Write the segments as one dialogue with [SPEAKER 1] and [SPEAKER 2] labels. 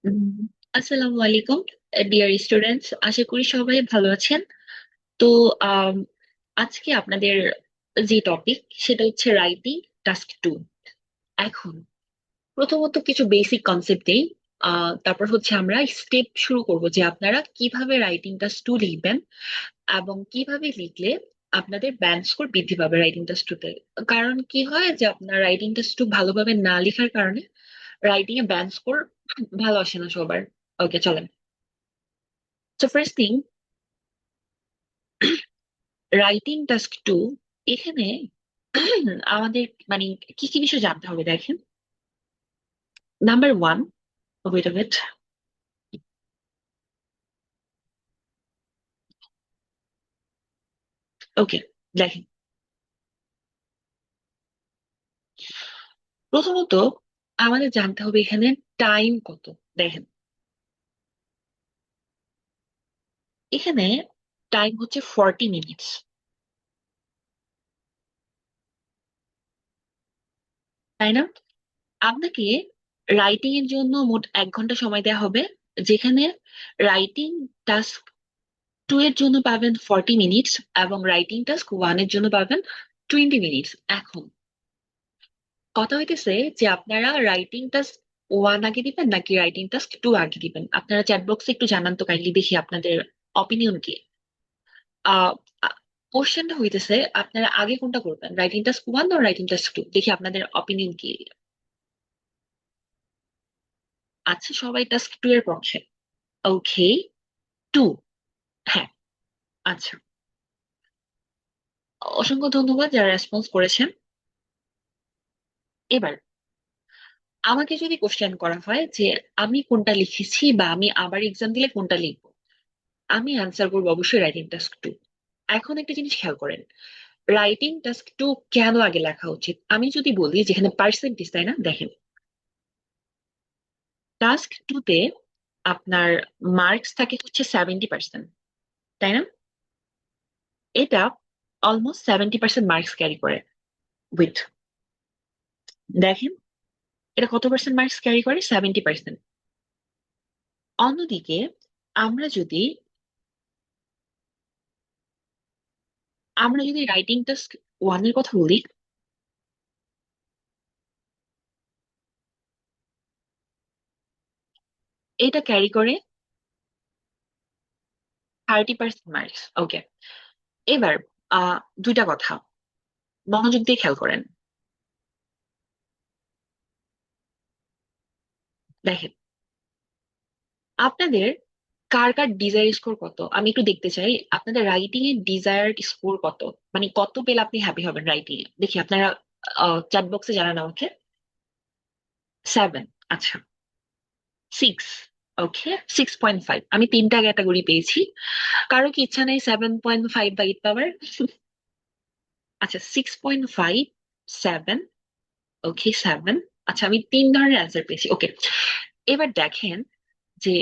[SPEAKER 1] উম, আসসালামু আলাইকুম dear students, আশা করি সবাই ভালো আছেন। তো আম, আজকে আপনাদের যে টপিক সেটা হচ্ছে রাইটিং টাস্ক 2। এখন প্রথমত কিছু বেসিক কনসেপ্ট দেই। তারপর হচ্ছে আমরা স্টেপ শুরু করব যে আপনারা কিভাবে রাইটিং টাস্ক 2 লিখবেন এবং কিভাবে লিখলে আপনাদের ব্যান্ড স্কোর বৃদ্ধি পাবে রাইটিং টাস্ক 2 তে। কারণ কি হয় যে আপনার রাইটিং টাস্ক 2 ভালোভাবে না লেখার কারণে রাইটিং এ ব্যান্ড স্কোর ভালো আসে না সবার। ওকে, চলেন। So first thing, writing task 2 এখানে আমাদের মানে কি কি বিষয় জানতে হবে দেখেন। নাম্বার 1, ওয়েট ওয়েট, ওকে, দেখেন। প্রথমত আমাদের জানতে হবে এখানে টাইম কত। দেখেন, এখানে টাইম হচ্ছে 40 মিনিটস, তাই না? আপনাকে রাইটিং এর জন্য মোট 1 ঘন্টা সময় দেওয়া হবে, যেখানে রাইটিং টাস্ক 2 এর জন্য পাবেন 40 মিনিটস এবং রাইটিং টাস্ক 1 এর জন্য পাবেন 20 মিনিটস। এখন কথা হইতেছে যে আপনারা রাইটিং টাস্ক 1 আগে দিবেন নাকি রাইটিং টাস্ক 2 আগে দিবেন। আপনারা চ্যাট বক্সে একটু জানান তো কাইন্ডলি, দেখি আপনাদের অপিনিয়ন কি। আহ কোশ্চেনটা হইতেছে আপনারা আগে কোনটা করবেন, রাইটিং টাস্ক 1 না রাইটিং টাস্ক 2, দেখি আপনাদের অপিনিয়ন কি। আচ্ছা, সবাই টাস্ক 2 এর পক্ষে। ওকে, 2, হ্যাঁ। আচ্ছা, অসংখ্য ধন্যবাদ যারা রেসপন্স করেছেন। এবার আমাকে যদি কোশ্চেন করা হয় যে আমি কোনটা লিখেছি বা আমি আবার এক্সাম দিলে কোনটা লিখবো, আমি আনসার করবো অবশ্যই রাইটিং টাস্ক 2। এখন একটা জিনিস খেয়াল করেন, রাইটিং টাস্ক 2 কেন আগে লেখা উচিত। আমি যদি বলি যেখানে পার্সেন্টেজ, তাই না? দেখেন, টাস্ক 2 তে আপনার মার্কস থাকে হচ্ছে 70%, তাই না? এটা অলমোস্ট 70% মার্কস ক্যারি করে। উইথ, দেখেন, এটা কত পার্সেন্ট মার্কস ক্যারি করে? 70%। অন্যদিকে আমরা যদি রাইটিং টাস্ক 1 এর কথা বলি, এটা ক্যারি করে 30% মার্কস। ওকে, এবার দুইটা কথা মনোযোগ দিয়ে খেয়াল করেন। দেখেন, আপনাদের কার কার ডিজায়ার স্কোর কত আমি একটু দেখতে চাই। আপনাদের রাইটিং এর ডিজায়ার স্কোর কত, মানে কত পেলে আপনি হ্যাপি হবেন রাইটিং এ, দেখি আপনারা চ্যাট বক্সে জানান আমাকে। 7, আচ্ছা। 6, ওকে। 6.5, আমি তিনটা ক্যাটাগরি পেয়েছি। কারো কি ইচ্ছা নেই 7.5 বা 8 পাওয়ার? আচ্ছা, 6.5, 7, ওকে, 7। আচ্ছা, আমি তিন ধরনের অ্যান্সার পেয়েছি। ওকে, এবার দেখেন যে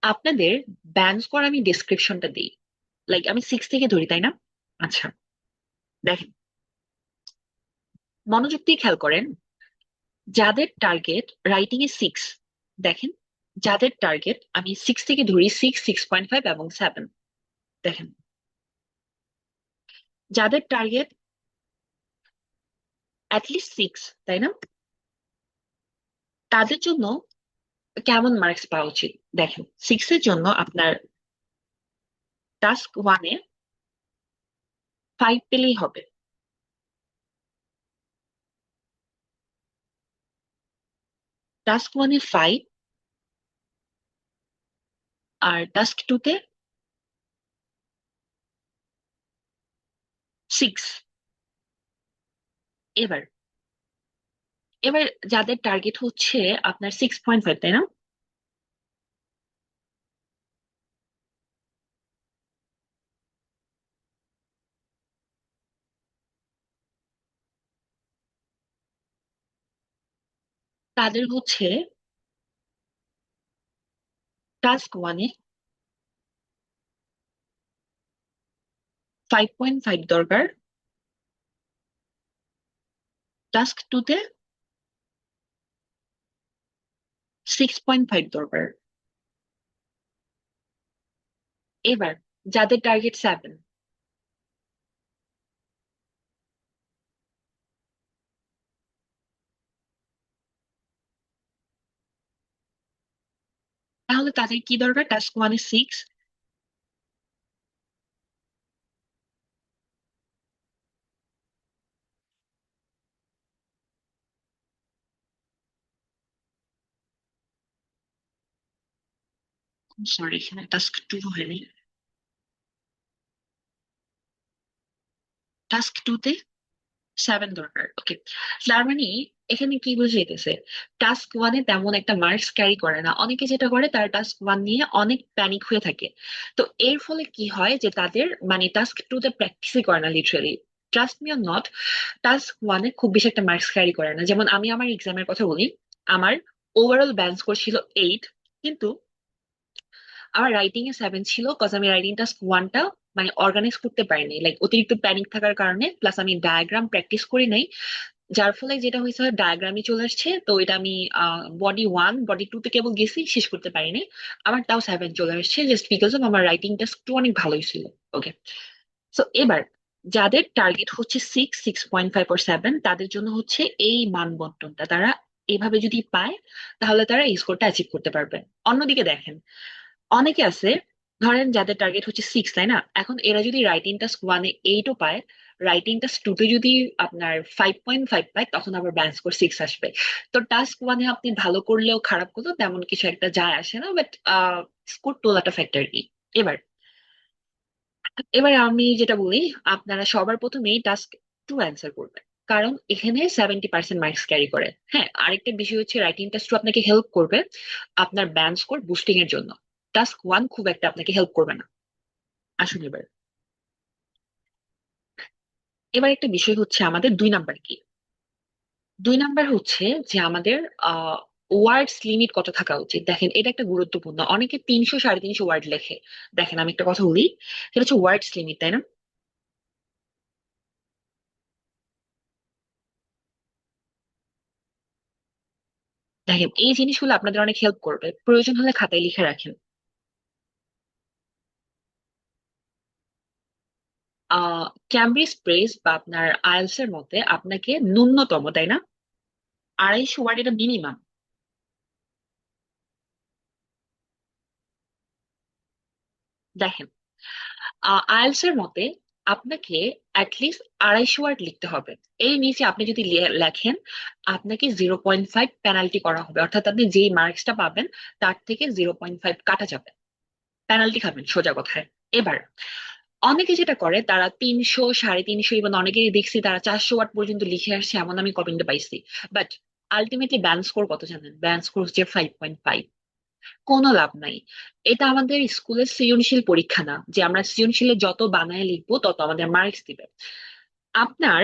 [SPEAKER 1] আপনাদের ব্যান্ড স্কোর আমি ডিসক্রিপশনটা দিই, লাইক আমি 6 থেকে ধরি, তাই না? আচ্ছা, দেখেন, মনোযোগ দিয়ে খেয়াল করেন। যাদের টার্গেট রাইটিং এ 6, দেখেন, যাদের টার্গেট আমি 6 থেকে ধরি, 6, 6.5 এবং 7, দেখেন, যাদের টার্গেট অ্যাটলিস্ট 6, তাই না, তাদের জন্য কেমন মার্কস পাওয়া উচিত। দেখেন, 6 এর জন্য আপনার টাস্ক 1-এ 5 পেলেই হবে। টাস্ক 1-এ 5, আর টাস্ক 2-তে 6। এবার এবার যাদের টার্গেট হচ্ছে আপনার 6.5, তাই না, তাদের হচ্ছে টাস্ক 1-এ 5.5 দরকার, টাস্ক 2-তে 6.5 দরকার। এবার যাদের টার্গেট 7, তাহলে তাদের কি দরকার? টাস্ক 1-এ 6। সরি, এখানে টাস্ক 2 হয়নি। টাস্ক 2-তে 7 দরকার, ওকে। তার মানে এখানে কি বুঝাইতেছে, টাস্ক 1-এ তেমন একটা মার্কস ক্যারি করে না। অনেকে যেটা করে, তার টাস্ক 1 নিয়ে অনেক প্যানিক হয়ে থাকে। তো এর ফলে কি হয় যে তাদের মানে টাস্ক 2-তে প্র্যাকটিসই করে না literally. Trust me or not, task 1-এ খুব বেশি একটা মার্কস ক্যারি করে না। যেমন আমি আমার এক্সামের কথা বলি, আমার ওভারঅল ব্যান্ড স্কোর ছিল 8, কিন্তু আমার রাইটিং এ 7 ছিল, কজ আমি রাইটিং টাস্ক 1টা মানে অর্গানাইজ করতে পারিনি, লাইক অতিরিক্ত প্যানিক থাকার কারণে, প্লাস আমি ডায়াগ্রাম প্র্যাকটিস করি নাই। যার ফলে যেটা হয়েছে, ডায়াগ্রামই চলে আসছে। তো এটা আমি বডি 1 বডি 2-তে কেবল গেছি, শেষ করতে পারিনি। আমার তাও 7 চলে আসছে, জাস্ট বিকজ অফ আমার রাইটিং টাস্ক 2 অনেক ভালোই ছিল। ওকে। সো এবার যাদের টার্গেট হচ্ছে 6, 6.5 or 7, তাদের জন্য হচ্ছে এই মানবন্টনটা তারা এভাবে যদি পায়, তাহলে তারা এই স্কোরটা অ্যাচিভ করতে পারবে। অন্যদিকে দেখেন, অনেকে আছে, ধরেন যাদের টার্গেট হচ্ছে 6, তাই না? এখন এরা যদি রাইটিং টাস্ক 1-এ 8ও পায়, রাইটিং টাস্ক 2-তে যদি আপনার 5.5 পায়, তখন আবার ব্যান্ড স্কোর 6 আসবে। তো টাস্ক 1-এ আপনি ভালো করলেও খারাপ করলেও তেমন কিছু একটা যায় আসে না, বাট স্কোর তোলাটা ফ্যাক্টর কি। এবার এবার আমি যেটা বলি, আপনারা সবার প্রথমেই টাস্ক 2 অ্যান্সার করবেন, কারণ এখানে 70% মার্কস ক্যারি করে। হ্যাঁ, আরেকটা বিষয় হচ্ছে, রাইটিং টাস্ক 2 আপনাকে হেল্প করবে আপনার ব্যান্ড স্কোর বুস্টিং এর জন্য। টাস্ক 1 খুব একটা আপনাকে হেল্প করবে না। আসুন এবার, একটা বিষয় হচ্ছে আমাদের 2 নাম্বার কি। 2 নাম্বার হচ্ছে যে আমাদের ওয়ার্ডস লিমিট কত থাকা উচিত। দেখেন, এটা একটা গুরুত্বপূর্ণ। অনেকে 300, 350 ওয়ার্ড লেখে। দেখেন, আমি একটা কথা বলি, সেটা হচ্ছে ওয়ার্ডস লিমিট, তাই না? দেখেন, এই জিনিসগুলো আপনাদের অনেক হেল্প করবে, প্রয়োজন হলে খাতায় লিখে রাখেন। ক্যামব্রিজ প্রেস বা আপনার আইএলটিএস এর মতে আপনাকে ন্যূনতম, তাই না, 250 ওয়ার্ড, এটা মিনিমাম। দেখেন, আইএলটিএস এর মতে আপনাকে অ্যাটলিস্ট 250 ওয়ার্ড লিখতে হবে। এই নিচে আপনি যদি লেখেন, আপনাকে 0.5 পেনাল্টি করা হবে, অর্থাৎ আপনি যেই মার্কসটা পাবেন তার থেকে 0.5 কাটা যাবে। পেনাল্টি খাবেন, সোজা কথায়। এবার অনেকে যেটা করে, তারা 300, 350, এবং অনেকেই দেখছি তারা 400 ওয়াট পর্যন্ত লিখে আসছে, এমন আমি কমেন্টে পাইছি। বাট আলটিমেটলি ব্যান্ড স্কোর কত জানেন? ব্যান্ড স্কোর হচ্ছে 5.5। কোনো লাভ নাই। এটা আমাদের স্কুলের সৃজনশীল পরীক্ষা না, যে আমরা সৃজনশীলে যত বানায় লিখবো তত আমাদের মার্কস দিবে। আপনার,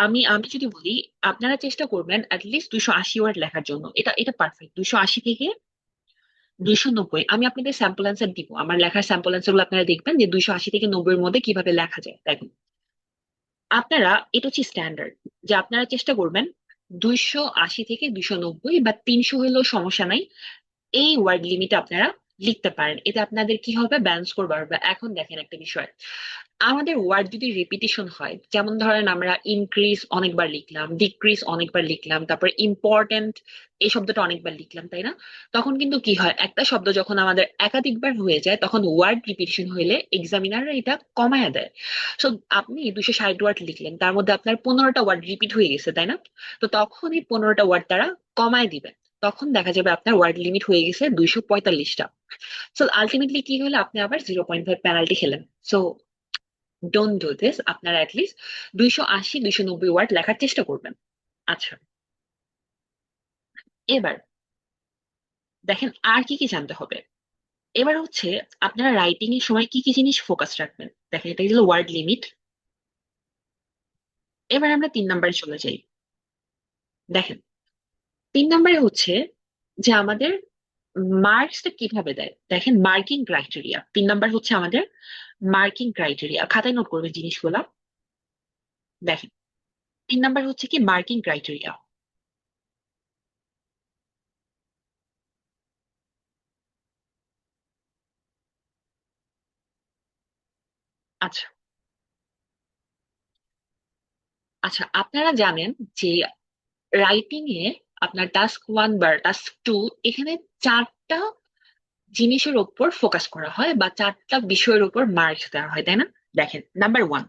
[SPEAKER 1] আমি আমি যদি বলি, আপনারা চেষ্টা করবেন অ্যাটলিস্ট 280 ওয়ার্ড লেখার জন্য। এটা এটা পারফেক্ট, 280 থেকে 290। আমি আপনাদের স্যাম্পল অ্যান্সার দিব, আমার লেখার স্যাম্পল অ্যান্সার গুলো আপনারা দেখবেন যে 280 থেকে 90 এর মধ্যে কিভাবে লেখা যায়। দেখুন, আপনারা, এটা হচ্ছে স্ট্যান্ডার্ড, যে আপনারা চেষ্টা করবেন 280 থেকে 290 বা 300 হলেও সমস্যা নাই, এই ওয়ার্ড লিমিটে আপনারা লিখতে পারেন। এতে আপনাদের কি হবে? ব্যালেন্স স্কোর বাড়বে। এখন দেখেন একটা বিষয়, আমাদের ওয়ার্ড যদি রিপিটেশন হয়, যেমন ধরেন আমরা ইনক্রিজ অনেকবার লিখলাম, ডিক্রিজ অনেকবার লিখলাম, তারপর ইম্পর্টেন্ট এই শব্দটা অনেকবার লিখলাম, তাই না? তখন কিন্তু কি হয়, একটা শব্দ যখন আমাদের একাধিকবার হয়ে যায়, তখন ওয়ার্ড রিপিটেশন হইলে এক্সামিনাররা এটা কমায় দেয়। সো আপনি 260 ওয়ার্ড লিখলেন, তার মধ্যে আপনার 15টা ওয়ার্ড রিপিট হয়ে গেছে, তাই না? তো তখন এই 15টা ওয়ার্ড তারা কমায় দিবে। তখন দেখা যাবে আপনার ওয়ার্ড লিমিট হয়ে গেছে 245টা। সো আলটিমেটলি কি হলো, আপনি আবার 0.5 পেনাল্টি খেলেন। So don't do this. আপনারা অ্যাটলিস্ট 280, 290 ওয়ার্ড লেখার চেষ্টা করবেন। আচ্ছা, এবার দেখেন আর কি কি জানতে হবে। এবার হচ্ছে, আপনারা রাইটিং এর সময় কি কি জিনিস ফোকাস রাখবেন। দেখেন, এটা হলো ওয়ার্ড লিমিট। এবার আমরা 3 নাম্বারে চলে যাই। দেখেন, 3 নাম্বারে হচ্ছে যে আমাদের মার্কসটা কিভাবে দেয়। দেখেন, মার্কিং ক্রাইটেরিয়া। 3 নাম্বার হচ্ছে আমাদের মার্কিং ক্রাইটেরিয়া, খাতায় নোট করবে জিনিসগুলা। দেখেন, 3 নাম্বার হচ্ছে কি মার্কিং ক্রাইটেরিয়া। আচ্ছা, আচ্ছা, আপনারা জানেন যে রাইটিং এ আপনার টাস্ক ওয়ান বা টাস্ক টু, এখানে চারটা জিনিসের উপর ফোকাস করা হয় বা চারটা বিষয়ের উপর মার্কস দেওয়া হয়, তাই না? দেখেন, নাম্বার ওয়ান,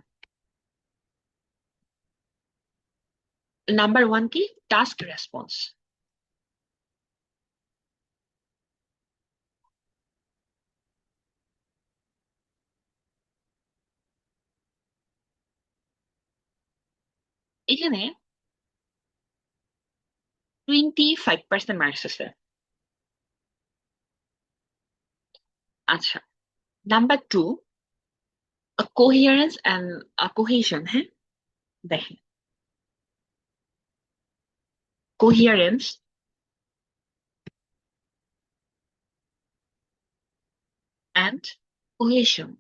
[SPEAKER 1] নাম্বার ওয়ান কি? Task response. এখানে 25% মার্কস আছে। আচ্ছা, number two, coherence and cohesion. হ্যাঁ, দেখেন, কোহিয়ারেন্স অ্যান্ড কোহেশন।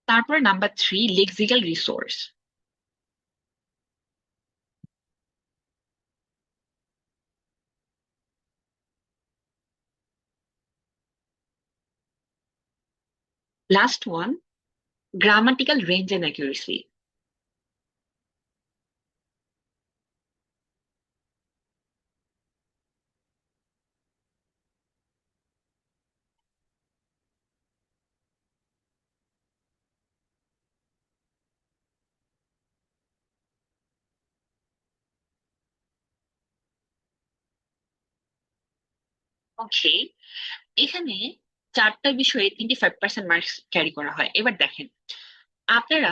[SPEAKER 1] তারপর number three, lexical resource. Last one, grammatical range and accuracy. Okay, এখানে চারটা বিষয়ে 25% মার্কস ক্যারি করা হয়। এবার দেখেন, আপনারা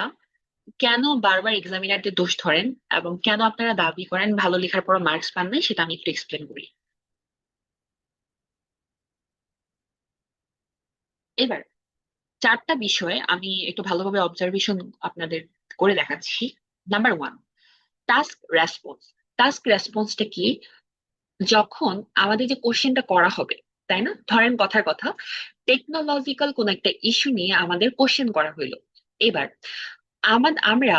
[SPEAKER 1] কেন বারবার এক্সামিনারদের দোষ ধরেন এবং কেন আপনারা দাবি করেন ভালো লেখার পর মার্কস পান নাই, সেটা আমি একটু এক্সপ্লেন করি। এবার চারটা বিষয়ে আমি একটু ভালোভাবে অবজারভেশন আপনাদের করে দেখাচ্ছি। Number one, task response. Task রেসপন্সটা কি? যখন আমাদের যে কোশ্চেনটা করা হবে, তাই না, ধরেন কথার কথা, টেকনোলজিক্যাল কোন একটা ইস্যু নিয়ে আমাদের কোশ্চেন করা হইলো। এবার আমরা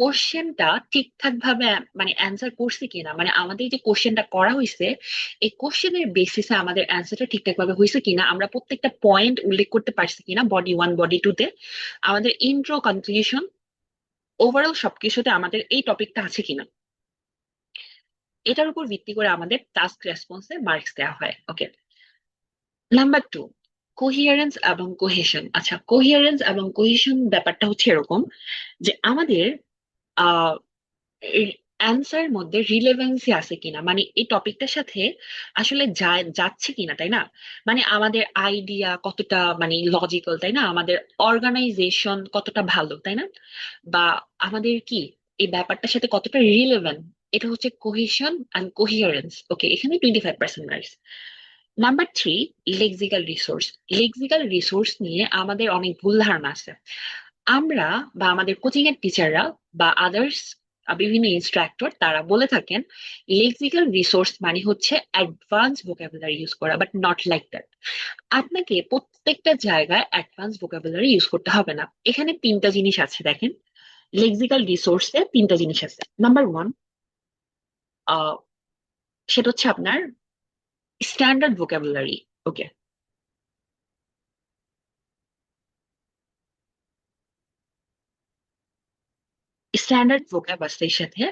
[SPEAKER 1] কোশ্চেনটা ঠিকঠাক ভাবে মানে অ্যান্সার করছি কিনা, মানে আমাদের যে কোশ্চেনটা করা হয়েছে এই কোশ্চেনের বেসিসে আমাদের অ্যান্সারটা ঠিকঠাক ভাবে হয়েছে কিনা, আমরা প্রত্যেকটা পয়েন্ট উল্লেখ করতে পারছি কিনা বডি ওয়ান বডি টু তে, আমাদের ইন্ট্রো কনক্লুশন, ওভারঅল সবকিছুতে আমাদের এই টপিকটা আছে কিনা, এটার উপর ভিত্তি করে আমাদের টাস্ক রেসপন্সে মার্কস দেওয়া হয়। ওকে, নাম্বার টু, কোহিয়ারেন্স এবং কোহেশন। আচ্ছা, কোহিয়ারেন্স এবং কোহেশন ব্যাপারটা হচ্ছে এরকম যে আমাদের অ্যান্সারের মধ্যে রিলেভেন্সি আছে কিনা, মানে এই টপিকটার সাথে আসলে যাচ্ছে কিনা, তাই না? মানে আমাদের আইডিয়া কতটা মানে লজিক্যাল, তাই না, আমাদের অর্গানাইজেশন কতটা ভালো, তাই না, বা আমাদের কি এই ব্যাপারটার সাথে কতটা রিলেভেন্ট, এটা হচ্ছে কোহেশন অ্যান্ড কোহিয়ারেন্স। ওকে, এখানে 25% marks. Number three, lexical resource. Lexical resource নিয়ে আমাদের অনেক ভুল ধারণা আছে। আমরা বা আমাদের কোচিং এর টিচাররা বা আদার্স বিভিন্ন ইনস্ট্রাক্টর তারা বলে থাকেন লেক্সিক্যাল রিসোর্স মানে হচ্ছে অ্যাডভান্স ভোকাবুলারি ইউজ করা, বাট নট লাইক দ্যাট। আপনাকে প্রত্যেকটা জায়গায় অ্যাডভান্স ভোকাবুলারি ইউজ করতে হবে না। এখানে তিনটা জিনিস আছে, দেখেন, লেক্সিক্যাল রিসোর্সে তিনটা জিনিস আছে। নাম্বার ওয়ান, সেটা হচ্ছে আপনার স্ট্যান্ডার্ড ভোকাবুলারি। ওকে, স্ট্যান্ডার্ড ভোকাব আছে এর সাথে।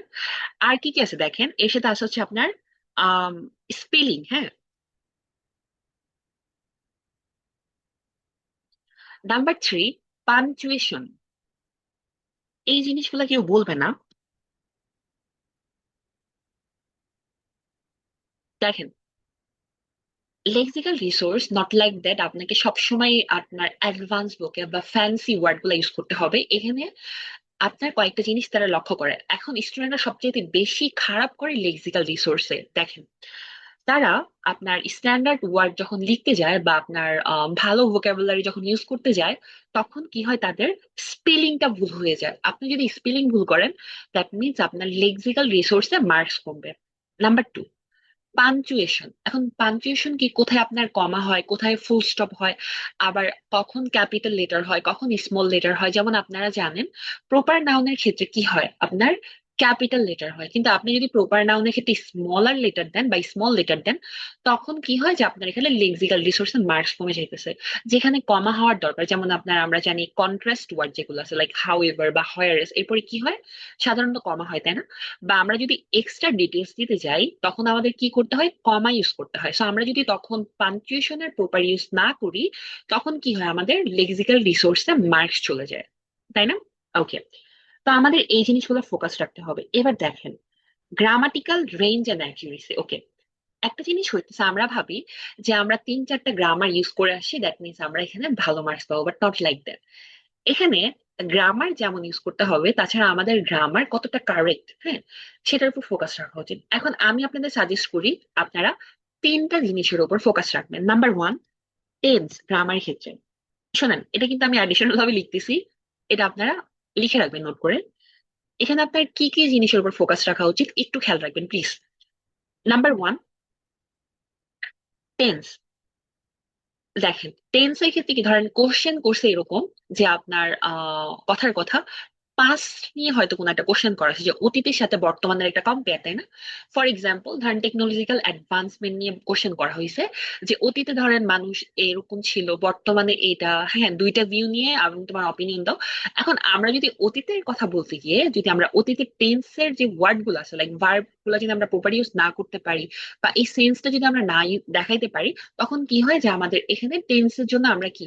[SPEAKER 1] আর কি কি আছে দেখেন, এর সাথে আছে হচ্ছে আপনার স্পেলিং। হ্যাঁ, নাম্বার থ্রি, পাঞ্চুয়েশন। এই জিনিসগুলো কেউ বলবে না। দেখেন, lexical resource not like that আপনাকে সবসময় আপনার অ্যাডভান্স বুকে বা ফ্যান্সি ওয়ার্ড গুলো ইউজ করতে হবে। এখানে আপনার কয়েকটা জিনিস তারা লক্ষ্য করে, এখন স্টুডেন্টরা সবচেয়ে বেশি খারাপ করে লেক্সিক্যাল রিসোর্সে। দেখেন, তারা আপনার স্ট্যান্ডার্ড ওয়ার্ড যখন লিখতে যায় বা আপনার ভালো ভোকাবুলারি যখন ইউজ করতে যায়, তখন কি হয়, তাদের স্পেলিংটা ভুল হয়ে যায়। আপনি যদি স্পেলিং ভুল করেন, দ্যাট মিনস আপনার লেক্সিক্যাল রিসোর্সে মার্কস কমবে। Number two, punctuation. এখন পাঞ্চুয়েশন কি, কোথায় আপনার কমা হয়, কোথায় ফুল স্টপ হয়, আবার কখন ক্যাপিটাল লেটার হয়, কখন স্মল লেটার হয়। যেমন আপনারা জানেন প্রপার নাউনের ক্ষেত্রে কি হয়, আপনার ক্যাপিটাল লেটার হয়, কিন্তু আপনি যদি প্রপার নাউনের ক্ষেত্রে স্মলার লেটার দেন বা স্মল লেটার দেন, তখন কি হয় যে আপনার এখানে লেক্সিক্যাল রিসোর্সের মার্কস কমে যাইতেছে। যেখানে কমা হওয়ার দরকার, যেমন আপনার আমরা জানি কন্ট্রাস্ট ওয়ার্ড যেগুলো আছে লাইক হাউ এভার বা হোয়ারএস, এরপরে কি হয়, সাধারণত কমা হয়, তাই না? বা আমরা যদি এক্সট্রা ডিটেলস দিতে যাই তখন আমাদের কি করতে হয়, কমা ইউজ করতে হয়। সো আমরা যদি তখন পাঞ্চুয়েশনের প্রপার ইউজ না করি, তখন কি হয়, আমাদের লেক্সিক্যাল রিসোর্সে মার্কস চলে যায়, তাই না? ওকে। তো আমাদের এই জিনিসগুলো ফোকাস রাখতে হবে। এবার দেখেন, গ্রামাটিক্যাল রেঞ্জ এন্ড অ্যাকিউরেসি। ওকে, একটা জিনিস হইতেছে, আমরা ভাবি যে আমরা 3-4টা গ্রামার ইউজ করে আসি, দ্যাট মিনস আমরা এখানে ভালো মার্কস পাবো, বাট নট লাইক দ্যাট। এখানে গ্রামার যেমন ইউজ করতে হবে, তাছাড়া আমাদের গ্রামার কতটা কারেক্ট, হ্যাঁ, সেটার উপর ফোকাস রাখা উচিত। এখন আমি আপনাদের সাজেস্ট করি আপনারা 3টা জিনিসের উপর ফোকাস রাখবেন। নাম্বার ওয়ান, টেন্স গ্রামার ক্ষেত্রে। শোনেন, এটা কিন্তু আমি অ্যাডিশনাল ভাবে লিখতেছি, এটা আপনারা লিখে রাখবেন নোট করে। এখানে আপনার কি কি জিনিসের উপর ফোকাস রাখা উচিত একটু খেয়াল রাখবেন প্লিজ। Number one, tense. দেখেন, টেন্সের ক্ষেত্রে কি, ধরেন কোশ্চেন করছে এরকম যে আপনার কথার কথা পাস্ট নিয়ে হয়তো কোনো একটা কোশ্চেন করা আছে, যে অতীতের সাথে বর্তমানের একটা কম্পেয়ার, তাই না? ফর এক্সাম্পল ধরেন টেকনোলজিক্যাল অ্যাডভান্সমেন্ট নিয়ে কোশ্চেন করা হয়েছে, যে অতীতে ধরেন মানুষ এরকম ছিল, বর্তমানে এটা, হ্যাঁ, দুইটা ভিউ নিয়ে আমি তোমার অপিনিয়ন দাও। এখন আমরা যদি অতীতের কথা বলতে গিয়ে যদি আমরা অতীতের টেন্সের যে ওয়ার্ড গুলো আছে লাইক ভার্ব গুলো যদি আমরা প্রপার ইউজ না করতে পারি, বা এই সেন্সটা যদি আমরা না দেখাইতে পারি, তখন কি হয় যে আমাদের এখানে টেন্সের জন্য আমরা কি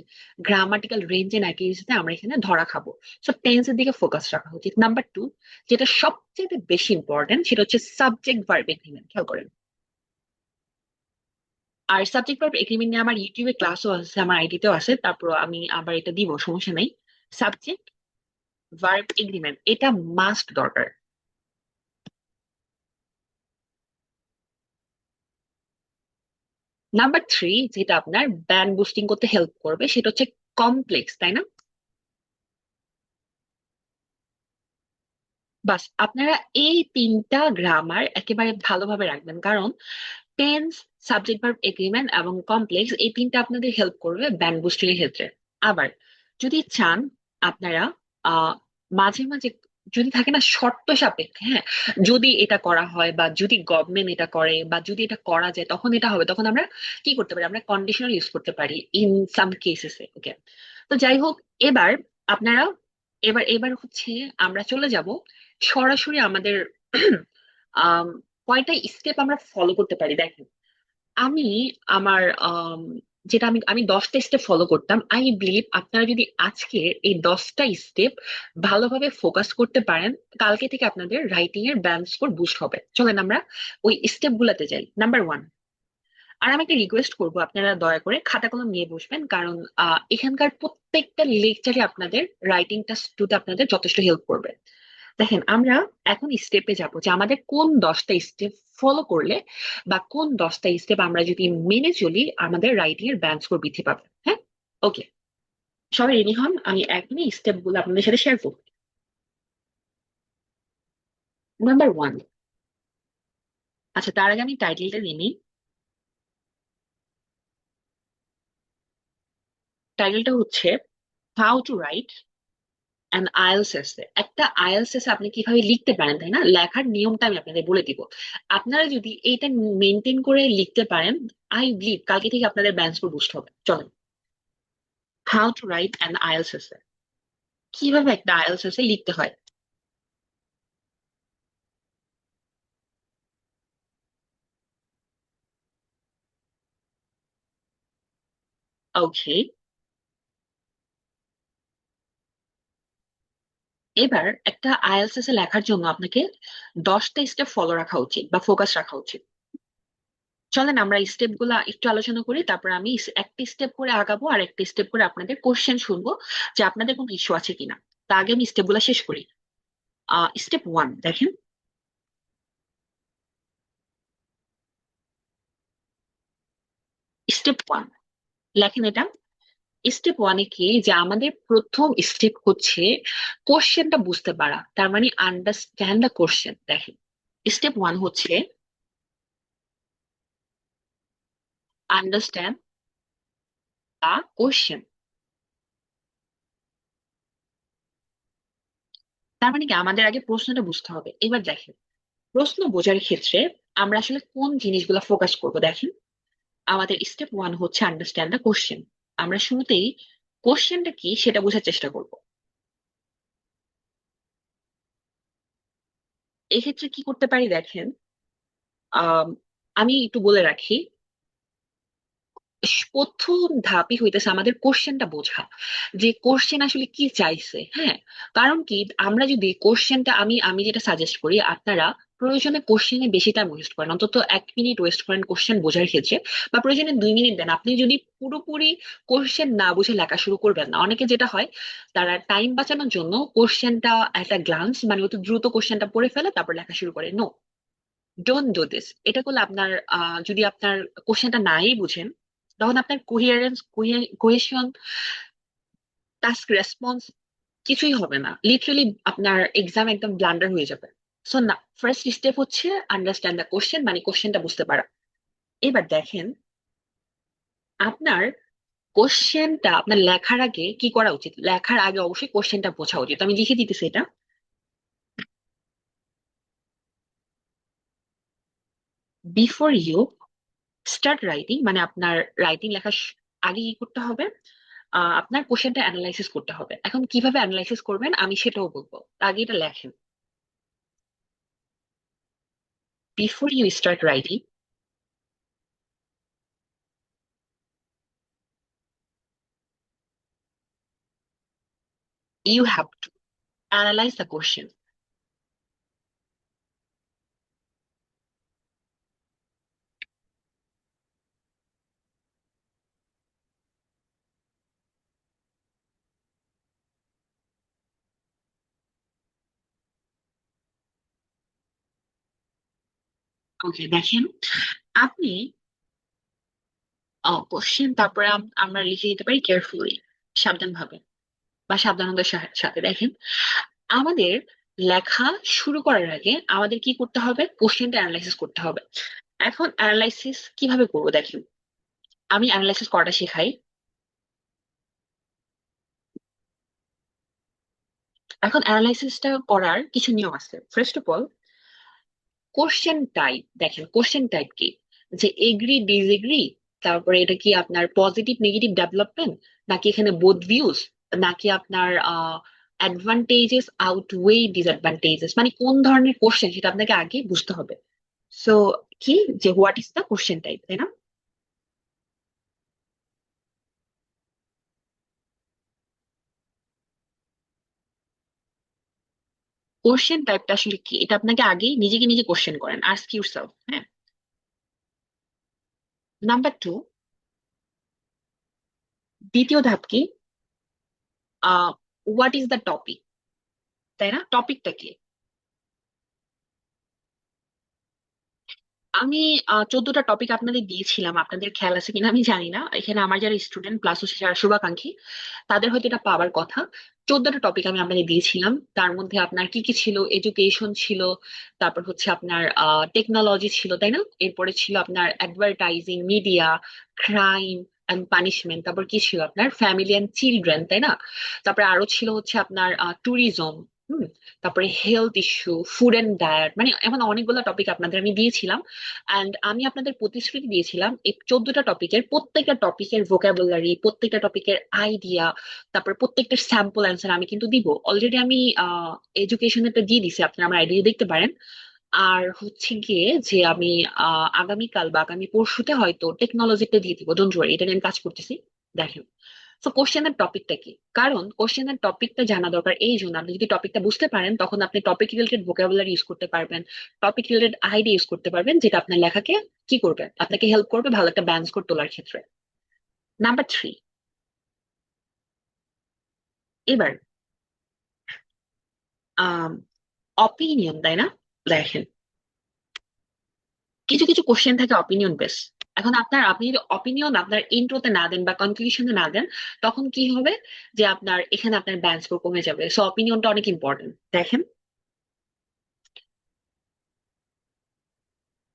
[SPEAKER 1] গ্রামাটিক্যাল রেঞ্জ এন্ড অ্যাকিউরেসিতে আমরা এখানে ধরা খাবো। সো টেন্সের দিকে ফোকাস রাখা উচিত। নাম্বার টু, যেটা সবচেয়ে বেশি ইম্পর্টেন্ট, সেটা হচ্ছে সাবজেক্ট ভার্ব এগ্রিমেন্ট। খেয়াল করেন, আর সাবজেক্ট ভার্ব এগ্রিমেন্ট নিয়ে আমার ইউটিউবে ক্লাসও আছে, আমার আইডিতেও আছে, তারপর আমি আবার এটা দিব, সমস্যা নাই। সাবজেক্ট ভার্ব এগ্রিমেন্ট এটা মাস্ট দরকার। নাম্বার থ্রি, যেটা আপনার ব্যান্ড বুস্টিং করতে হেল্প করবে, সেটা হচ্ছে কমপ্লেক্স, তাই না? বাস, আপনারা এই 3টা গ্রামার একেবারে ভালোভাবে রাখবেন, কারণ টেন্স, সাবজেক্ট ভার্ব এগ্রিমেন্ট এবং কমপ্লেক্স, এই 3টা আপনাদের হেল্প করবে ব্যান্ড বুস্টিং এর ক্ষেত্রে। আবার যদি চান আপনারা আহ মাঝে মাঝে, যদি থাকে না শর্ত সাপেক্ষে, হ্যাঁ, যদি এটা করা হয় বা যদি গভর্নমেন্ট এটা করে বা যদি এটা করা যায় তখন এটা হবে, তখন আমরা কি করতে পারি, আমরা কন্ডিশনাল ইউজ করতে পারি ইন সাম কেসেসে। ওকে, তো যাই হোক, এবার আপনারা, এবার এবার হচ্ছে আমরা চলে যাব সরাসরি আমাদের আম, কয়টা স্টেপ আমরা ফলো করতে পারি। দেখেন, আমি আমার যেটা আমি আমি 10টা স্টেপ ফলো করতাম, আই বিলিভ আপনারা যদি আজকে এই 10টা স্টেপ ভালোভাবে ফোকাস করতে পারেন, কালকে থেকে আপনাদের রাইটিং এর ব্যান্ড স্কোর বুস্ট হবে। চলেন আমরা ওই স্টেপ গুলাতে যাই। নাম্বার ওয়ান, আর আমি একটা রিকোয়েস্ট করবো, আপনারা দয়া করে খাতা কলম নিয়ে বসবেন, কারণ এখানকার প্রত্যেকটা লেকচারে আপনাদের রাইটিং টাতে আপনাদের যথেষ্ট হেল্প করবে। দেখেন, আমরা এখন স্টেপে যাব যে আমাদের কোন 10টা স্টেপ ফলো করলে বা কোন 10টা স্টেপ আমরা যদি মেনে চলি আমাদের রাইটিং এর ব্যান্ড স্কোর বৃদ্ধি পাবে। হ্যাঁ, ওকে, সবাই রেডি হন, আমি এখনই স্টেপ গুলো আপনাদের সাথে শেয়ার করবো। নাম্বার ওয়ান, আচ্ছা তার আগে আমি টাইটেলটা দিয়ে নিই। টাইটেলটা হচ্ছে how to write an IELTS এসে। একটা আইএলটিএস এসে আপনি কিভাবে লিখতে পারেন, তাই না? লেখার নিয়মটা আমি আপনাদের বলে দিব। আপনারা যদি এইটা মেনটেন করে লিখতে পারেন, আই বিলিভ কালকে থেকে আপনাদের ব্যান্ড স্কোর বুস্ট হবে। চলেন, how to write an IELTS এসে, কিভাবে একটা আইএলটিএস এসে লিখতে হয়। ওকে, এবার একটা আইএলটিএস এ লেখার জন্য আপনাকে 10টা স্টেপ ফলো রাখা উচিত বা ফোকাস রাখা উচিত। চলেন আমরা স্টেপ গুলা একটু আলোচনা করি, তারপর আমি একটা স্টেপ করে আগাবো আর একটা স্টেপ করে আপনাদের কোশ্চেন শুনবো যে আপনাদের কোনো ইস্যু আছে কিনা। তা আগে আমি স্টেপ গুলা শেষ করি। স্টেপ ওয়ান দেখেন, স্টেপ ওয়ান লেখেন এটা। স্টেপ ওয়ানে কি, যে আমাদের প্রথম স্টেপ হচ্ছে কোশ্চেনটা বুঝতে পারা, তার মানে আন্ডারস্ট্যান্ড দ্য কোশ্চেন। দেখেন, স্টেপ ওয়ান হচ্ছে আন্ডারস্ট্যান্ড দ্য কোশ্চেন। তার মানে কি আমাদের আগে প্রশ্নটা বুঝতে হবে। এবার দেখেন, প্রশ্ন বোঝার ক্ষেত্রে আমরা আসলে কোন জিনিসগুলো ফোকাস করব দেখেন। আমাদের স্টেপ ওয়ান হচ্ছে আন্ডারস্ট্যান্ড দ্য কোশ্চেন। আমরা শুরুতেই কোশ্চেনটা কি সেটা বোঝার চেষ্টা করব। এক্ষেত্রে কি করতে পারি দেখেন, আহ আমি একটু বলে রাখি, প্রথম ধাপই হইতেছে আমাদের কোশ্চেনটা বোঝা, যে কোশ্চেন আসলে কি চাইছে। হ্যাঁ, কারণ কি আমরা যদি কোশ্চেনটা, আমি আমি যেটা সাজেস্ট করি, আপনারা প্রয়োজনে কোশ্চেনে বেশি টাইম ওয়েস্ট করেন, অন্তত 1 মিনিট ওয়েস্ট করেন কোশ্চেন বোঝার ক্ষেত্রে, বা প্রয়োজনে 2 মিনিট দেন। আপনি যদি পুরোপুরি কোশ্চেন না বুঝে লেখা শুরু করবেন না। অনেকে যেটা হয়, তারা টাইম বাঁচানোর জন্য কোশ্চেনটা একটা গ্লান্স মানে অত দ্রুত কোশ্চেনটা পড়ে ফেলে তারপর লেখা শুরু করে। No, don't do this. এটা করলে আপনার যদি আপনার কোশ্চেনটা নাই বুঝেন, তখন আপনার কোহিয়ারেন্স, কোহেশন, টাস্ক রেসপন্স কিছুই হবে না। লিটারালি আপনার এক্সাম একদম ব্লান্ডার হয়ে যাবে। সো না, ফার্স্ট স্টেপ হচ্ছে আন্ডারস্ট্যান্ড দ্য কোশ্চেন, মানে কোশ্চেনটা বুঝতে পারা। এবার দেখেন, আপনার কোশ্চেনটা আপনার লেখার আগে কি করা উচিত। লেখার আগে অবশ্যই কোশ্চেনটা বোঝা উচিত। আমি লিখে দিতেছি এটা। বিফোর ইউ স্টার্ট রাইটিং, মানে আপনার রাইটিং লেখার আগে কি করতে হবে, আপনার কোশ্চেনটা অ্যানালাইসিস করতে হবে। এখন কিভাবে অ্যানালাইসিস করবেন আমি সেটাও বলবো, আগে এটা লেখেন। Before you start writing, you have to analyse the question. Okay দেখেন, আপনি কোশ্চেন তারপরে আমরা লিখে দিতে পারি কেয়ারফুলি, সাবধান ভাবে বা সাবধানতার সাথে। দেখেন, আমাদের লেখা শুরু করার আগে আমাদের কি করতে হবে, কোশ্চেনটা অ্যানালাইসিস করতে হবে। এখন অ্যানালাইসিস কিভাবে করবো দেখেন, আমি অ্যানালাইসিস করাটা শেখাই। এখন অ্যানালাইসিসটা করার কিছু নিয়ম আছে। First of all, question type দেখেন, কোশ্চেন টাইপ কি, যে এগ্রি ডিসএগ্রি, তারপরে এটা কি আপনার পজিটিভ নেগেটিভ ডেভেলপমেন্ট, নাকি এখানে বোথ ভিউজ, নাকি আপনার অ্যাডভান্টেজেস আউটওয়ে ডিসঅ্যাডভান্টেজেস, মানে কোন ধরনের কোশ্চেন সেটা আপনাকে আগে বুঝতে হবে। সো কি, যে what is the question type, তাই না? কোশ্চেন টাইপটা আসলে কি এটা আপনাকে আগেই নিজেকে নিজে কোশ্চেন করেন, আস্ক ইউরসেলফ। হ্যাঁ। নাম্বার টু, দ্বিতীয় ধাপ কি, হোয়াট ইজ দ্য টপিক, তাই না? টপিকটা কি। আমি 14টা টপিক আপনাদের দিয়েছিলাম, আপনাদের খেয়াল আছে কিনা আমি জানি না। এখানে আমার যারা স্টুডেন্ট প্লাস হচ্ছে যারা শুভাকাঙ্ক্ষী, তাদের হয়তো এটা পাওয়ার কথা। 14টা টপিক আমি আপনাদের দিয়েছিলাম। তার মধ্যে আপনার কি কি ছিল, এডুকেশন ছিল, তারপর হচ্ছে আপনার টেকনোলজি ছিল, তাই না? এরপরে ছিল আপনার advertising, media, crime and punishment, তারপর কি ছিল আপনার ফ্যামিলি অ্যান্ড চিলড্রেন, তাই না? তারপরে আরো ছিল হচ্ছে আপনার ট্যুরিজম, তারপরে health issue, food and diet, মানে এমন অনেকগুলো টপিক আপনাদের আমি দিয়েছিলাম। অ্যান্ড আমি আপনাদের প্রতিশ্রুতি দিয়েছিলাম এই 14টা টপিকের প্রত্যেকটা টপিকের ভোকাবুলারি, প্রত্যেকটা টপিকের আইডিয়া, তারপর প্রত্যেকটা স্যাম্পল অ্যান্সার আমি কিন্তু দিব। অলরেডি আমি এডুকেশনেরটা দিয়ে দিছি, আপনারা আমার আইডিয়া দেখতে পারেন। আর হচ্ছে গিয়ে যে আমি আগামীকাল বা আগামী পরশুতে হয়তো টেকনোলজিটা দিয়ে দিব, ডোন্ট ওয়ারি, এটা নিয়ে আমি কাজ করতেছি। দেখেন, তো কোশ্চেনের টপিকটা কি, কারণ কোশ্চেনের টপিকটা জানা দরকার এই জন্য, আপনি যদি টপিকটা বুঝতে পারেন তখন আপনি টপিক রিলেটেড ভোকাবুলারি ইউজ করতে পারবেন, টপিক রিলেটেড আইডিয়া ইউজ করতে পারবেন, যেটা আপনার লেখাকে কি করবে, আপনাকে হেল্প করবে ভালো একটা ব্যান্ড স্কোর তোলার ক্ষেত্রে। নাম্বার থ্রি, এবার আহ অপিনিয়ন, তাই না? দেখেন, কিছু কিছু কোশ্চেন থাকে অপিনিয়ন বেস। এখন আপনি যদি অপিনিয়ন আপনার ইন্ট্রোতে না দেন বা কনক্লুশনে না দেন, তখন কি হবে, যে আপনার এখানে আপনার ব্যান্ড স্কোর কমে যাবে। সো অপিনিয়নটা অনেক ইম্পর্টেন্ট। দেখেন,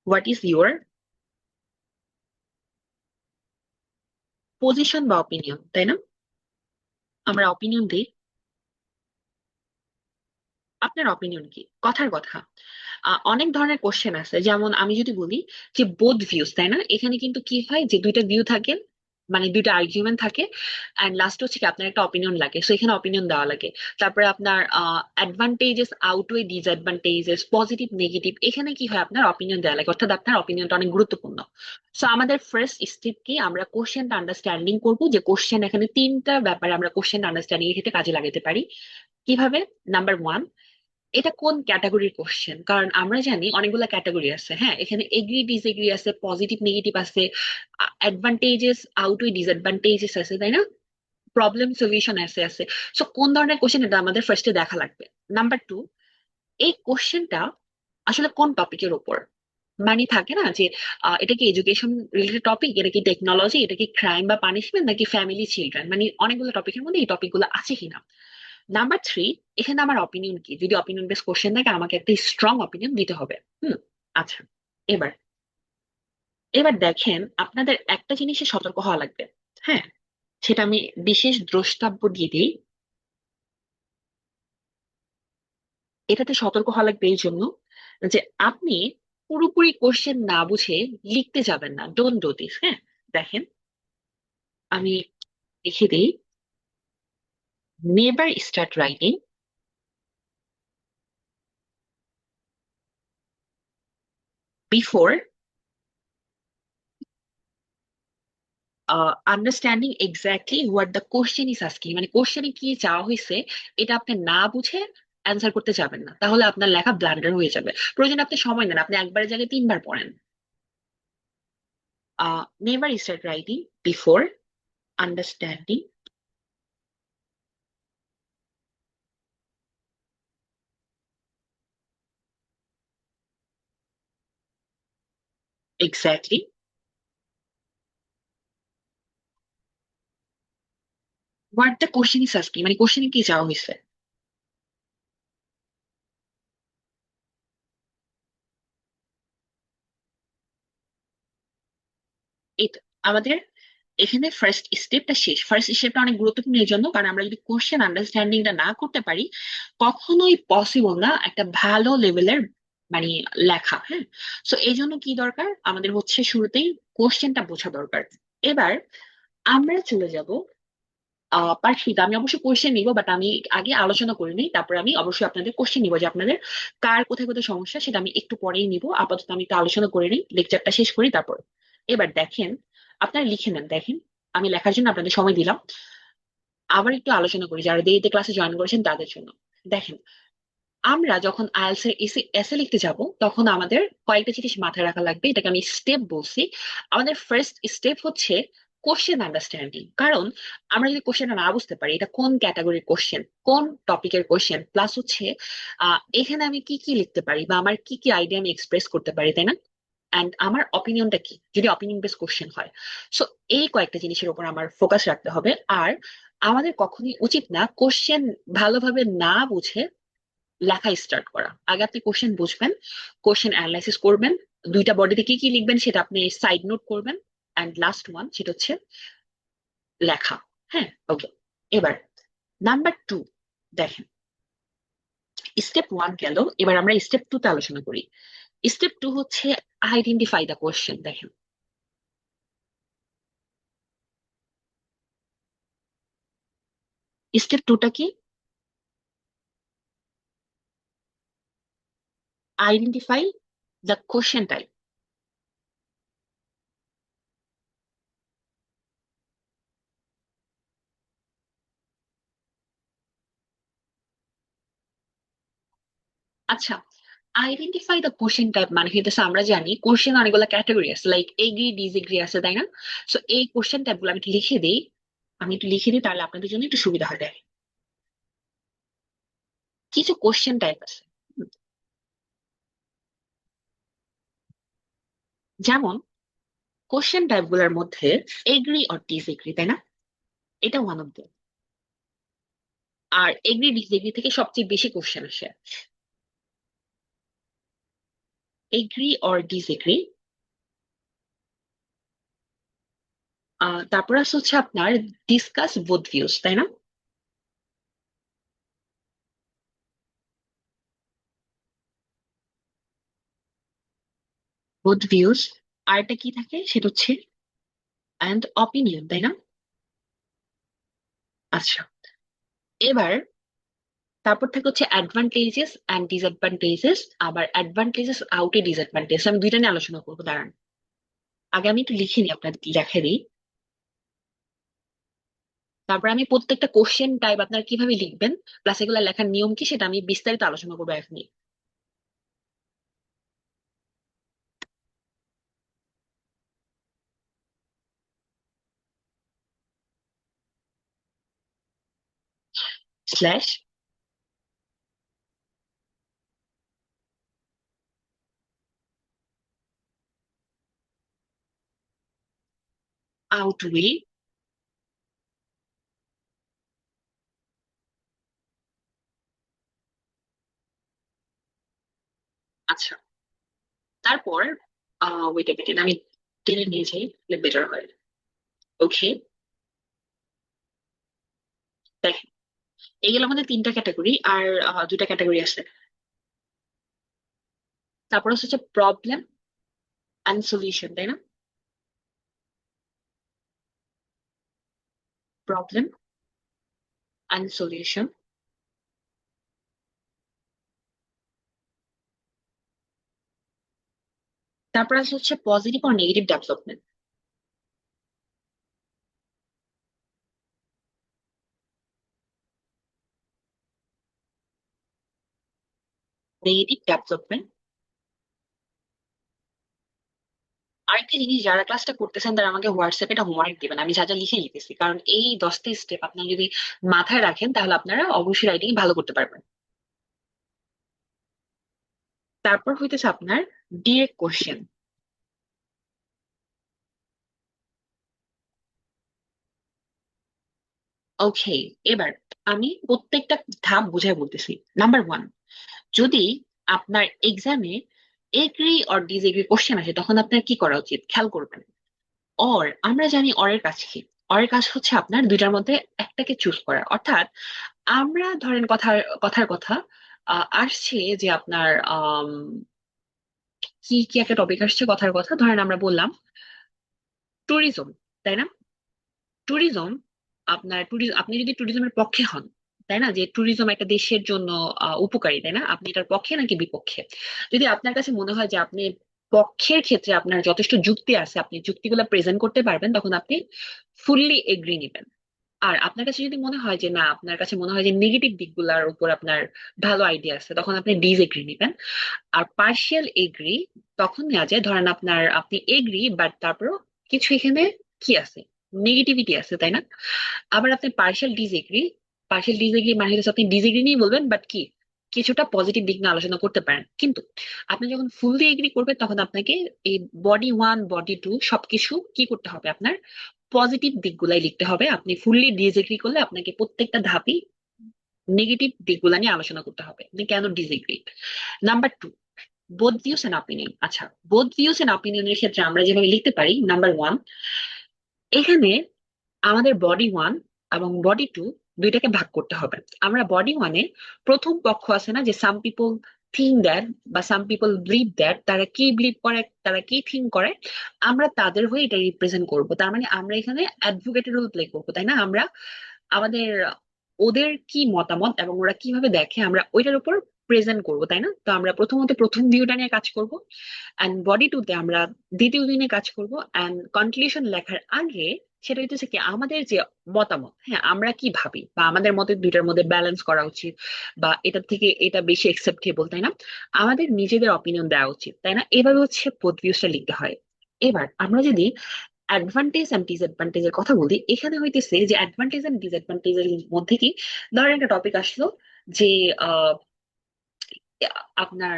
[SPEAKER 1] হোয়াট ইজ ইউর পজিশন বা অপিনিয়ন, তাই না? আমরা অপিনিয়ন দিই। আপনার অপিনিয়ন কি, কথার কথা। অনেক ধরনের কোশ্চেন আছে, যেমন আমি যদি বলি যে বোথ ভিউজ, তাই না, এখানে কিন্তু কি হয় যে দুইটা ভিউ থাকে, মানে দুইটা আর্গুমেন্ট থাকে, এন্ড লাস্ট হচ্ছে কি আপনার একটা অপিনিয়ন লাগে, সো এখানে অপিনিয়ন দেওয়া লাগে। তারপরে আপনার অ্যাডভান্টেজেস আউটওয়ে ডিসঅ্যাডভান্টেজেস, পজিটিভ নেগেটিভ, এখানে কি হয় আপনার অপিনিয়ন দেওয়া লাগে, অর্থাৎ আপনার অপিনিয়নটা অনেক গুরুত্বপূর্ণ। সো আমাদের ফার্স্ট স্টেপ কি, আমরা কোশ্চেনটা আন্ডারস্ট্যান্ডিং করবো, যে কোশ্চেন এখানে তিনটা ব্যাপারে আমরা কোশ্চেন আন্ডারস্ট্যান্ডিং এর ক্ষেত্রে কাজে লাগাতে পারি। কিভাবে? নাম্বার ওয়ান, এটা কোন ক্যাটাগরির কোশ্চেন, কারণ আমরা জানি অনেকগুলো ক্যাটাগরি আছে। হ্যাঁ, এখানে এগ্রি ডিসএগ্রি আছে, পজিটিভ নেগেটিভ আছে, অ্যাডভান্টেজেস আউটওয়ে ডিসঅ্যাডভান্টেজেস আছে, তাই না, প্রবলেম সলিউশন আছে। সো কোন ধরনের কোশ্চেন, এটা আমাদের ফার্স্টে দেখা লাগবে। নাম্বার টু, এই কোশ্চেনটা আসলে কোন টপিকের উপর, মানে থাকে না যে এটা কি এডুকেশন রিলেটেড টপিক, এটা কি টেকনোলজি, এটা কি ক্রাইম বা পানিশমেন্ট, নাকি ফ্যামিলি চিলড্রেন, মানে অনেকগুলো টপিকের মধ্যে এই টপিকগুলো আছে কিনা। নাম্বার থ্রি, এখানে আমার অপিনিয়ন কি, যদি অপিনিয়ন বেস কোশ্চেন থাকে আমাকে একটা স্ট্রং অপিনিয়ন দিতে হবে। হুম। আচ্ছা, এবার এবার দেখেন, আপনাদের একটা জিনিসে সতর্ক হওয়া লাগবে। হ্যাঁ, সেটা আমি বিশেষ দ্রষ্টাব্য দিয়ে দিই। এটাতে সতর্ক হওয়া লাগবে এই জন্য যে আপনি পুরোপুরি কোশ্চেন না বুঝে লিখতে যাবেন না, ডোন্ট ডু দিস। হ্যাঁ, দেখেন, আমি লিখে দিই, never start writing before understanding exactly what the question is asking, মানে কোশ্চেনে কি চাওয়া হয়েছে এটা আপনি না বুঝে অ্যান্সার করতে যাবেন না, তাহলে আপনার লেখা ব্লান্ডার হয়ে যাবে। প্রয়োজন আপনি সময় নেন, আপনি একবারের জায়গায় তিনবার পড়েন। Never start writing before understanding exactly what the question is asking, মানে কোশ্চেনে কি চাওয়া হয়েছে। এটা আমাদের এখানে ফার্স্ট স্টেপটা শেষ। ফার্স্ট স্টেপটা অনেক গুরুত্বপূর্ণ এই জন্য, কারণ আমরা যদি কোশ্চেন আন্ডারস্ট্যান্ডিংটা না করতে পারি, কখনোই পসিবল না একটা ভালো লেভেলের মানে লেখা। হ্যাঁ, সো এই জন্য কি দরকার আমাদের হচ্ছে শুরুতেই কোশ্চেনটা বোঝা দরকার। এবার আমরা চলে যাব পার্সিতে। আমি অবশ্যই কোশ্চেন নিব, বাট আমি আগে আলোচনা করে নিই, তারপর আমি অবশ্যই আপনাদের কোশ্চেন নিব, যে আপনাদের কার কোথায় কোথায় সমস্যা সেটা আমি একটু পরেই নিব। আপাতত আমি একটু আলোচনা করে নিই, লেকচারটা শেষ করি তারপর। এবার দেখেন, আপনারা লিখে নেন। দেখেন, আমি লেখার জন্য আপনাদের সময় দিলাম। আবার একটু আলোচনা করি যারা দেরিতে ক্লাসে জয়েন করেছেন তাদের জন্য। দেখেন, আমরা যখন আইএলটিএস এর এসে এসে লিখতে যাব, তখন আমাদের কয়েকটা জিনিস মাথায় রাখা লাগবে, এটাকে আমি স্টেপ বলছি। আমাদের ফার্স্ট স্টেপ হচ্ছে কোশ্চেন আন্ডারস্ট্যান্ডিং, কারণ আমরা যদি কোশ্চেনটা না বুঝতে পারি এটা কোন ক্যাটাগরির কোশ্চেন, কোন টপিকের কোশ্চেন, প্লাস হচ্ছে এখানে আমি কি কি লিখতে পারি বা আমার কি কি আইডিয়া আমি এক্সপ্রেস করতে পারি, তাই না, অ্যান্ড আমার অপিনিয়নটা কি যদি অপিনিয়ন বেস কোশ্চেন হয়। সো এই কয়েকটা জিনিসের উপর আমার ফোকাস রাখতে হবে। আর আমাদের কখনোই উচিত না কোশ্চেন ভালোভাবে না বুঝে লেখা স্টার্ট করা। আগে আপনি কোশ্চেন বুঝবেন, কোশ্চেন অ্যানালাইসিস করবেন, দুইটা বডিতে কি কি লিখবেন সেটা আপনি সাইড নোট করবেন, অ্যান্ড লাস্ট ওয়ান সেটা হচ্ছে লেখা। হ্যাঁ, ওকে। এবার নাম্বার টু, দেখেন, স্টেপ ওয়ান গেল, এবার আমরা স্টেপ টু তে আলোচনা করি। স্টেপ টু হচ্ছে আইডেন্টিফাই দ্য কোশ্চেন। দেখেন, স্টেপ টুটা কি, আইডেন্টিফাই দ্য কোশ্চেন টাইপ। আচ্ছা, আইডেন্টিফাই দ্য কোশ্চেন টাইপ মানে হইতেছে, আমরা জানি কোশ্চেন অনেকগুলো ক্যাটাগরি আছে, লাইক এগ্রি ডিসএগ্রি আছে, তাই না। সো এই কোশ্চেন টাইপ গুলো আমি একটু লিখে দিই, তাহলে আপনাদের জন্য একটু সুবিধা হয়। দেখেন, কিছু কোশ্চেন টাইপ আছে। হুম, যেমন কোশ্চেন টাইপ গুলোর মধ্যে এগ্রি অর ডিসএগ্রি, তাই না, এটা ওয়ান অফ দেম। আর এগ্রি ডিসএগ্রি থেকে সবচেয়ে বেশি কোশ্চেন আসে। এগ্রি অর ডিসএগ্রি, তারপর আছে হচ্ছে আপনার ডিসকাস বোথ ভিউজ, তাই না। বোথ ভিউজ, আরটা কি থাকে সেটা হচ্ছে অ্যান্ড অপিনিয়ন, তাই না? আচ্ছা, এবার তারপর থাকে হচ্ছে অ্যাডভান্টেজেস অ্যান্ড ডিসঅ্যাডভান্টেজেস। আবার অ্যাডভান্টেজেস আউটে ডিসঅ্যাডভান্টেজ, আমি দুইটা নিয়ে আলোচনা করবো, দাঁড়ান। আগে আমি একটু লিখে নিই, আপনার লেখা দিই। তারপর আমি প্রত্যেকটা কোশ্চেন টাইপ আপনারা কিভাবে লিখবেন, প্লাস এগুলো লেখার নিয়ম কি, সেটা আমি বিস্তারিত আলোচনা করবো এখনই। স্ল্যাশ আউটওয়ে। আচ্ছা, তারপর ওয়েট এ মিনিট, আমি টেনে নিয়ে যাই, বেটার হয়। ওকে, দেখেন, এইগুলো আমাদের তিনটা ক্যাটাগরি, আর দুটা ক্যাটাগরি আছে। তারপর হচ্ছে প্রবলেম অ্যান্ড সলিউশন, তাই না? Problem and solution. তারপর আছে হচ্ছে পজিটিভ আর নেগেটিভ ডেভেলপমেন্ট। Negative development. আরেকটা জিনিস, যারা ক্লাসটা করতেছেন তারা আমাকে হোয়াটসঅ্যাপে এটা হোমওয়ার্ক দিবেন, আমি যা যা লিখে লিখেছি, কারণ এই 10টা স্টেপ আপনারা যদি মাথায় রাখেন তাহলে আপনারা অবশ্যই রাইটিং ভালো করতে পারবেন। তারপর হইতেছে আপনার ডিরেক্ট কোশ্চেন। ওকে, এবার আমি প্রত্যেকটা ধাপ বুঝাই বলতেছি। নাম্বার ওয়ান, যদি আপনার এক্সামে এগ্রি অর ডিসএগ্রি কোশ্চেন আসে, তখন আপনার কি করা উচিত খেয়াল করবেন। অর, আমরা জানি অরের কাজ কি। অরের কাজ হচ্ছে আপনার দুইটার মধ্যে একটাকে চুজ করা, অর্থাৎ আমরা ধরেন কথার কথার কথা আসছে যে আপনার কি কি একটা টপিক আসছে কথার কথা, ধরেন আমরা বললাম ট্যুরিজম, তাই না? ট্যুরিজম, আপনার ট্যুরিজম, আপনি যদি ট্যুরিজমের পক্ষে হন, তাই না, যে ট্যুরিজম একটা দেশের জন্য উপকারী, তাই না, আপনি এটার পক্ষে নাকি বিপক্ষে? যদি আপনার কাছে মনে হয় যে আপনি পক্ষের ক্ষেত্রে আপনার যথেষ্ট যুক্তি আছে, আপনি যুক্তিগুলো প্রেজেন্ট করতে পারবেন, তখন আপনি ফুললি এগ্রি নেবেন। আর আপনার কাছে যদি মনে হয় যে না, আপনার কাছে মনে হয় যে নেগেটিভ দিকগুলোর উপর আপনার ভালো আইডিয়া আছে, তখন আপনি ডিসএগ্রি নেবেন। আর পার্শিয়াল এগ্রি তখন নেওয়া যায়, ধরেন আপনার আপনি এগ্রি বাট তারপরও কিছু এখানে কি আছে, নেগেটিভিটি আছে, তাই না? আবার আপনি পার্শিয়াল ডিসএগ্রি, পার্শিয়াল ডিসএগ্রি মানে হচ্ছে আপনি ডিসএগ্রি নিয়ে বলবেন বাট কি কিছুটা পজিটিভ দিক নিয়ে আলোচনা করতে পারেন। কিন্তু আপনি যখন ফুললি এগ্রি করবেন তখন আপনাকে এই বডি ওয়ান বডি টু সবকিছু কি করতে হবে, আপনার পজিটিভ দিকগুলাই লিখতে হবে। আপনি ফুললি ডিসএগ্রি করলে আপনাকে প্রত্যেকটা ধাপই নেগেটিভ দিকগুলা নিয়ে আলোচনা করতে হবে, আপনি কেন disagree. Number two, both views and opinion. আচ্ছা, বোথ ভিউস এন্ড অপিনিয়নের ক্ষেত্রে আমরা যেভাবে লিখতে পারি, নাম্বার ওয়ান, এখানে আমাদের বডি ওয়ান এবং বডি টু দুইটাকে ভাগ করতে হবে। আমরা বডি ওয়ানে প্রথম পক্ষ আছে না, যে সাম পিপল থিঙ্ক দ্যাট বা সাম পিপল বিলিভ দ্যাট, তারা কি বিলিভ করে, তারা কি থিঙ্ক করে, আমরা তাদের হয়ে এটা রিপ্রেজেন্ট করব। তার মানে আমরা এখানে অ্যাডভোকেটের রোল প্লে করবো, তাই না? আমরা আমাদের ওদের কি মতামত এবং ওরা কিভাবে দেখে আমরা ওইটার উপর প্রেজেন্ট করব, তাই না? তো আমরা প্রথমত প্রথম ভিউটা নিয়ে কাজ করব, অ্যান্ড বডি টু তে আমরা দ্বিতীয় দিনে কাজ করব, অ্যান্ড কনক্লুশন লেখার আগে সেটা হচ্ছে কি আমাদের যে মতামত, হ্যাঁ আমরা কি ভাবি, বা আমাদের মতে দুইটার মধ্যে ব্যালেন্স করা উচিত, বা এটার থেকে এটা বেশি একসেপ্টেবল, তাই না? আমাদের নিজেদের অপিনিয়ন দেওয়া উচিত, তাই না? এভাবে হচ্ছে বোথ ভিউসটা লিখতে হয়। এবার আমরা যদি অ্যাডভান্টেজ এন্ড ডিসঅ্যাডভান্টেজের কথা বলি, এখানে হইতেছে যে অ্যাডভান্টেজ এন্ড ডিসঅ্যাডভান্টেজের মধ্যে কি, ধরেন একটা টপিক আসলো যে আহ, আপনার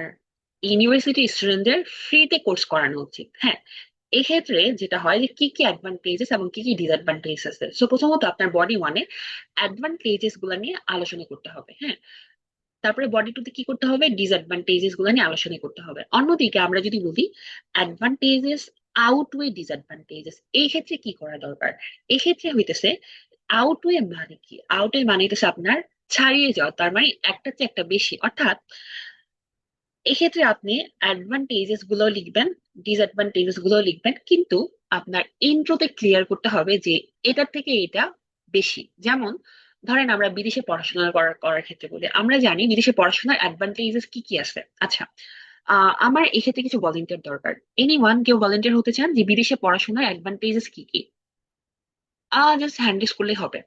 [SPEAKER 1] ইউনিভার্সিটি স্টুডেন্টদের ফ্রিতে কোর্স করানো উচিত, হ্যাঁ। এক্ষেত্রে যেটা হয় যে কি কি অ্যাডভান্টেজেস এবং কি কি ডিসঅ্যাডভান্টেজ আছে, সো প্রথমত আপনার বডি ওয়ানে অ্যাডভান্টেজেস গুলা নিয়ে আলোচনা করতে হবে, হ্যাঁ। তারপরে বডি টুতে কি করতে হবে, ডিসঅ্যাডভান্টেজেস গুলো নিয়ে আলোচনা করতে হবে। অন্যদিকে আমরা যদি বলি অ্যাডভান্টেজেস আউটওয়ে ডিসঅ্যাডভান্টেজেস, এই ক্ষেত্রে কি করা দরকার? এই ক্ষেত্রে হইতেছে আউটওয়ে মানে কি, আউটওয়ে মানে হইতেছে আপনার ছাড়িয়ে যাওয়া, তার মানে একটা চেয়ে একটা বেশি, অর্থাৎ এক্ষেত্রে আপনি অ্যাডভান্টেজেস গুলো লিখবেন ডিসঅ্যাডভান্টেজেস গুলো লিখবেন, কিন্তু আপনার ইন্ট্রোতে ক্লিয়ার করতে হবে যে এটার থেকে এটা বেশি। যেমন ধরেন আমরা বিদেশে পড়াশোনা করার করার ক্ষেত্রে বলি, আমরা জানি বিদেশে পড়াশোনার অ্যাডভান্টেজেস কি কি আছে। আচ্ছা, আমার এক্ষেত্রে কিছু ভলেন্টিয়ার দরকার। এনিওয়ান, কেউ ভলেন্টিয়ার হতে চান যে বিদেশে পড়াশোনার অ্যাডভান্টেজেস কি কি? জাস্ট হ্যান্ড করলেই হবে।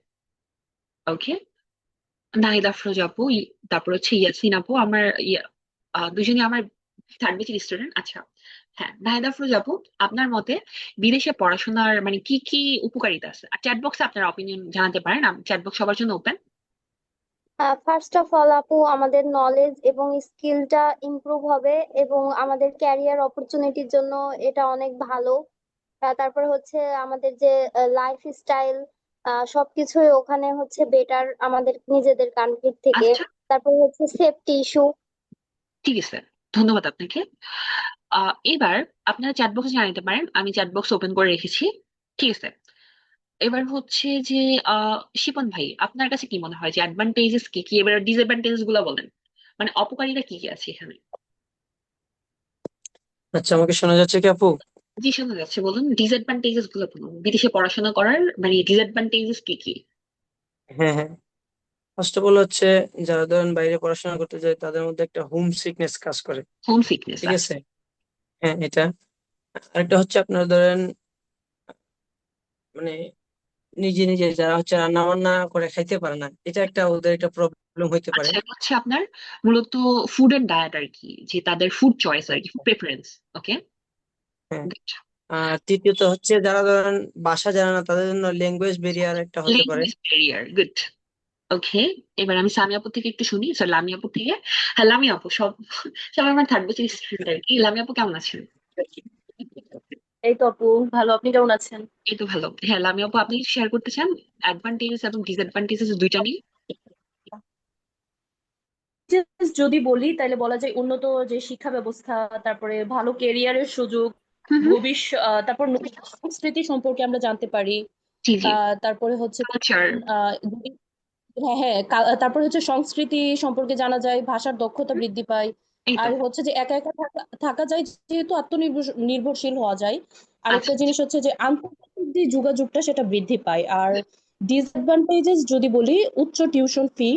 [SPEAKER 1] ওকে, নাহিদ আফরোজ আপু, তারপর হচ্ছে ইয়াসিন আপু, আমার দুজনই আমার থার্ড ব্যাচের স্টুডেন্ট। আচ্ছা, হ্যাঁ, নাহিদ আফরোজ আপু, আপনার মতে বিদেশে পড়াশোনার মানে কি কি উপকারিতা আছে? আর চ্যাট বক্সে আপনার অপিনিয়ন জানাতে পারেন, চ্যাট বক্স সবার জন্য ওপেন।
[SPEAKER 2] ফার্স্ট অফ অল আপু, আমাদের নলেজ এবং স্কিলটা ইমপ্রুভ হবে এবং আমাদের ক্যারিয়ার অপরচুনিটির জন্য এটা অনেক ভালো। তারপরে হচ্ছে আমাদের যে লাইফ স্টাইল সবকিছুই ওখানে হচ্ছে বেটার আমাদের নিজেদের কান্ট্রির থেকে।
[SPEAKER 1] আচ্ছা,
[SPEAKER 2] তারপরে হচ্ছে সেফটি ইস্যু।
[SPEAKER 1] ঠিক আছে, ধন্যবাদ আপনাকে। এবার আপনারা চ্যাট বক্সে জানাতে পারেন, আমি চ্যাট বক্স ওপেন করে রেখেছি। ঠিক আছে, এবার হচ্ছে যে শিপন ভাই, আপনার কাছে কি মনে হয় যে অ্যাডভান্টেজেস কি কি, এবার ডিসঅ্যাডভান্টেজেস গুলো বলেন, মানে অপকারিতা কি কি আছে এখানে?
[SPEAKER 3] আচ্ছা, আমাকে শোনা যাচ্ছে কি আপু?
[SPEAKER 1] জি, শোনা যাচ্ছে, বলুন ডিসঅ্যাডভান্টেজেস গুলো বলুন, বিদেশে পড়াশোনা করার মানে ডিসঅ্যাডভান্টেজেস কি কি?
[SPEAKER 3] হ্যাঁ, হ্যাঁ। ফার্স্ট অফ অল হচ্ছে, যারা ধরেন বাইরে পড়াশোনা করতে যায় তাদের মধ্যে একটা হোম সিকনেস কাজ করে।
[SPEAKER 1] হোম সিকনেস,
[SPEAKER 3] ঠিক
[SPEAKER 1] আচ্ছা।
[SPEAKER 3] আছে। হ্যাঁ, এটা। আরেকটা হচ্ছে আপনার ধরেন মানে নিজে নিজে যারা হচ্ছে রান্না বান্না করে খাইতে পারে না, এটা একটা ওদের একটা প্রবলেম হইতে পারে।
[SPEAKER 1] আচ্ছা, এটা হচ্ছে আপনার মূলত ফুড এন্ড ডায়েট আর কি, যে তাদের ফুড চয়েস আর কি, প্রেফারেন্স। ওকে,
[SPEAKER 3] হ্যাঁ। আর তৃতীয়ত হচ্ছে যারা ধরেন ভাষা জানে না তাদের জন্য ল্যাঙ্গুয়েজ ব্যারিয়ার একটা হতে পারে।
[SPEAKER 1] Language barrier, good. ওকে, এবার আমি সামি আপু থেকে একটু শুনি, স্যার লামি আপু থেকে। হ্যাঁ, লামি আপু, সবাই আমার থার্ড ব্যাচের স্টুডেন্ট আর কি। লামি আপু কেমন আছেন?
[SPEAKER 4] এই তো আপু, ভালো। আপনি কেমন আছেন?
[SPEAKER 1] এই তো ভালো। হ্যাঁ, লামি আপু, আপনি শেয়ার করতে চান অ্যাডভান্টেজেস এবং ডিসঅ্যাডভান্টেজেস দুইটা নিয়ে?
[SPEAKER 4] Just যদি বলি তাহলে বলা যায় উন্নত যে শিক্ষা ব্যবস্থা, তারপরে ভালো কেরিয়ারের সুযোগ,
[SPEAKER 1] হুম হুম।
[SPEAKER 4] তারপর নতুন সংস্কৃতি সম্পর্কে আমরা জানতে পারি।
[SPEAKER 1] জি জি।
[SPEAKER 4] তারপরে হচ্ছে
[SPEAKER 1] কালচার।
[SPEAKER 4] আহ হ্যাঁ হ্যাঁ, তারপরে হচ্ছে সংস্কৃতি সম্পর্কে জানা যায়, ভাষার দক্ষতা বৃদ্ধি পায়।
[SPEAKER 1] এই তো।
[SPEAKER 4] আর হচ্ছে যে একা একা থাকা থাকা যায়, যেহেতু নির্ভরশীল হওয়া যায়।
[SPEAKER 1] আচ্ছা
[SPEAKER 4] আরেকটা জিনিস হচ্ছে যে আন্তর্জাতিক যে যোগাযোগটা সেটা বৃদ্ধি পায়। আর ডিসঅ্যাডভান্টেজেস যদি বলি, উচ্চ টিউশন ফি,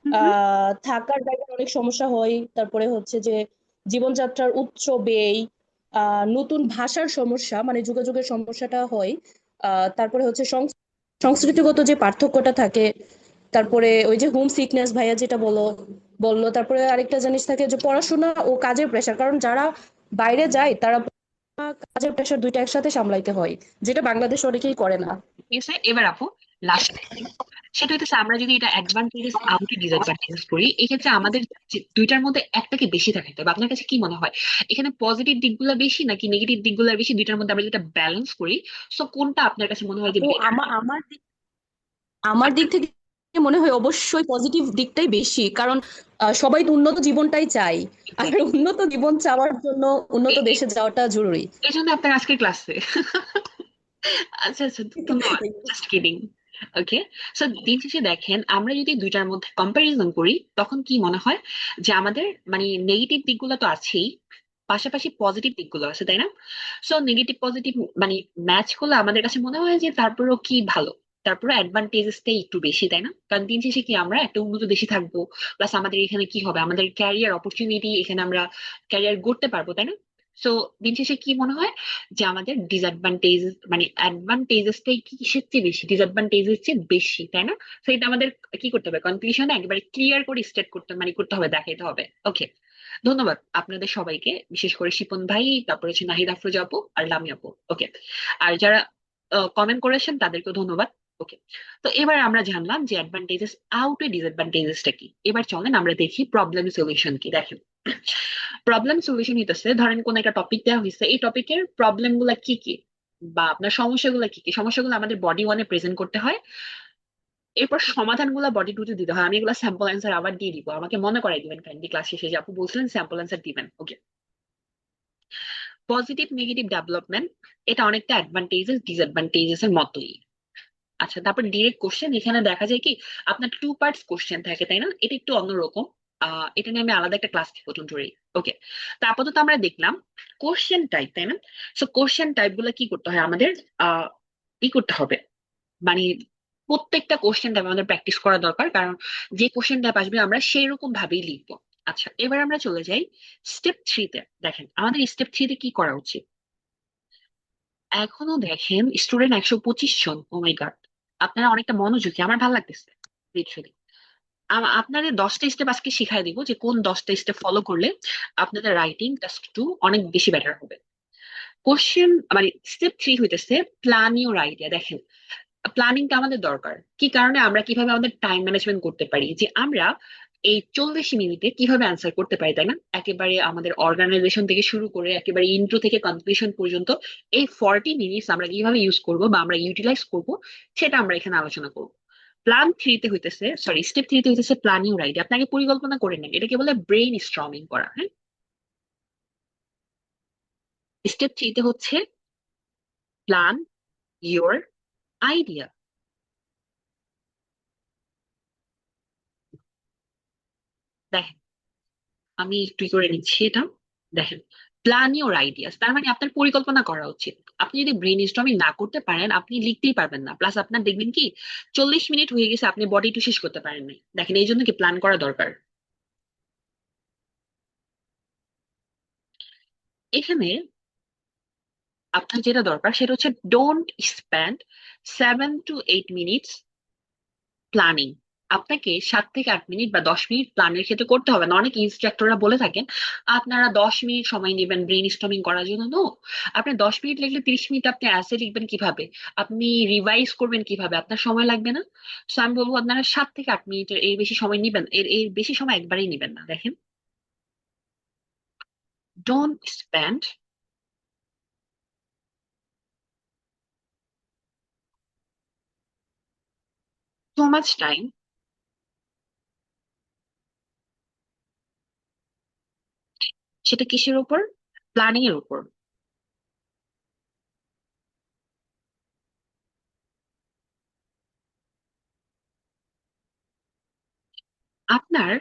[SPEAKER 1] হুম হুম।
[SPEAKER 4] থাকার জায়গায় অনেক সমস্যা হয়। তারপরে হচ্ছে যে জীবনযাত্রার উচ্চ ব্যয়, নতুন ভাষার সমস্যা, মানে যোগাযোগের সমস্যাটা হয়। তারপরে হচ্ছে সংস্কৃতিগত যে পার্থক্যটা থাকে। তারপরে ওই যে হোম সিকনেস ভাইয়া যেটা বললো। তারপরে আরেকটা জিনিস থাকে যে পড়াশোনা ও কাজের প্রেশার, কারণ যারা বাইরে যায় তারা কাজের প্রেশার দুইটা একসাথে সামলাইতে হয়, যেটা বাংলাদেশ অনেকেই করে না।
[SPEAKER 1] ঠিক আছে, এবার আপু লাস্ট, সেটা হচ্ছে আমরা যদি এটা অ্যাডভান্টেজেস আউটে ডিসঅ্যাডভান্টেজেস করি, এক্ষেত্রে আমাদের দুইটার মধ্যে একটাকে বেশি দেখাতে হবে। আপনার কাছে কি মনে হয় এখানে পজিটিভ দিকগুলো বেশি নাকি নেগেটিভ দিকগুলো বেশি? দুইটার মধ্যে আমরা যেটা ব্যালেন্স করি, সো কোনটা আপনার কাছে মনে হয় যে
[SPEAKER 4] আপু,
[SPEAKER 1] বেটার?
[SPEAKER 4] আমার দিক থেকে মনে হয় অবশ্যই পজিটিভ দিকটাই বেশি, কারণ সবাই তো উন্নত জীবনটাই চাই। আর উন্নত জীবন চাওয়ার জন্য উন্নত দেশে যাওয়াটা জরুরি।
[SPEAKER 1] এই জন্য আপনার আজকের ক্লাসে। আচ্ছা আচ্ছা, ধন্যবাদ, জাস্ট কিডিং। ওকে, সো দিন শেষে দেখেন, আমরা যদি দুইটার মধ্যে কম্পারিজন করি তখন কি মনে হয় যে আমাদের মানে নেগেটিভ দিকগুলো তো আছেই, পাশাপাশি পজিটিভ দিকগুলো আছে, তাই না? সো নেগেটিভ পজিটিভ মানে ম্যাচ করলে আমাদের কাছে মনে হয় যে তারপরেও কি ভালো, তারপরে অ্যাডভান্টেজেসটাই একটু বেশি, তাই না? কারণ দিন শেষে কি আমরা একটা উন্নত দেশে থাকবো, প্লাস আমাদের এখানে কি হবে, আমাদের ক্যারিয়ার অপরচুনিটি, এখানে আমরা ক্যারিয়ার গড়তে পারবো, তাই না? সো দিন শেষে কি মনে হয় যে আমাদের ডিসঅ্যাডভান্টেজ মানে অ্যাডভান্টেজেসটাই কিসের চেয়ে বেশি, ডিসঅ্যাডভান্টেজের চেয়ে বেশি, তাই না? তো এটা আমাদের কি করতে হবে, কনক্লুশনে একেবারে ক্লিয়ার করে স্টেট করতে মানে করতে হবে, দেখাইতে হবে। ওকে, ধন্যবাদ আপনাদের সবাইকে, বিশেষ করে শিপন ভাই, তারপরে হচ্ছে নাহিদ আফরোজ আপু আর লামি আপু। ওকে, আর যারা কমেন্ট করেছেন তাদেরকেও ধন্যবাদ। ওকে, তো এবার আমরা জানলাম যে অ্যাডভান্টেজেস আউটে ডিসঅ্যাডভান্টেজেসটা কি। এবার চলেন আমরা দেখি প্রবলেম সলিউশন কি। দেখেন, প্রবলেম সলিউশন হইতেছে, ধরেন কোন একটা টপিক দেওয়া হয়েছে, এই টপিকের প্রবলেম গুলা কি কি বা আপনার সমস্যাগুলো কি কি, সমস্যাগুলো আমাদের বডি ওয়ানে প্রেজেন্ট করতে হয়, এরপর সমাধানগুলো বডি টুতে দিতে হয়। আমি এগুলো স্যাম্পল অ্যান্সার আবার দিয়ে দিব, আমাকে মনে করাই দিবেন কাইন্ডলি ক্লাস শেষে, যে আপু বলছিলেন স্যাম্পল অ্যান্সার দিবেন। ওকে, পজিটিভ নেগেটিভ ডেভেলপমেন্ট, এটা অনেকটা অ্যাডভান্টেজেস ডিসঅ্যাডভান্টেজেস এর মতোই। আচ্ছা, তারপর ডিরেক্ট কোশ্চেন, এখানে দেখা যায় কি আপনার টু পার্টস কোশ্চেন থাকে, তাই না? এটা একটু অন্যরকম। এটা নিয়ে আমি আলাদা একটা ক্লাস দিব টোটালি। ওকে, তা আপাতত আমরা দেখলাম কোশ্চেন টাইপ, তাই না? সো কোশ্চেন টাইপ গুলো কি করতে হয় আমাদের, আহ ই করতে হবে, মানে প্রত্যেকটা কোশ্চেন টাইপ আমাদের প্র্যাকটিস করা দরকার, কারণ যে কোশ্চেন টাইপ আসবে আমরা সেই রকম ভাবেই লিখবো। আচ্ছা, এবার আমরা চলে যাই স্টেপ 3-তে। দেখেন আমাদের স্টেপ 3-তে কি করা উচিত। এখনো দেখেন স্টুডেন্ট 125 জন, ও মাই গড, আপনারা অনেকটা মনোযোগী, আমার ভালো লাগতেছে লিটারালি। আপনাদের 10টা স্টেপ আজকে শিখাই দিব, যে কোন 10টা স্টেপ ফলো করলে আপনাদের রাইটিং টাস্ক 2 অনেক বেশি বেটার হবে। কোশ্চেন মানে স্টেপ 3 হইতেছে প্ল্যান ইউর আইডিয়া। দেখেন প্ল্যানিংটা আমাদের দরকার কি কারণে, আমরা কিভাবে আমাদের টাইম ম্যানেজমেন্ট করতে পারি, যে আমরা এই 40 মিনিটে কিভাবে অ্যান্সার করতে পারি, তাই না? একেবারে আমাদের অর্গানাইজেশন থেকে শুরু করে একেবারে ইন্ট্রো থেকে কনক্লুশন পর্যন্ত এই 40 মিনিটস আমরা কিভাবে ইউজ করব বা আমরা ইউটিলাইজ করব, সেটা আমরা এখানে আলোচনা করব। স্টেপ 3-তে হইতেছে প্ল্যান ইউর আইডিয়া। আপনাকে পরিকল্পনা করে নেন, এটাকে বলে ব্রেইন স্টর্মিং করা। হ্যাঁ, স্টেপ 3-তে হচ্ছে প্ল্যান ইউর আইডিয়া। দেখেন আমি একটু করে নিচ্ছি এটা। দেখেন প্ল্যান ইউর আইডিয়াস, তার মানে আপনার পরিকল্পনা করা উচিত। আপনি যদি ব্রেন স্টর্মিং না করতে পারেন আপনি লিখতেই পারবেন না, প্লাস আপনার দেখবেন কি 40 মিনিট হয়ে গেছে আপনি বডি টু শেষ করতে পারেন নাই। দেখেন এই জন্য কি প্ল্যান করা দরকার। এখানে আপনার যেটা দরকার সেটা হচ্ছে don't spend 7 to 8 minutes planning. আপনাকে 7 থেকে 8 মিনিট বা 10 মিনিট প্ল্যানের ক্ষেত্রে করতে হবে না। অনেক ইনস্ট্রাক্টররা বলে থাকেন আপনারা 10 মিনিট সময় নেবেন ব্রেন স্টর্মিং করার জন্য। নো, আপনি 10 মিনিট লিখলে 30 মিনিট আপনি অ্যাসে লিখবেন কিভাবে, আপনি রিভাইজ করবেন কিভাবে, আপনার সময় লাগবে না? সো আমি বলবো আপনারা 7 থেকে 8 মিনিটের এর বেশি সময় নিবেন, এর বেশি সময় একবারেই নিবেন না। দেখেন don't spend so much time, সেটা কিসের উপর, প্ল্যানিং এর উপর। আপনার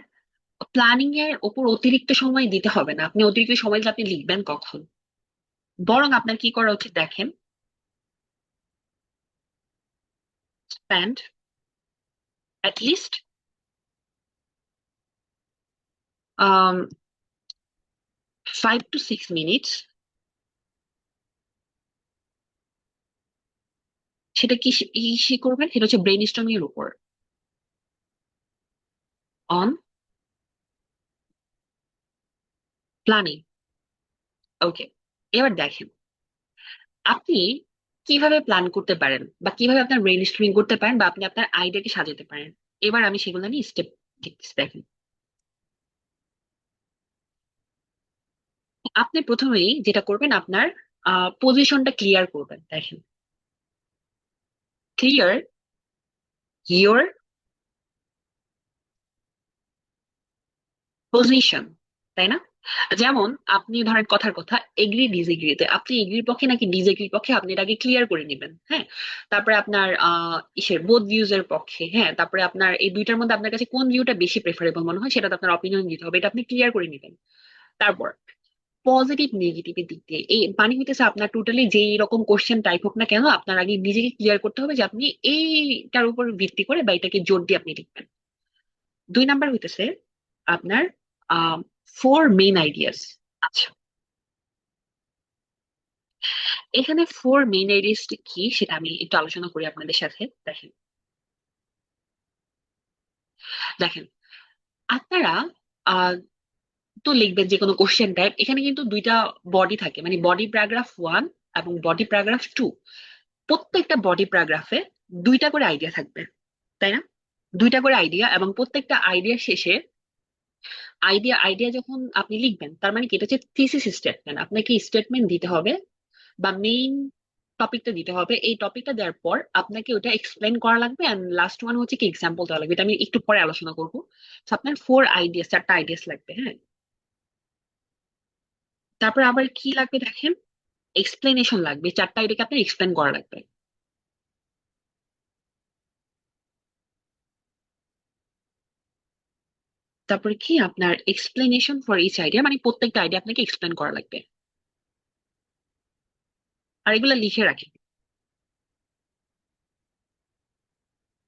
[SPEAKER 1] প্ল্যানিং এর উপর অতিরিক্ত সময় দিতে হবে না। আপনি অতিরিক্ত সময় দিলে আপনি লিখবেন কখন, বরং আপনার কি করা উচিত দেখেন, spend at least 5 to 6 minutes, সেটা কি ইসে করবেন, সেটা হচ্ছে ব্রেন স্টর্মিং এর উপর, অন প্ল্যানিং। ওকে, এবার দেখেন আপনি কিভাবে প্ল্যান করতে পারেন বা কিভাবে আপনার ব্রেন স্টর্মিং করতে পারেন বা আপনি আপনার আইডিয়াকে সাজাতে পারেন। এবার আমি সেগুলো নিয়ে স্টেপ দেখতেছি। দেখেন আপনি প্রথমেই যেটা করবেন আপনার পজিশনটা ক্লিয়ার করবেন। দেখেন ক্লিয়ার ইয়োর পজিশন, তাই না? যেমন আপনি ধরেন কথার কথা এগ্রি ডিসএগ্রিতে, আপনি এগ্রির পক্ষে নাকি ডিসএগ্রির পক্ষে আপনি এটাকে ক্লিয়ার করে নেবেন। হ্যাঁ, তারপরে আপনার ইসের বোথ ভিউজ এর পক্ষে, হ্যাঁ, তারপরে আপনার এই দুইটার মধ্যে আপনার কাছে কোন ভিউটা বেশি প্রেফারেবল মনে হয় সেটাতে আপনার অপিনিয়ন দিতে হবে, এটা আপনি ক্লিয়ার করে নেবেন। তারপর পজিটিভ নেগেটিভের দিক দিয়ে এই মানে হইতেছে আপনার টোটালি যেই রকম কোশ্চেন টাইপ হোক না কেন আপনার আগে নিজেকে ক্লিয়ার করতে হবে যে আপনি এইটার উপর ভিত্তি করে বা এটাকে জোর দিয়ে আপনি লিখবেন। 2 নাম্বার হইতেছে আপনার 4 মেইন আইডিয়াস। আচ্ছা, এখানে 4 মেইন আইডিয়াস কি সেটা আমি একটু আলোচনা করি আপনাদের সাথে। দেখেন দেখেন আপনারা আহ তো লিখবেন যে কোনো কোশ্চেন টাইপ, এখানে কিন্তু দুইটা বডি থাকে, মানে বডি প্যারাগ্রাফ 1 এবং বডি প্যারাগ্রাফ 2। প্রত্যেকটা বডি প্যারাগ্রাফে দুইটা করে আইডিয়া থাকবে, তাই না? দুইটা করে আইডিয়া, এবং প্রত্যেকটা আইডিয়া শেষে আইডিয়া আইডিয়া যখন আপনি লিখবেন তার মানে কি এটা হচ্ছে থিসিস স্টেটমেন্ট। আপনাকে স্টেটমেন্ট দিতে হবে বা মেইন টপিকটা দিতে হবে। এই টপিকটা দেওয়ার পর আপনাকে ওটা এক্সপ্লেন করা লাগবে, এন্ড লাস্ট ওয়ান হচ্ছে কি এক্সাম্পল দেওয়া লাগবে। এটা আমি একটু পরে আলোচনা করবো। তো আপনার 4 আইডিয়াস, 4টা আইডিয়াস লাগবে। হ্যাঁ, তারপর আবার কি লাগবে দেখেন, এক্সপ্লেনেশন লাগবে। 4টা আইডিয়াকে আপনার এক্সপ্লেন করা লাগবে। তারপরে কি আপনার এক্সপ্লেনেশন ফর ইচ আইডিয়া, মানে প্রত্যেকটা আইডিয়া আপনাকে এক্সপ্লেন করা লাগবে, আর এগুলো লিখে রাখেন।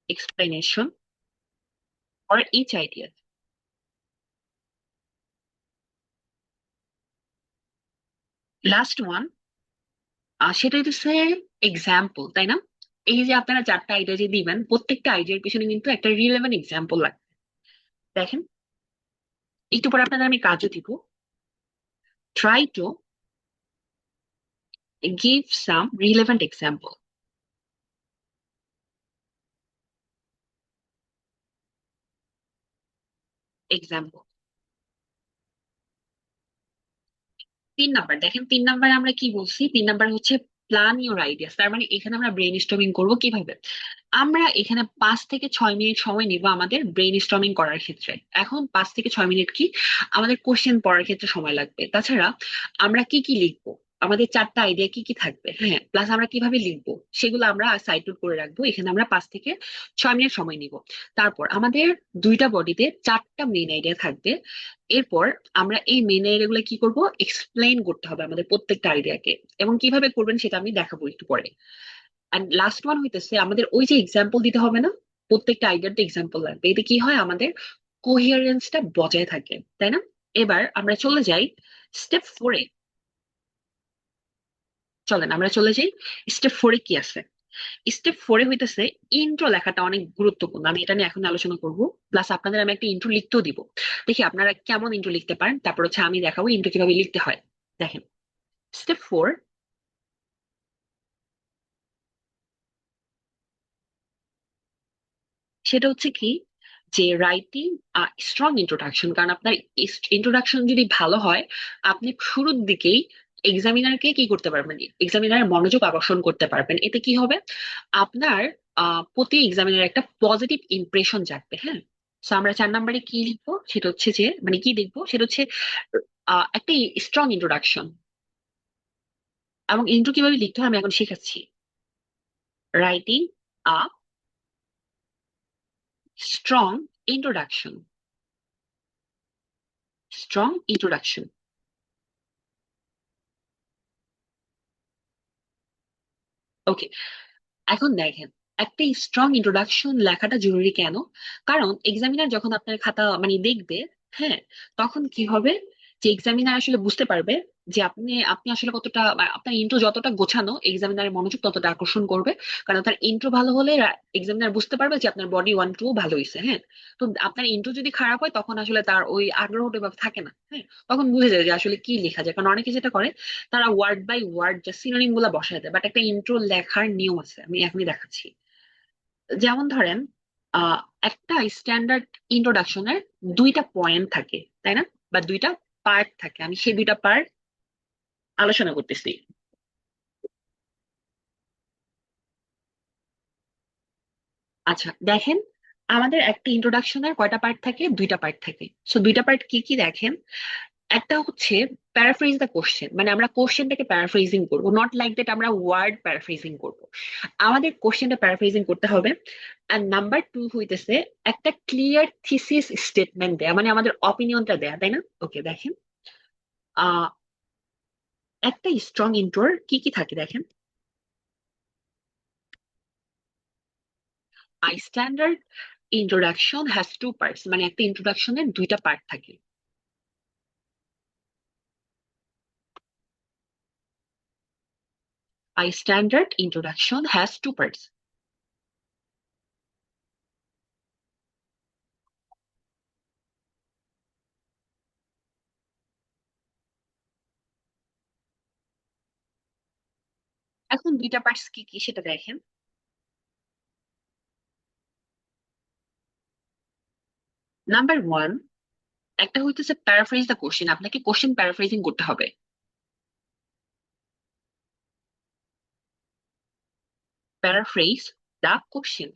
[SPEAKER 1] Explanation for each idea. Last one, সেটা হচ্ছে এক্সাম্পল, তাই না? এই যে আপনারা চারটা আইডিয়া যে দিবেন, প্রত্যেকটা আইডিয়ার পিছনে কিন্তু একটা রিলেভেন্ট এক্সাম্পল লাগবে। দেখেন, একটু পরে আপনাদের আমি কাজও দিব। Try to give some relevant example. Example 3 number, দেখেন 3 নাম্বারে আমরা কি বলছি? 3 নাম্বার হচ্ছে প্ল্যান ইউর আইডিয়াস। তার মানে এখানে আমরা ব্রেন স্টর্মিং করবো কিভাবে। আমরা এখানে 5 থেকে 6 মিনিট সময় নিব আমাদের ব্রেন স্টর্মিং করার ক্ষেত্রে। এখন 5 থেকে 6 মিনিট কি আমাদের কোশ্চেন পড়ার ক্ষেত্রে সময় লাগবে। তাছাড়া আমরা কি কি লিখবো, আমাদের চারটা আইডিয়া কি কি থাকবে, হ্যাঁ, প্লাস আমরা কিভাবে লিখবো সেগুলো আমরা সাইড নোট করে রাখবো। এখানে আমরা 5 থেকে 6 মিনিট সময় নিব। তারপর আমাদের দুইটা বডিতে চারটা মেইন আইডিয়া থাকবে। এরপর আমরা এই মেইন আইডিয়া গুলো কি করব, এক্সপ্লেইন করতে হবে আমাদের প্রত্যেকটা আইডিয়াকে, এবং কিভাবে করবেন সেটা আমি দেখাবো একটু পরে। এন্ড লাস্ট ওয়ান হইতেছে আমাদের ওই যে এক্সাম্পল দিতে হবে না, প্রত্যেকটা আইডিয়াতে এক্সাম্পল লাগবে। এতে কি হয়, আমাদের কোহিয়ারেন্সটা বজায় থাকে, তাই না? এবার আমরা চলে যাই স্টেপ 4-এ। চলেন আমরা চলে যাই স্টেপ 4-এ কি আছে। স্টেপ 4-এ হইতেছে ইন্ট্রো লেখাটা অনেক গুরুত্বপূর্ণ। আমি এটা নিয়ে এখন আলোচনা করব, প্লাস আপনাদের আমি একটা ইন্ট্রো লিখতেও দিব। দেখি আপনারা কেমন ইন্ট্রো লিখতে পারেন, তারপর হচ্ছে আমি দেখাবো ইন্ট্রো কিভাবে লিখতে হয়। দেখেন, স্টেপ 4, সেটা হচ্ছে কি, যে রাইটিং স্ট্রং ইন্ট্রোডাকশন। কারণ আপনার ইন্ট্রোডাকশন যদি ভালো হয়, আপনি শুরুর দিকেই এক্সামিনারকে কি করতে পারবেন, এক্সামিনারের মনোযোগ আকর্ষণ করতে পারবেন। এতে কি হবে, আপনার প্রতি এক্সামিনার একটা পজিটিভ ইমপ্রেশন জাগবে, হ্যাঁ। তো আমরা 4 নাম্বারে কি লিখবো সেটা হচ্ছে যে, মানে কি দেখবো সেটা হচ্ছে একটা স্ট্রং ইন্ট্রোডাকশন। এবং ইন্ট্রো কিভাবে লিখতে হয় আমি এখন শেখাচ্ছি। Writing a strong introduction. Strong introduction. Okay, এখন দেখেন, একটা স্ট্রং ইন্ট্রোডাকশন লেখাটা জরুরি কেন? কারণ এক্সামিনার যখন আপনার খাতা মানে দেখবে, হ্যাঁ, তখন কি হবে, যে এক্সামিনার আসলে বুঝতে পারবে যে আপনি আপনি আসলে কতটা আপনার ইন্ট্রো যতটা গোছানো, এক্সামিনারের মনোযোগ ততটা আকর্ষণ করবে। কারণ তার ইন্ট্রো ভালো হলে এক্সামিনার বুঝতে পারবে যে আপনার বডি 1 2 ভালো হয়েছে, হ্যাঁ। তো আপনার ইন্ট্রো যদি খারাপ হয়, তখন আসলে তার ওই আগ্রহটা এভাবে থাকে না, হ্যাঁ। তখন বুঝে যায় যে আসলে কি লেখা যায়। কারণ অনেকে যেটা করে, তারা word by word just synonym গুলা বসায় দেয়। বাট একটা ইন্ট্রো লেখার নিয়ম আছে, আমি এখনই দেখাচ্ছি। যেমন ধরেন, আহ একটা স্ট্যান্ডার্ড ইন্ট্রোডাকশনের 2টা পয়েন্ট থাকে, তাই না? বা 2টা পার্ট থাকে। আমি সেই 2টা পার্ট আলোচনা করতেছি। আচ্ছা দেখেন, আমাদের একটা ইন্ট্রোডাকশনের কয়টা পার্ট থাকে? 2টা পার্ট থাকে। সো 2টা পার্ট কি কি দেখেন। একটা হচ্ছে প্যারাফ্রেজ দ্য কোশ্চেন, মানে আমরা কোশ্চেনটাকে প্যারাফ্রেজিং করবো, নট লাইক দ্যাট আমরা ওয়ার্ড প্যারাফ্রেজিং করবো। আমাদের কোশ্চেনটা প্যারাফ্রেজিং করতে হবে। আর নাম্বার 2 হইতেছে একটা ক্লিয়ার থিসিস স্টেটমেন্ট দেয়া, মানে আমাদের অপিনিয়নটা দেয়া, তাই না? ওকে দেখেন, আহ একটা স্ট্রং ইন্ট্রোর কি কি থাকে দেখেন। I standard introduction has 2 parts, মানে একটা ইন্ট্রোডাকশনের 2টা পার্ট থাকে। I standard introduction has 2 parts. এখন 2টা পার্টস কি কি সেটা দেখেন। নাম্বার 1, একটা হইতেছে প্যারাফ্রেজ দ্য কোশ্চেন, আপনাকে কোশ্চেন প্যারাফ্রেজিং করতে হবে। প্যারাফ্রেজ দ্য কোশ্চেন,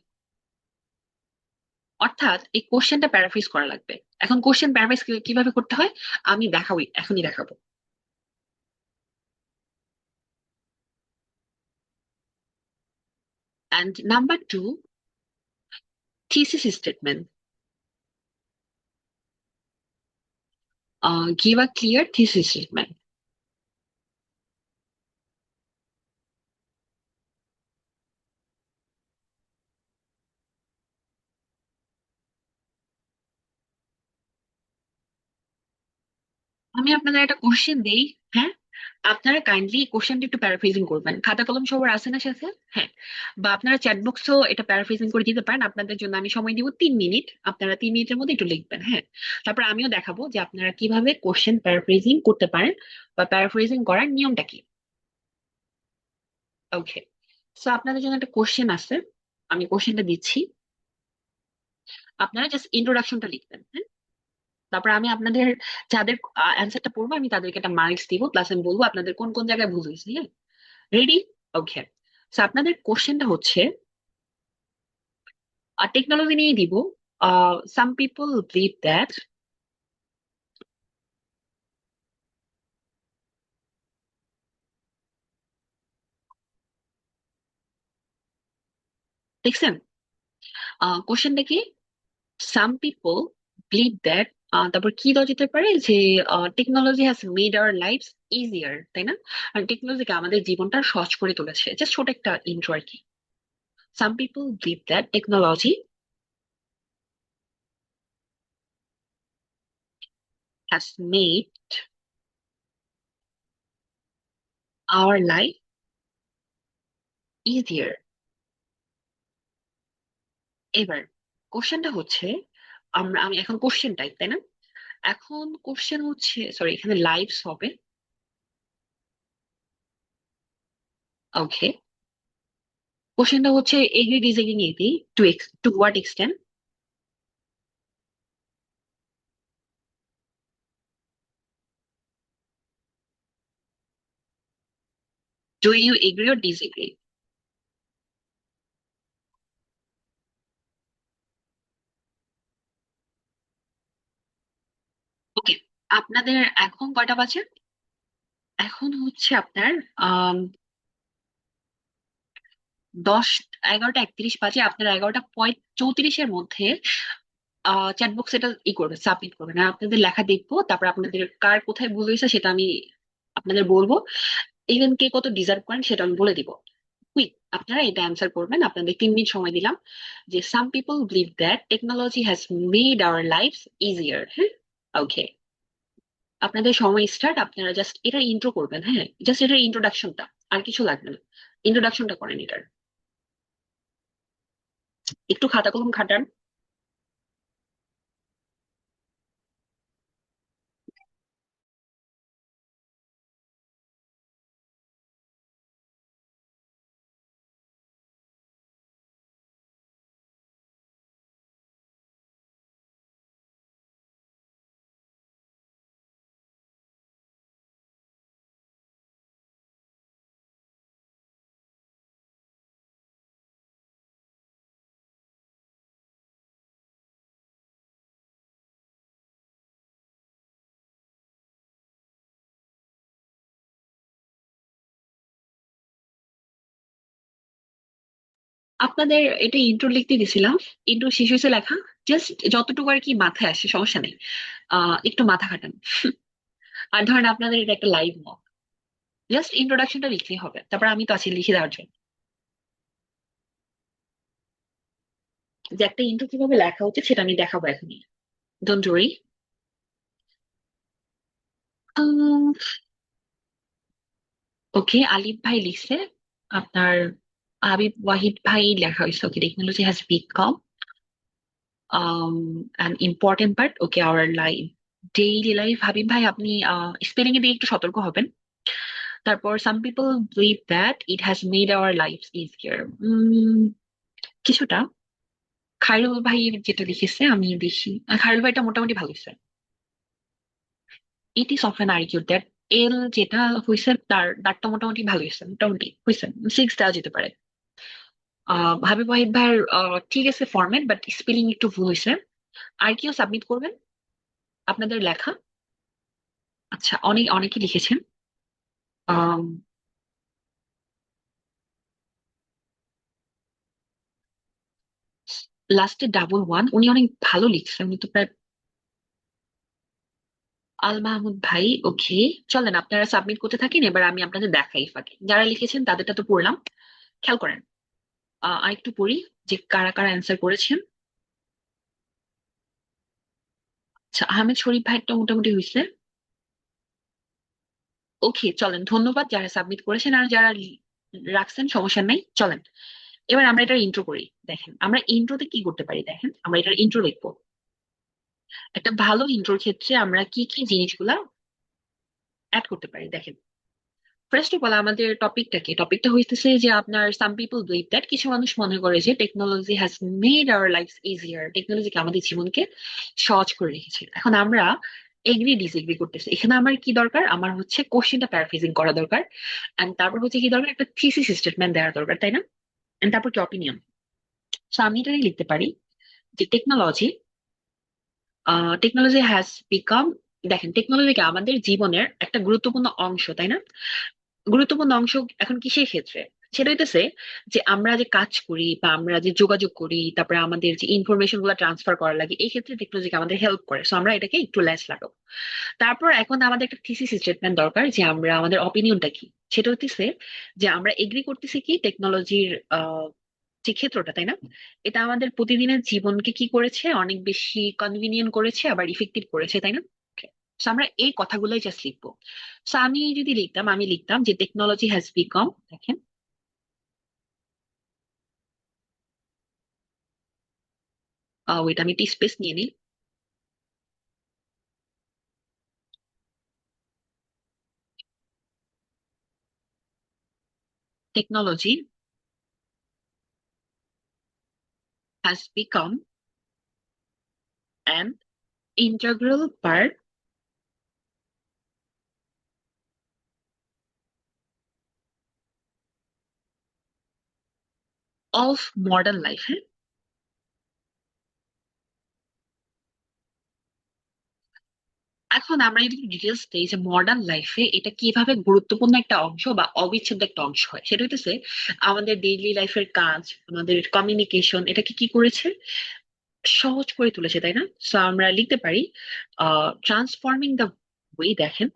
[SPEAKER 1] অর্থাৎ এই কোশ্চেনটা প্যারাফ্রেজ করা লাগবে। এখন কোশ্চেন প্যারাফ্রেজ কিভাবে করতে হয় আমি দেখাবো, এখনই দেখাবো। And number 2, thesis statement. Give a clear thesis statement. আমি আপনাদের একটা কোশ্চেন দেই, হ্যাঁ, আপনারা কাইন্ডলি কোশ্চেনটা একটু প্যারাফ্রেজিং করবেন। খাতা কলম সবার আছে না সাথে? হ্যাঁ। বা আপনারা চ্যাট বক্সেও এটা প্যারাফ্রেজিং করে দিতে পারেন। আপনাদের জন্য আমি সময় দিব 3 মিনিট, আপনারা 3 মিনিটের মধ্যে একটু লিখবেন, হ্যাঁ। তারপর আমিও দেখাবো যে আপনারা কিভাবে কোশ্চেন প্যারাফ্রেজিং করতে পারেন বা প্যারাফ্রেজিং করার নিয়মটা কি। ওকে, সো আপনাদের জন্য একটা কোশ্চেন আছে, আমি কোশ্চেনটা দিচ্ছি, আপনারা জাস্ট ইন্ট্রোডাকশনটা লিখবেন, হ্যাঁ। তারপর আমি আপনাদের যাদের অ্যান্সারটা পড়বো আমি তাদেরকে একটা মার্কস দিব, প্লাস আমি বলবো আপনাদের কোন কোন জায়গায় ভুল হয়েছে, হ্যাঁ। রেডি? ওকে, সো আপনাদের কোশ্চেনটা হচ্ছে টেকনোলজি নিয়ে দিব। সাম পিপল বিলিভ দ্যাট, দেখছেন কোশ্চেনটা কি? সাম পিপল বিলিভ দ্যাট, তারপর কি দেওয়া যেতে পারে যে technology has made our life easier, তাই না? আর টেকনোলজিকে আমাদের জীবনটা সহজ করে তুলেছে। জাস্ট ছোট একটা ইন্ট্রো আর কি। সাম people believe that technology has made our life easier. এবার কোশ্চেনটা হচ্ছে, আমি এখন কোশ্চেন টাইপ, তাই না? এখন কোশ্চেন হচ্ছে, সরি, এখানে লাইভস হবে। ওকে, কোশ্চেনটা হচ্ছে এগ্রি ডিসএগ্রি নিয়ে দিই, to what extent do you agree or disagree? Okay, আপনাদের এখন কয়টা বাজে? এখন হচ্ছে আপনার আহ 10, 11টা 31 বাজে। আপনারা 11টা 34-এর মধ্যে চ্যাট বক্স এটা করবেন, সাবমিট করবেন। আর আপনাদের লেখা দেখবো, তারপর আপনাদের কার কোথায় ভুল হয়েছে সেটা আমি আপনাদের বলবো। ইভেন কে কত ডিজার্ভ করেন সেটা আমি বলে দিব। কুইক, আপনারা এটা অ্যান্সার করবেন। আপনাদের 3 মিনিট সময় দিলাম। যে সাম people believe that technology has made our life easier, হ্যাঁ। ওকে, আপনাদের সময় স্টার্ট। আপনারা জাস্ট এটার ইন্ট্রো করবেন, হ্যাঁ, জাস্ট এটার ইন্ট্রোডাকশনটা, আর কিছু লাগবে না। ইন্ট্রোডাকশনটা করেন এটার। একটু খাতা কলম খাটান। আপনাদের এটা ইন্ট্রো লিখতে দিছিলাম, ইন্ট্রো শেষ হয়েছে লেখা। জাস্ট যতটুকু আর কি মাথায় আসে, সমস্যা নেই, একটু মাথা খাটান। আর ধরেন আপনাদের এটা একটা লাইভ মক, জাস্ট ইন্ট্রোডাকশনটা লিখলেই হবে, তারপর আমি তো আছি লিখে দেওয়ার জন্য। যে একটা ইন্ট্রো কিভাবে লেখা উচিত সেটা আমি দেখাবো এখনই, ডোন্ট ওয়ারি। ওকে, আলিফ ভাই লিখছে। আপনার হাবিব ওয়াহিদ ভাই লেখা হয়েছে। Okay, technology has become an important part, okay, our life, daily life. Habib ভাই আপনি স্পেলিং এ দিয়ে একটু সতর্ক হবেন। তারপর some people believe that it has made our life easier, কিছুটা। খায়রুল ভাই যেটা লিখেছে আমি দেখি, খায়রুল ভাইটা মোটামুটি ভালো হয়েছে। ইট ইজ অফেন আর্গুড দ্যাট, এল যেটা হয়েছে তারটা মোটামুটি ভালো হয়েছে, মোটামুটি হয়েছে, 6 দেওয়া যেতে পারে। হাবিব ওয়াহিদ ভাইয়ের ঠিক আছে ফরম্যাট, বাট স্পেলিং একটু ভুল হয়েছে। আর কেউ সাবমিট করবেন আপনাদের লেখা? আচ্ছা, অনেকে লিখেছেন। লাস্টে ডাবল ওয়ান, উনি অনেক ভালো লিখছেন, উনি তো প্রায় আল মাহমুদ ভাই, ওকে। চলেন আপনারা সাবমিট করতে থাকেন, এবার আমি আপনাদের দেখাই ফাঁকে যারা লিখেছেন তাদেরটা তো পড়লাম। খেয়াল করেন, আরেকটু পড়ি যে কারা কারা অ্যান্সার করেছেন। আচ্ছা, আহমেদ শরীফ ভাইটা মোটামুটি হয়েছে। ওকে, চলেন, ধন্যবাদ যারা সাবমিট করেছেন, আর যারা রাখছেন সমস্যা নাই, চলেন। এবার আমরা এটার ইন্ট্রো করি। দেখেন আমরা ইন্ট্রোতে কি করতে পারি, দেখেন আমরা এটার ইন্ট্রো লিখবো। একটা ভালো ইন্ট্রোর ক্ষেত্রে আমরা কি কি জিনিসগুলা অ্যাড করতে পারি, দেখেন। ফার্স্ট অফ অল আমাদের টপিকটা হইতেছে যে আপনার সাম পিপল বিলিভ দ্যাট, কিছু মানুষ মনে করে যে technology has made our life easier, টেকনোলজিকে আমাদের জীবনকে সহজ করে রেখেছে। এখন আমরা এগ্রি ডিসএগ্রি করতেছি, এখানে আমার কি দরকার, আমার হচ্ছে কোশ্চেনটা প্যারাফ্রেজিং করা দরকার, এন্ড তারপর হচ্ছে কি দরকার, একটা থিসিস স্টেটমেন্ট দেওয়ার দরকার, তাই না? এন্ড তারপর কি অপিনিয়ন। সো আমি এটাই লিখতে পারি যে টেকনোলজি হ্যাজ বিকাম, দেখেন টেকনোলজিকে আমাদের জীবনের একটা গুরুত্বপূর্ণ অংশ, তাই না? গুরুত্বপূর্ণ অংশ এখন কিসের ক্ষেত্রে, সেটা হইতেছে যে আমরা যে কাজ করি বা আমরা যে যোগাযোগ করি, তারপরে আমাদের যে ইনফরমেশন গুলো ট্রান্সফার করা লাগে, এই ক্ষেত্রে টেকনোলজিকে আমাদের হেল্প করে, সো আমরা এটাকে একটু লেস লাগাবো। তারপর এখন আমাদের একটা থিসিস স্টেটমেন্ট দরকার যে আমরা আমাদের অপিনিয়নটা কি। সেটা হইতেছে যে আমরা এগ্রি করতেছি কি টেকনোলজির যে ক্ষেত্রটা, তাই না, এটা আমাদের প্রতিদিনের জীবনকে কি করেছে, অনেক বেশি কনভিনিয়েন্ট করেছে, আবার ইফেক্টিভ করেছে, তাই না? So, আমরা এই কথাগুলোই জাস্ট লিখবো। সো আমি যদি লিখতাম, আমি লিখতাম যে টেকনোলজি হ্যাজ বিকম, দেখেন, ওইটা আমি একটু স্পেস নিয়ে নিই। Technology has become an integral part of modern life. হ্যাঁ, এখন আমরা যদি ডিটেলস দিই যে মডার্ন লাইফে এটা কিভাবে গুরুত্বপূর্ণ একটা অংশ বা অবিচ্ছেদ্য একটা অংশ হয়, সেটা হইতেছে আমাদের ডেইলি লাইফের কাজ, আমাদের কমিউনিকেশন, এটাকে কি করেছে, সহজ করে তুলেছে, তাই না? সো আমরা লিখতে পারি ট্রান্সফর্মিং দ্য ওয়ে, দেখেন,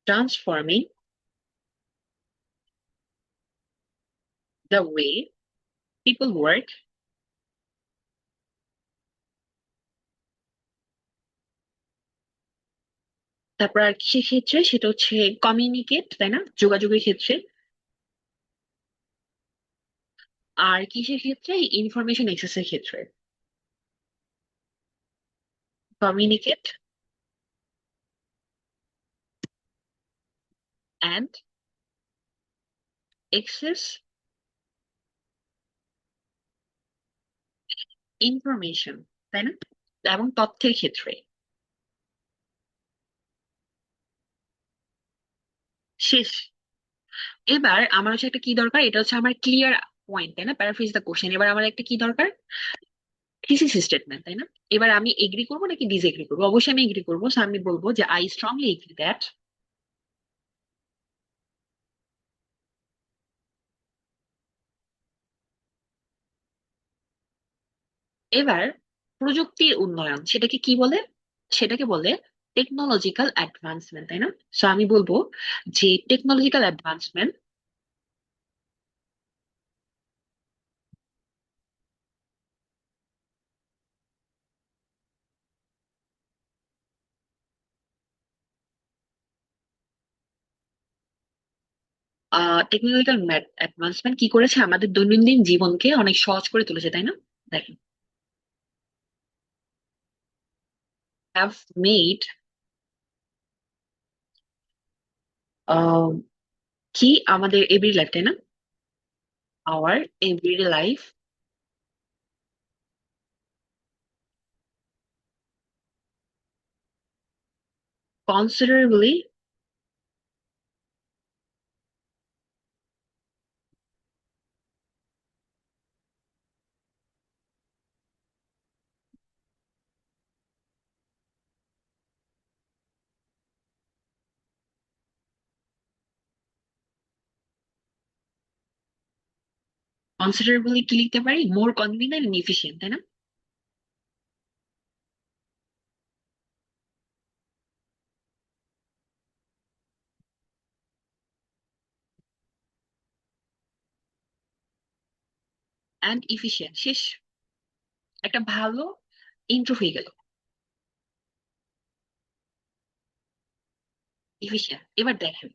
[SPEAKER 1] transforming the way people work. তারপর আর কিসের ক্ষেত্রে, সেটা হচ্ছে কমিউনিকেট, তাই না, যোগাযোগের ক্ষেত্রে। আর কিসের ক্ষেত্রে, ইনফরমেশন এক্সেসের ক্ষেত্রে। কমিউনিকেট অ্যান্ড এক্সেস ইনফরমেশন, তাই না, এবং তথ্যের ক্ষেত্রে। শেষ। এবার আমার হচ্ছে একটা কি দরকার, এটা হচ্ছে আমার ক্লিয়ার পয়েন্ট, তাই না, প্যারাফ্রেজ দ্য কোশ্চেন। এবার আমার একটা কি দরকার, থিসিস স্টেটমেন্ট, তাই না? এবার আমি এগ্রি করবো নাকি ডিসএগ্রি করবো, অবশ্যই আমি এগ্রি করবো। So আমি বলবো যে আই স্ট্রংলি এগ্রি দ্যাট। এবার প্রযুক্তির উন্নয়ন সেটাকে কি বলে, সেটাকে বলে টেকনোলজিক্যাল অ্যাডভান্সমেন্ট, তাই না? সো আমি বলবো যে টেকনোলজিক্যাল অ্যাডভান্সমেন্ট টেকনোলজিক্যাল অ্যাডভান্সমেন্ট কি করেছে, আমাদের দৈনন্দিন জীবনকে অনেক সহজ করে তুলেছে, তাই না? দেখেন, হ্যাভ মেড কি আমাদের এভরি লাইফ, তাই না, our everyday life considerably considerably কি লিখতে পারি, মোর কনভিনিয়েন্ট এন্ড এফিশিয়েন্ট, তাই না? অ্যান্ড এফিশিয়েন্ট, শেষ। একটা ভালো ইন্ট্রো হয়ে গেল, এফিশিয়েন্ট। এবার দেখেন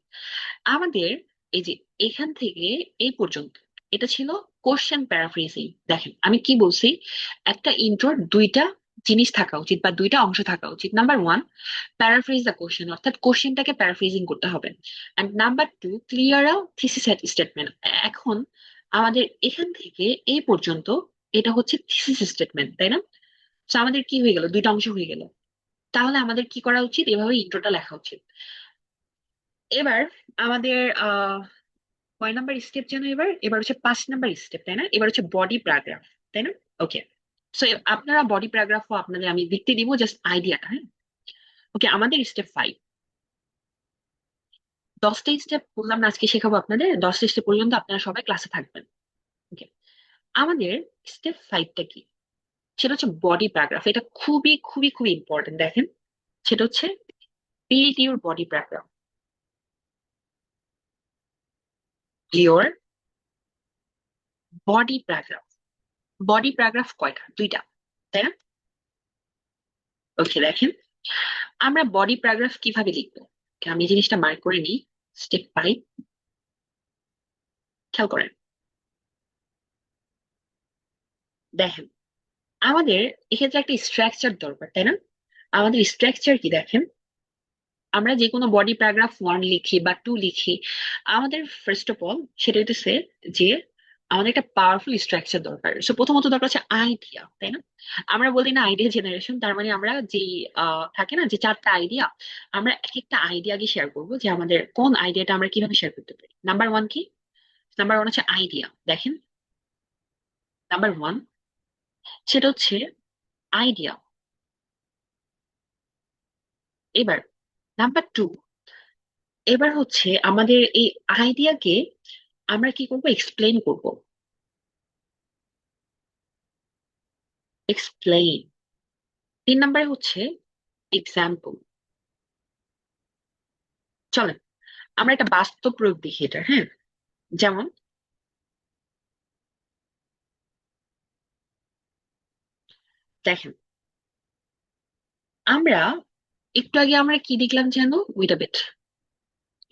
[SPEAKER 1] আমাদের এই যে এখান থেকে এই পর্যন্ত এটা ছিল কোশ্চেন প্যারাফ্রেজিং। দেখেন আমি কি বলছি, একটা ইন্ট্রোর দুইটা জিনিস থাকা উচিত বা দুইটা অংশ থাকা উচিত। Number one, paraphrase the question, অর্থাৎ কোশ্চেনটাকে প্যারাফ্রেজিং করতে হবে। And number two, clear a thesis statement. এখন আমাদের এখান থেকে এই পর্যন্ত এটা হচ্ছে থিসিস স্টেটমেন্ট, তাই না? তো আমাদের কি হয়ে গেল, দুইটা অংশ হয়ে গেল। তাহলে আমাদের কি করা উচিত, এভাবে ইন্ট্রোটা লেখা উচিত। এবার আমাদের কয় নাম্বার স্টেপ যেন, এবার এবার হচ্ছে 5 নাম্বার স্টেপ, তাই না? এবার হচ্ছে বডি প্যারাগ্রাফ, তাই না? ওকে, সো আপনারা বডি প্যারাগ্রাফও আপনাদের আমি লিখতে দিব, জাস্ট আইডিয়াটা, হ্যাঁ। ওকে, আমাদের স্টেপ 5। 10টা স্টেপ বললাম না আজকে শেখাবো আপনাদের, 10টা স্টেপ পর্যন্ত আপনারা সবাই ক্লাসে থাকবেন। ওকে, আমাদের স্টেপ 5টা কি, সেটা হচ্ছে বডি প্যারাগ্রাফ। এটা খুবই খুবই খুবই ইম্পর্টেন্ট। দেখেন সেটা হচ্ছে build your body paragraph. Your body paragraph. Body paragraph কয়টা, দুইটা, তাই না? ওকে, দেখেন আমরা বডি প্যারাগ্রাফ কিভাবে লিখবো। Okay, আমি এই জিনিসটা মার্ক করে নিই। স্টেপ 5, খেয়াল করেন। দেখেন আমাদের এক্ষেত্রে একটা স্ট্রাকচার দরকার, তাই না? আমাদের স্ট্রাকচার কি দেখেন, আমরা যে কোনো বডি প্যারাগ্রাফ 1 লিখি বা 2 লিখি, আমাদের ফার্স্ট অফ অল সেটা হচ্ছে যে আমাদের একটা পাওয়ারফুল স্ট্রাকচার দরকার। সো প্রথমত দরকার হচ্ছে আইডিয়া, তাই না? আমরা বলি না আইডিয়া জেনারেশন, তার মানে আমরা যে থাকে না যে 4টা আইডিয়া, আমরা এক একটা আইডিয়া আগে শেয়ার করবো যে আমাদের কোন আইডিয়াটা আমরা কিভাবে শেয়ার করতে পারি। নাম্বার ওয়ান কি, নাম্বার ওয়ান হচ্ছে আইডিয়া। দেখেন নাম্বার ওয়ান সেটা হচ্ছে আইডিয়া। এবার নাম্বার টু, এবার হচ্ছে আমাদের এই আইডিয়াকে আমরা কি করব, এক্সপ্লেন করব। এক্সপ্লেইন। 3 নাম্বারে হচ্ছে এক্সাম্পল। চলেন আমরা একটা বাস্তব প্রয়োগ দেখি এটা, হ্যাঁ। যেমন দেখেন আমরা একটু আগে আমরা কি দেখলাম যেন, ওইটা বেট,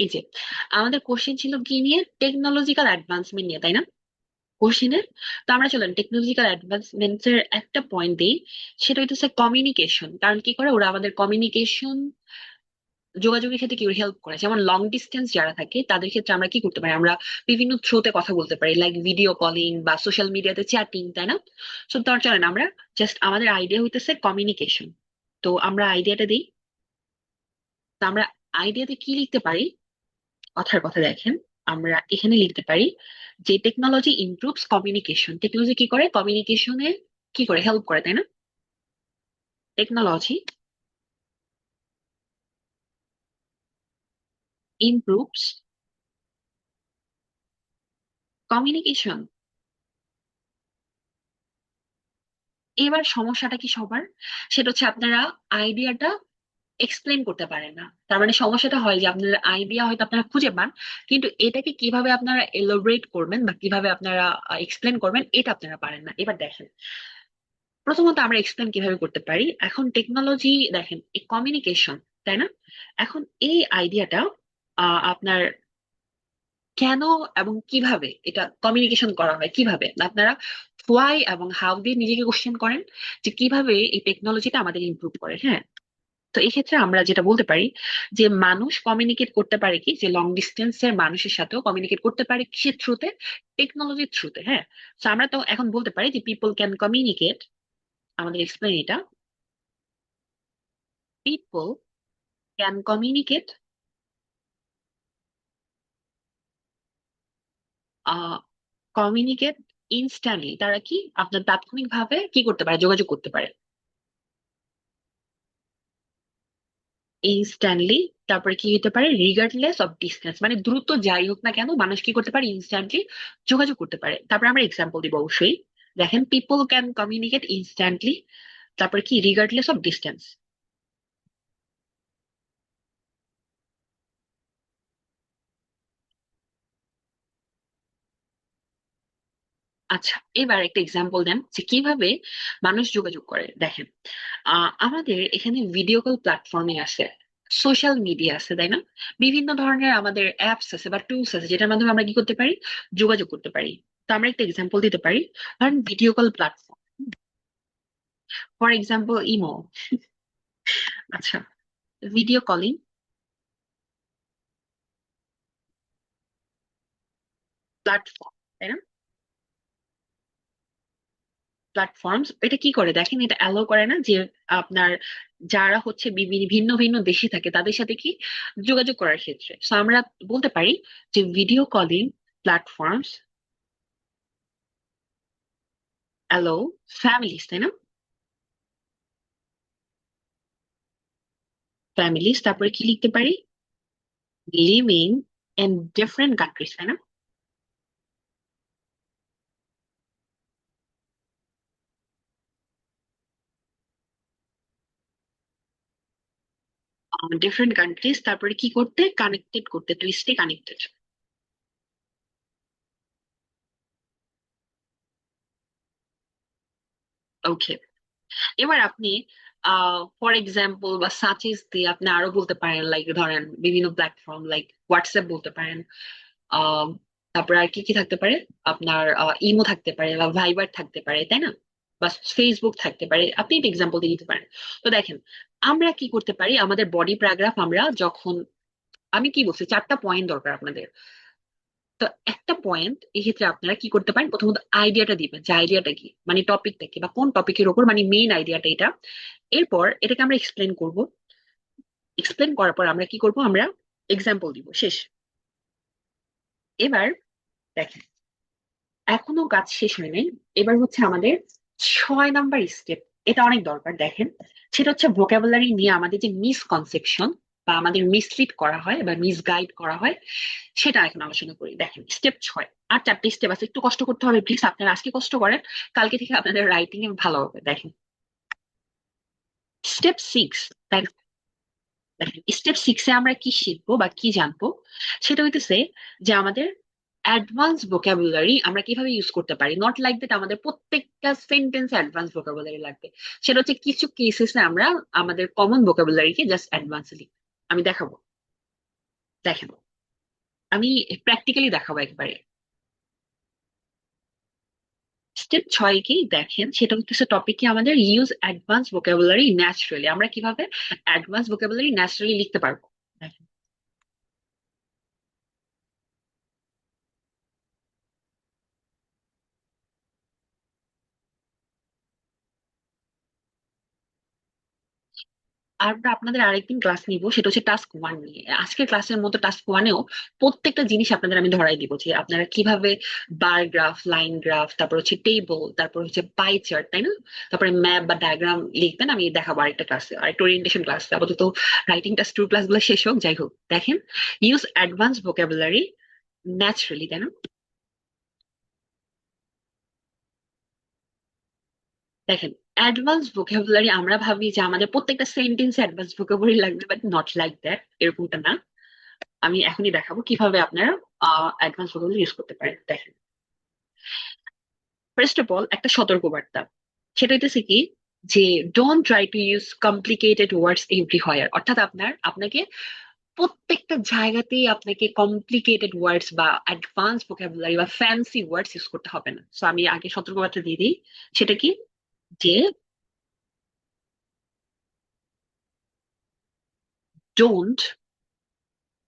[SPEAKER 1] এই যে আমাদের কোশ্চেন ছিল কি নিয়ে, টেকনোলজিক্যাল অ্যাডভান্সমেন্ট নিয়ে, তাই না? কোশ্চেনের। তো আমরা চলেন টেকনোলজিক্যাল অ্যাডভান্সমেন্টস এর একটা পয়েন্ট দিই, সেটা হইতেছে কমিউনিকেশন। কারণ কি করে ওরা আমাদের কমিউনিকেশন, যোগাযোগের ক্ষেত্রে কি হেল্প করে। যেমন লং ডিস্টেন্স যারা থাকে তাদের ক্ষেত্রে আমরা কি করতে পারি, আমরা বিভিন্ন থ্রুতে কথা বলতে পারি, লাইক ভিডিও কলিং বা সোশ্যাল মিডিয়াতে চ্যাটিং, তাই না? সো তার চলেন আমরা জাস্ট আমাদের আইডিয়া হইতেছে কমিউনিকেশন। তো আমরা আইডিয়াটা দিই। তো আমরা আইডিয়াতে কি লিখতে পারি, কথার কথা দেখেন, আমরা এখানে লিখতে পারি যে টেকনোলজি ইমপ্রুভস কমিউনিকেশন। টেকনোলজি কি করে, কমিউনিকেশনে কি করে হেল্প করে, তাই না? Technology improves communication. এবার সমস্যাটা কি সবার, সেটা হচ্ছে আপনারা আইডিয়াটা এক্সপ্লেন করতে পারেন না। তার মানে সমস্যাটা হয় যে আপনার আইডিয়া হয়তো আপনারা খুঁজে পান, কিন্তু এটাকে কিভাবে আপনারা এলোবরেট করবেন বা কিভাবে আপনারা এক্সপ্লেন করবেন এটা আপনারা পারেন না। এবার দেখেন প্রথমত আমরা এক্সপ্লেন কিভাবে করতে পারি। এখন টেকনোলজি দেখেন এই কমিউনিকেশন, তাই না? এখন এই আইডিয়াটা আপনার কেন এবং কিভাবে এটা কমিউনিকেশন করা হয়, কিভাবে আপনারা হোয়াই এবং হাউ দিয়ে নিজেকে কোশ্চেন করেন যে কিভাবে এই টেকনোলজিটা আমাদের ইমপ্রুভ করে, হ্যাঁ। তো এই ক্ষেত্রে আমরা যেটা বলতে পারি যে মানুষ কমিউনিকেট করতে পারে কি, যে লং ডিস্টেন্সের মানুষের সাথেও কমিউনিকেট করতে পারে কিসের থ্রুতে, টেকনোলজির থ্রুতে, হ্যাঁ। তো আমরা তো এখন বলতে পারি যে পিপল ক্যান কমিউনিকেট, আমাদের এক্সপ্লেন এটা, people can communicate communicate instantly. তারা কি আপনার তাৎক্ষণিকভাবে কি করতে পারে, যোগাযোগ করতে পারে। ইনস্ট্যান্টলি, তারপরে কি হতে পারে রিগার্ডলেস অফ ডিস্টেন্স, মানে দ্রুত যাই হোক না কেন মানুষ কি করতে পারে ইনস্ট্যান্টলি যোগাযোগ করতে পারে। তারপরে আমরা এক্সাম্পল দিব অবশ্যই। দেখেন পিপল ক্যান কমিউনিকেট ইনস্ট্যান্টলি, তারপরে কি রিগার্ডলেস অফ ডিস্টেন্স। আচ্ছা, এবার একটা এক্সাম্পল দেন যে কিভাবে মানুষ যোগাযোগ করে। দেখেন আমাদের এখানে ভিডিও কল প্ল্যাটফর্মে আছে, সোশ্যাল মিডিয়া আছে, তাই না? বিভিন্ন ধরনের আমাদের অ্যাপস আছে বা টুলস আছে যেটার মাধ্যমে আমরা কি করতে পারি, যোগাযোগ করতে পারি। তো আমরা একটা এক্সাম্পল দিতে পারি, ধরেন video call platform, for example imo. আচ্ছা, ভিডিও কলিং প্ল্যাটফর্ম, তাই না? প্ল্যাটফর্মস এটা কি করে দেখেন, এটা অ্যালাউ করে না যে আপনার যারা হচ্ছে বিভিন্ন ভিন্ন ভিন্ন দেশে থাকে তাদের সাথে কি যোগাযোগ করার ক্ষেত্রে। তো আমরা বলতে পারি যে video calling platforms allow families, তাই না? ফ্যামিলিজ, তারপরে কি লিখতে পারি, লিভিং ইন ডিফারেন্ট কান্ট্রিজ, তাই না? ডিফারেন্ট কান্ট্রিজ, তারপরে কি করতে, কানেক্টেড করতে, টু স্টে কানেক্টেড। ওকে, এবার আপনি ফর এক্সাম্পল বা সাচেস দিয়ে আপনি আরো বলতে পারেন, লাইক ধরেন বিভিন্ন প্ল্যাটফর্ম লাইক হোয়াটসঅ্যাপ বলতে পারেন, আহ তারপরে আর কি কি থাকতে পারে, আপনার ইমো থাকতে পারে বা ভাইবার থাকতে পারে, তাই না? বা ফেসবুক থাকতে পারে, আপনি একটা এক্সাম্পল দিয়ে দিতে পারেন। তো দেখেন আমরা কি করতে পারি, আমাদের বডি প্যারাগ্রাফ আমরা যখন, আমি কি বলছি, 4টা পয়েন্ট দরকার আপনাদের। তো একটা পয়েন্ট এই ক্ষেত্রে আপনারা কি করতে পারেন, প্রথমত আইডিয়াটা দিবেন যে আইডিয়াটা কি, মানে টপিকটা কি বা কোন টপিকের উপর, মানে মেইন আইডিয়াটা এটা। এরপর এটাকে আমরা এক্সপ্লেন করব, এক্সপ্লেন করার পর আমরা কি করব, আমরা এক্সাম্পল দিব, শেষ। এবার দেখেন এখনো কাজ শেষ হয় নাই, এবার হচ্ছে আমাদের 6 নাম্বার স্টেপ, এটা অনেক দরকার। দেখেন সেটা হচ্ছে ভোকাবুলারি নিয়ে আমাদের যে মিসকনসেপশন বা আমাদের মিসলিড করা হয় বা মিসগাইড করা হয়, সেটা এখন আলোচনা করি। দেখেন স্টেপ 6, আর 4টে স্টেপ আছে, একটু কষ্ট করতে হবে প্লিজ, আপনারা আজকে কষ্ট করেন, কালকে থেকে আপনাদের রাইটিং এ ভালো হবে। দেখেন স্টেপ 6, দেখেন স্টেপ 6-এ আমরা কি শিখবো বা কি জানবো, সেটা হইতেছে যে আমাদের অ্যাডভান্স ভোকাবুলারি আমরা কিভাবে ইউজ করতে পারি। নট লাইক দ্যাট আমাদের প্রত্যেকটা সেন্টেন্স অ্যাডভান্স ভোকাবুলারি লাগবে, সেটা হচ্ছে কিছু কেসেসে আমরা আমাদের কমন ভোকাবুলারিকে জাস্ট অ্যাডভান্স লিখি। আমি দেখাবো, দেখেন আমি প্র্যাকটিক্যালি দেখাবো একবারে। স্টেপ 6 কি দেখেন, সেটা হচ্ছে টপিক কি আমাদের ইউজ অ্যাডভান্স ভোকাবুলারি ন্যাচারালি, আমরা কিভাবে অ্যাডভান্স ভোকাবুলারি ন্যাচারালি লিখতে পারবো। দেখেন আমরা আপনাদের আরেকদিন ক্লাস নিব, সেটা হচ্ছে টাস্ক 1 নিয়ে। আজকের ক্লাসের মতো টাস্ক 1-এও প্রত্যেকটা জিনিস আপনাদের আমি ধরাই দিব যে আপনারা কিভাবে বার গ্রাফ, লাইন গ্রাফ, তারপর হচ্ছে টেবল, তারপর হচ্ছে পাই চার্ট, তাই না? তারপরে ম্যাপ বা ডায়াগ্রাম লিখবেন, আমি দেখাবো আরেকটা ক্লাসে, আরেকটা ওরিয়েন্টেশন ক্লাসে। আপাতত রাইটিং টাস্ক 2 ক্লাসগুলো শেষ হোক, যাই হোক। দেখেন ইউজ অ্যাডভান্স ভোকাবুলারি ন্যাচারালি, তাই না? দেখেন অ্যাডভান্স ভোকাবুলারি আমরা ভাবি যে আমাদের প্রত্যেকটা সেন্টেন্সে অ্যাডভান্স ভোকাবুলারি লাগবে, বাট নট লাইক দ্যাট, এরকমটা না। আমি এখনই দেখাবো কিভাবে আপনারা অ্যাডভান্স ভোকাবুলারি ইউজ করতে পারেন। দেখেন ফার্স্ট অফ অল একটা সতর্কবার্তা, সেটা হইতেছে কি যে don't try to use complicated words everywhere, অর্থাৎ আপনাকে প্রত্যেকটা জায়গাতেই আপনাকে কমপ্লিকেটেড ওয়ার্ডস বা অ্যাডভান্স ভোকাবুলারি বা ফ্যান্সি ওয়ার্ডস ইউজ করতে হবে না। সো আমি আগে সতর্কবার্তা দিয়ে দিই, সেটা কি যে don't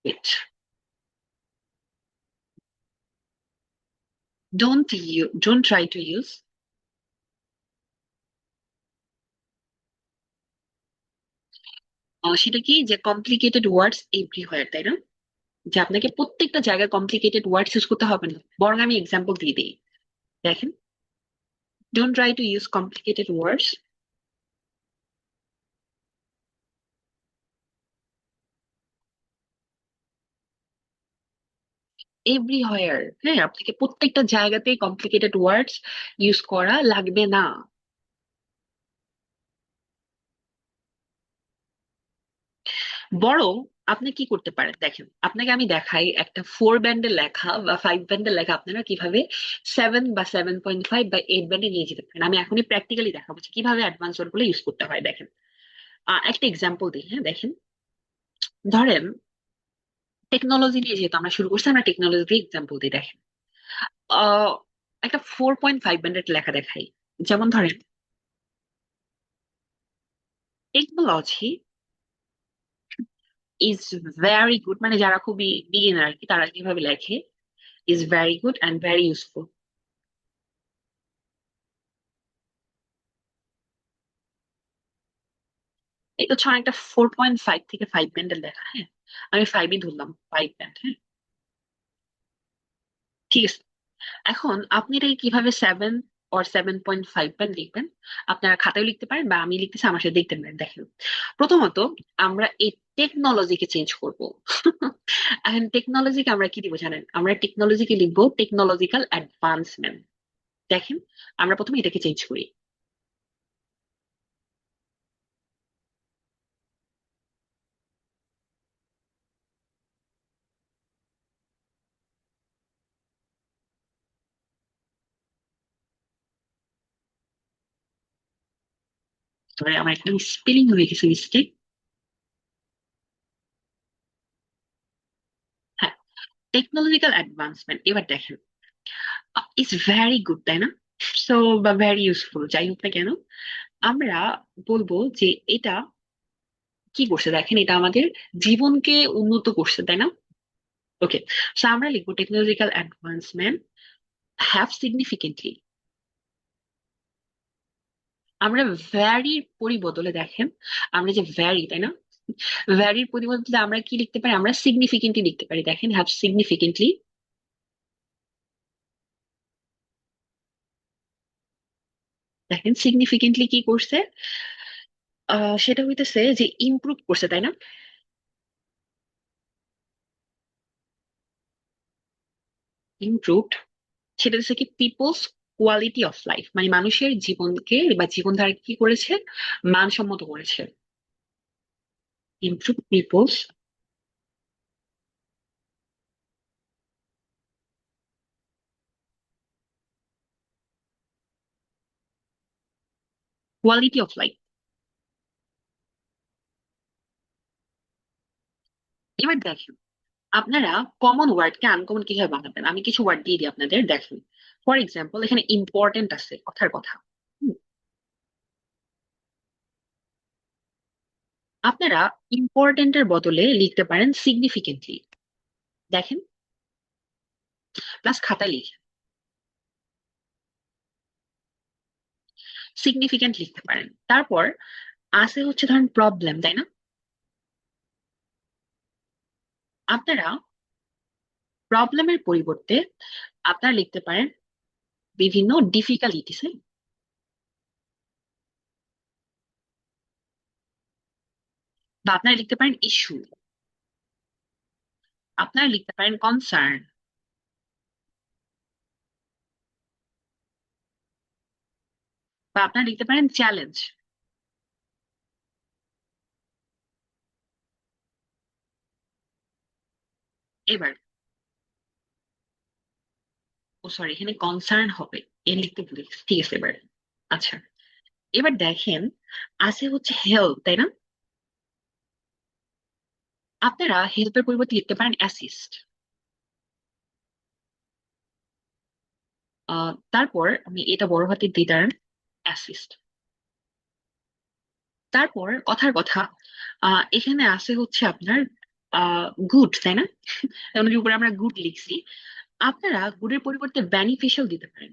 [SPEAKER 1] it, don't try to use সেটা কি যে কমপ্লিকেটেড ওয়ার্ডস এভরিহোয়ার, তাই না? যে আপনাকে প্রত্যেকটা জায়গায় কমপ্লিকেটেড ওয়ার্ডস ইউজ করতে হবে না, বরং আমি এক্সাম্পল দিয়ে দিই। দেখেন don't try to use complicated words everywhere. হ্যাঁ, আপনাকে প্রত্যেকটা জায়গাতেই কমপ্লিকেটেড ওয়ার্ডস ইউজ করা লাগবে না। বরং আপনি কি করতে পারেন দেখেন, আপনাকে আমি দেখাই একটা 4 ব্যান্ডের লেখা বা 5 ব্যান্ডের লেখা আপনারা কিভাবে 7 বা 7.5 বা 8 ব্যান্ডে নিয়ে যেতে পারেন। আমি এখনই প্র্যাকটিক্যালি দেখাবো যে কিভাবে অ্যাডভান্স ওয়ার্ড গুলো ইউজ করতে হয়। দেখেন, একটা এক্সাম্পল দিই। হ্যাঁ, দেখেন, ধরেন টেকনোলজি নিয়ে যেহেতু আমরা শুরু করছি, আমরা টেকনোলজি দিয়ে এক্সাম্পল দিই। দেখেন, আহ একটা 4.5 ব্যান্ডের লেখা দেখাই। যেমন ধরেন, টেকনোলজি ইজ ভেরি গুড, মানে যারা খুবই বিগিনার আর কি, তারা কিভাবে লেখে, is very good and very useful. এই তো ছড়া একটা 4.5 থেকে 5 ব্যান্ডের লেখা। হ্যাঁ, আমি 5ই ধরলাম, 5 ব্যান্ড। হ্যাঁ, ঠিক আছে। এখন আপনি এটাকে কিভাবে 7 or 7.5 ব্যান্ড লিখবেন, আপনারা খাতায় লিখতে পারেন বা আমি লিখতেছি, আমার সাথে দেখতে পারেন। দেখেন, প্রথমত আমরা এই টেকনোলজিকে চেঞ্জ করব। এখন টেকনোলজিকে আমরা কি দিব জানেন, আমরা টেকনোলজিকে লিখবো টেকনোলজিক্যাল অ্যাডভান্সমেন্ট। দেখেন, আমরা প্রথমে এটাকে চেঞ্জ করি। ধরে আমার একটা স্পেলিং হয়ে গেছে মিস্টেক। হ্যাঁ, টেকনোলজিক্যাল অ্যাডভান্সমেন্ট। এবার দেখেন, ইটস ভেরি গুড, তাই না? সো বা ভেরি ইউজফুল, যাই হোক না কেন, আমরা বলবো যে এটা কি করছে। দেখেন, এটা আমাদের জীবনকে উন্নত করছে, তাই না? ওকে, সো আমরা লিখবো টেকনোলজিক্যাল অ্যাডভান্সমেন্ট হ্যাভ সিগনিফিকেন্টলি। আমরা ভ্যারির পরিবদলে দেখেন, আমরা যে ভ্যারি, তাই না, ভ্যারির পরিবর্তে আমরা কি লিখতে পারি, আমরা সিগনিফিকেন্টলি লিখতে পারি। দেখেন, হ্যাভ সিগনিফিকেন্টলি। দেখেন সিগনিফিকেন্টলি কি করছে, সেটা হইতেছে যে ইমপ্রুভ করছে, তাই না? ইমপ্রুভড, সেটা হচ্ছে কি পিপলস কোয়ালিটি অফ লাইফ, মানে মানুষের জীবনকে বা জীবনধারা কি করেছে, মানসম্মত করেছে। Improve people's quality of life. এবার দেখেন, আপনারা কমন ওয়ার্ডকে আনকমন কিভাবে বানাবেন, আমি কিছু ওয়ার্ড দিয়ে দিই আপনাদের। দেখেন, ফর এক্সাম্পল, এখানে ইম্পর্টেন্ট আছে, কথার কথা। হুম, আপনারা ইম্পর্টেন্টের বদলে লিখতে পারেন সিগনিফিকেন্টলি। দেখেন, প্লাস খাতায় লিখে সিগনিফিকেন্ট লিখতে পারেন। তারপর আছে হচ্ছে ধরেন প্রবলেম, তাই না? আপনারা প্রবলেমের পরিবর্তে আপনারা লিখতে পারেন বিভিন্ন ডিফিকাল্টিস, বা আপনারা লিখতে পারেন ইস্যু, আপনারা লিখতে পারেন কনসার্ন, বা আপনারা লিখতে পারেন চ্যালেঞ্জ। এবার, ও সরি, এখানে কনসার্ন হবে, এ লিখতে ভুলে গেছি। ঠিক আছে এবার। আচ্ছা, এবার দেখেন, আছে হচ্ছে হেল্প, তাই না? আপনারা হেল্পের পরিবর্তে লিখতে পারেন অ্যাসিস্ট। তারপর আমি এটা বড় হাতের দিই, দাঁড়ান, অ্যাসিস্ট। তারপর কথার কথা, এখানে আছে হচ্ছে আপনার গুড, তাই না? এমন উপরে আমরা গুড লিখছি, আপনারা গুডের পরিবর্তে বেনিফিশিয়াল দিতে পারেন।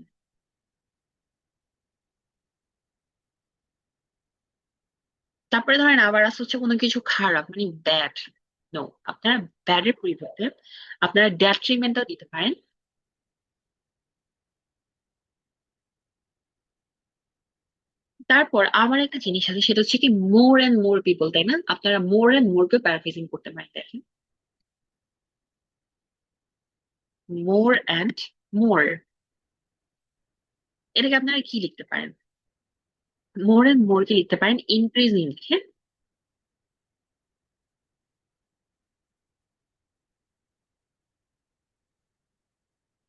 [SPEAKER 1] তারপরে ধরেন আবার আছে হচ্ছে কোনো কিছু খারাপ, মানে ব্যাড। নো, আপনারা ব্যাড এর পরিবর্তে আপনারা ডেট্রিমেন্টাল দিতে পারেন। তারপর আমার একটা জিনিস আছে, সেটা হচ্ছে কি মোর এন্ড মোর পিপল, তাই না? আপনারা more and more K paraphrasing করতে পারেন। দেখেন, মোর অ্যান্ড মোর, এটাকে আপনারা কি লিখতে পারেন? মোর অ্যান্ড মোর কে লিখতে পারেন ইনক্রিজিং লিখে।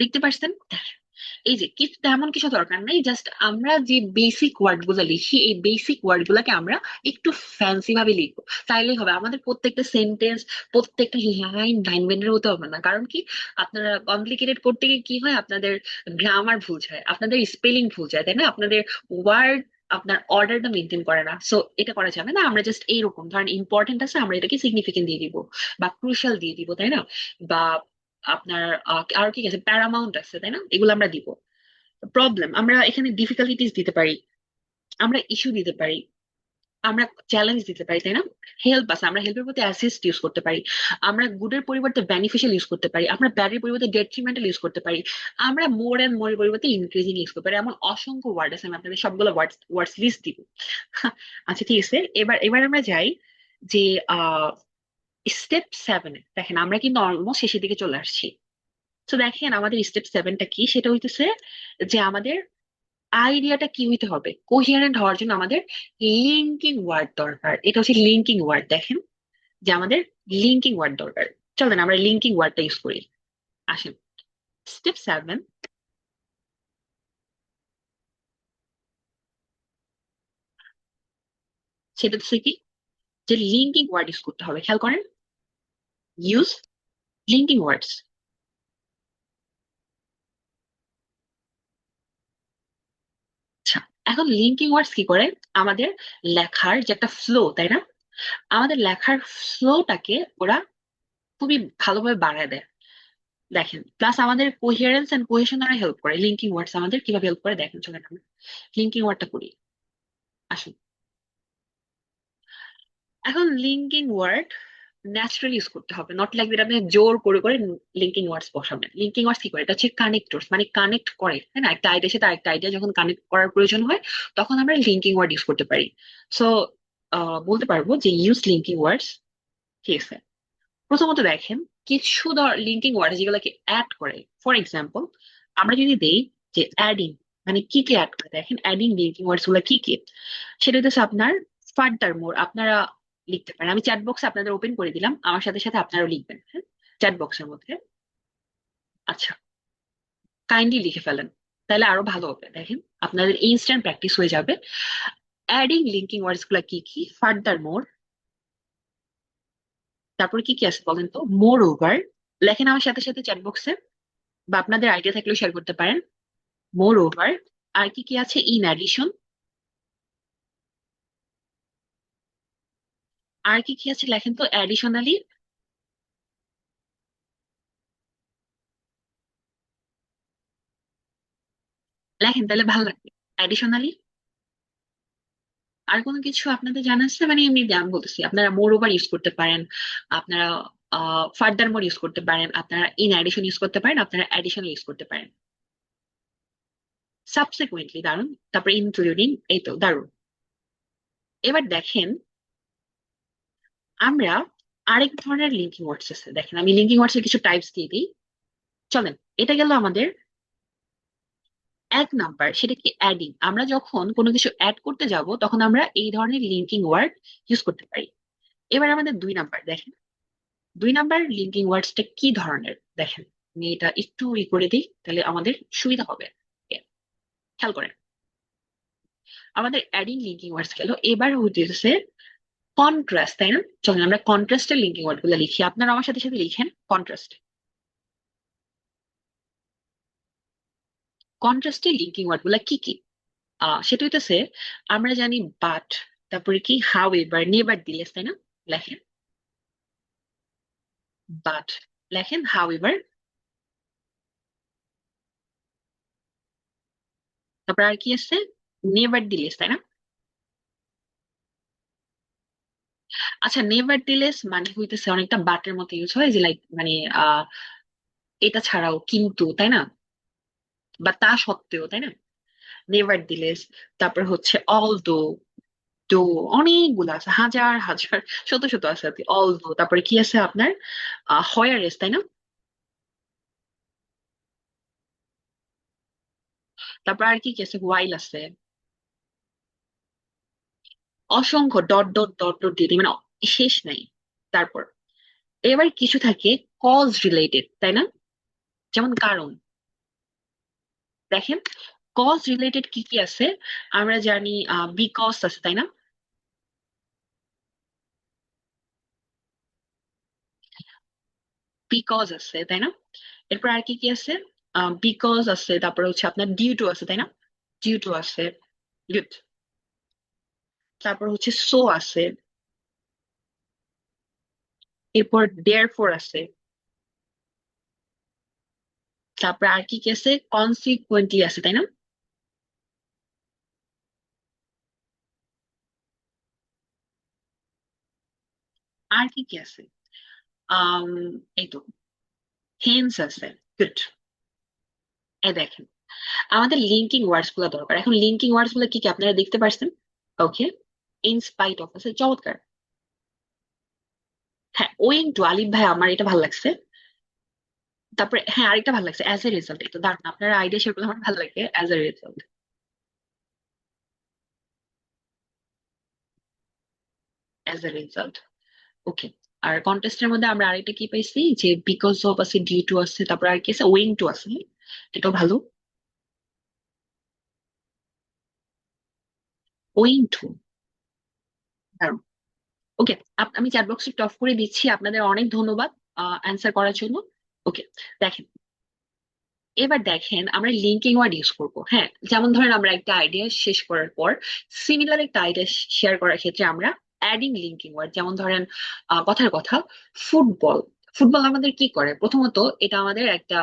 [SPEAKER 1] লিখতে পারছেন? এই যে কি তেমন কিছু দরকার নাই, জাস্ট আমরা যে বেসিক ওয়ার্ড গুলো লিখি এই বেসিক ওয়ার্ড গুলাকে আমরা একটু ফ্যান্সি ভাবে লিখবো, তাইলেই হবে। আমাদের প্রত্যেকটা সেন্টেন্স, প্রত্যেকটা লাইন লাইন বেন্ডের হতে হবে না। কারণ কি, আপনারা কমপ্লিকেটেড করতে গিয়ে কি হয়, আপনাদের গ্রামার ভুল যায়, আপনাদের স্পেলিং ভুল যায়, তাই না? আপনাদের ওয়ার্ড, আপনার অর্ডারটা মেনটেন করে না। সো এটা করা যাবে না। আমরা জাস্ট এইরকম ধরেন ইম্পর্টেন্ট আছে আমরা এটাকে সিগনিফিকেন্ট দিয়ে দিব বা ক্রুশাল দিয়ে দিব, তাই না? বা আপনার আর কি আছে, প্যারামাউন্ট আছে, তাই না? এগুলো আমরা দিব। প্রবলেম, আমরা এখানে ডিফিকাল্টিস দিতে পারি, আমরা ইস্যু দিতে পারি, আমরা চ্যালেঞ্জ দিতে পারি, তাই না? হেল্প আছে, আমরা হেল্পের প্রতি অ্যাসিস্ট ইউজ করতে পারি, আমরা গুডের পরিবর্তে বেনিফিশিয়াল ইউজ করতে পারি, আমরা ব্যাডের পরিবর্তে ডেট্রিমেন্টাল ইউজ করতে পারি, আমরা মোর এন্ড মোর এর পরিবর্তে ইনক্রিজিং ইউজ করতে পারি। এমন অসংখ্য ওয়ার্ড আছে, আমি আপনাদের সবগুলো ওয়ার্ডস লিস্ট দিব। আচ্ছা ঠিক আছে, এবার এবার আমরা যাই যে স্টেপ 7-এ। দেখেন আমরা কিন্তু অলমোস্ট শেষের দিকে চলে আসছি। তো দেখেন আমাদের স্টেপ 7টা কি, সেটা হইতেছে যে আমাদের আইডিয়াটা কি হইতে হবে, কোহিয়ারেন্ট হওয়ার জন্য আমাদের লিঙ্কিং ওয়ার্ড দরকার। এটা হচ্ছে লিঙ্কিং ওয়ার্ড। দেখেন যে আমাদের লিঙ্কিং ওয়ার্ড দরকার। চলেন আমরা লিঙ্কিং ওয়ার্ডটা ইউজ করি। আসেন, স্টেপ 7, সেটা হচ্ছে কি, যে লিঙ্কিং ওয়ার্ড ইউজ করতে হবে। খেয়াল করেন, ইউজ লিঙ্কিং ওয়ার্ডস। আচ্ছা, এখন লিঙ্কিং ওয়ার্ডস কি করে, আমাদের লেখার যে একটা ফ্লো, তাই না? আমাদের লেখার ফ্লোটাকে ওরা খুবই ভালোভাবে বাড়ায় দেয়। দেখেন, প্লাস আমাদের কোহিয়ারেন্স এন্ড কোহেশন দ্বারা হেল্প করে। লিঙ্কিং ওয়ার্ডস আমাদের কিভাবে হেল্প করে দেখেন, চলেন আমরা লিঙ্কিং ওয়ার্ডটা করি। আসুন, এখন লিঙ্কিং ওয়ার্ড ন্যাচারালি ইউজ করতে হবে, নট লাইক দ্যাট আপনি জোর করে করে লিঙ্কিং ওয়ার্ডস বসাবেন। লিঙ্কিং ওয়ার্ডস কি করে, এটা হচ্ছে কানেক্টরস, মানে কানেক্ট করে, তাই না? একটা আইডিয়ার সাথে আরেকটা আইডিয়া যখন কানেক্ট করার প্রয়োজন হয় তখন আমরা লিঙ্কিং ওয়ার্ড ইউজ করতে পারি। সো বলতে পারবো যে ইউজ লিঙ্কিং ওয়ার্ডস। ঠিক আছে, প্রথমত দেখেন কিছু লিঙ্কিং ওয়ার্ড যেগুলোকে অ্যাড করে। ফর এক্সাম্পল, আমরা যদি দেই যে অ্যাডিং, মানে কি কি অ্যাড করে, দেখেন অ্যাডিং লিঙ্কিং ওয়ার্ডস গুলো কি কি। সেটা হচ্ছে আপনার ফার্দার মোর, আপনারা লিখতে পারেন। আমি চ্যাট বক্সে আপনাদের ওপেন করে দিলাম, আমার সাথে সাথে আপনারাও লিখবেন, হ্যাঁ, চ্যাট বক্সের মধ্যে। আচ্ছা, কাইন্ডলি লিখে ফেলেন, তাহলে আরো ভালো হবে। দেখেন আপনাদের ইনস্ট্যান্ট প্র্যাকটিস হয়ে যাবে। অ্যাডিং লিঙ্কিং ওয়ার্ডস গুলা কি কি, ফার্দার মোর, তারপরে কি কি আছে বলেন তো, মোর ওভার। লেখেন আমার সাথে সাথে চ্যাট বক্সে, বা আপনাদের আইডিয়া থাকলেও শেয়ার করতে পারেন। মোর ওভার, আর কি কি আছে, ইন অ্যাডিশন, আর কি কি আছে লেখেন তো, অ্যাডিশনালি। লেখেন তাহলে ভালো লাগবে, অ্যাডিশনালি। আর কোনো কিছু আপনাদের জানা আছে? মানে এমনি আমি বলতেছি, আপনারা মোর ওভার ইউজ করতে পারেন, আপনারা ফার্দার মোর ইউজ করতে পারেন, আপনারা ইন অ্যাডিশন ইউজ করতে পারেন, আপনারা অ্যাডিশনাল ইউজ করতে পারেন। সাবসিকুয়েন্টলি দারুন, তারপরে ইনক্লুডিং, এই তো দারুন। এবার দেখেন আমরা আরেক ধরনের লিঙ্কিং ওয়ার্ডস আছে। দেখেন আমি লিঙ্কিং ওয়ার্ডস এর কিছু টাইপস দিয়ে দিই। চলেন, এটা গেল আমাদের 1 নাম্বার, সেটা কি অ্যাডিং। আমরা যখন কোনো কিছু অ্যাড করতে যাব তখন আমরা এই ধরনের লিঙ্কিং ওয়ার্ড ইউজ করতে পারি। এবার আমাদের 2 নাম্বার, দেখেন 2 নাম্বার লিঙ্কিং ওয়ার্ডসটা কি ধরনের। দেখেন আমি এটা একটু করে দিই, তাহলে আমাদের সুবিধা হবে। খেয়াল করেন, আমাদের অ্যাডিং লিঙ্কিং ওয়ার্ডস গেল। এবার হইতেছে কন্ট্রাস্ট, তাই না? চলেন আমরা কন্ট্রাস্টের লিঙ্কিং ওয়ার্ড গুলো লিখি, আপনারা আমার সাথে সাথে লিখেন কন্ট্রাস্ট। কন্ট্রাস্টের লিঙ্কিং ওয়ার্ড গুলা কি কি, সেটা হইতেছে, আমরা জানি বাট, তারপরে কি হাউ এভার, নেভার দিলেস, তাই না? লেখেন বাট, লেখেন হাউ এভার, তারপর আর কি আছে, নেভার দিলেস, তাই না? আচ্ছা, নেভার দিলেস মানে হইতেছে অনেকটা বাটের মতো ইউজ হয়, যে লাইক মানে আহ এটা ছাড়াও কিন্তু, তাই না? বা তা সত্ত্বেও, তাই না? নেভার দিলেস, তারপর হচ্ছে অলদো, তো অনেকগুলো আছে, হাজার হাজার, শত শত আছে আর কি। অলদো, তারপরে কি আছে আপনার, হয়ারেস, তাই না? তারপর আর কি কি আছে, ওয়াইল আছে, অসংখ্য ডট ডট ডট ডট দিয়ে দিই, মানে শেষ নাই। তারপর এবার কিছু থাকে কজ রিলেটেড, তাই না? যেমন কারণ। দেখেন কজ রিলেটেড কি কি আছে, আমরা জানি বিকজ আছে, তাই না? বিকজ আছে, তাই না? এরপর আর কি কি আছে, বিকজ আছে, তারপর হচ্ছে আপনার ডিউ টু আছে, তাই না? ডিউ টু আছে, গুড। তারপর হচ্ছে সো আছে, এরপর দেয়ারফর আছে, তারপর আর কি কি আছে, কনসিকুয়েন্টলি আছে, তাই না? আর কি কি আছে, আম এই তো হেন্স আছে, গুড। এই দেখেন আমাদের লিঙ্কিং ওয়ার্ডস গুলো দরকার। এখন লিঙ্কিং ওয়ার্ডস গুলো কি কি আপনারা দেখতে পারছেন? ওকে, ইন স্পাইট অফ আছে, চমৎকার। হ্যাঁ, ওয়িং টু, আলিফ ভাই আমার এটা ভালো লাগছে। তারপরে হ্যাঁ আরেকটা ভালো লাগছে, অ্যাজ এ রেজাল্ট, এটা দারুণ, আপনারা আইডিয়া শেয়ার করলে আমার ভালো লাগে, as a result, as a result. Okay. আর কন্টেস্টের মধ্যে আমরা আরেকটা কি পাইছি, যে বিকজ অফ আছে, ডিউ টু আছে, তারপর আর কি আছে, ওয়িং টু আছে, এটাও ভালো, ওয়িং টু, দারুণ। ওকে, আমি চ্যাট বক্সে টপ করে দিচ্ছি, আপনাদের অনেক ধন্যবাদ অ্যান্সার করার জন্য। ওকে, দেখেন এবার দেখেন আমরা লিঙ্কিং ওয়ার্ড ইউজ করব। হ্যাঁ, যেমন ধরেন আমরা একটা আইডিয়া শেষ করার পর সিমিলার একটা আইডিয়া শেয়ার করার ক্ষেত্রে আমরা অ্যাডিং লিঙ্কিং ওয়ার্ড, যেমন ধরেন কথার কথা ফুটবল। ফুটবল আমাদের কি করে, প্রথমত এটা আমাদের একটা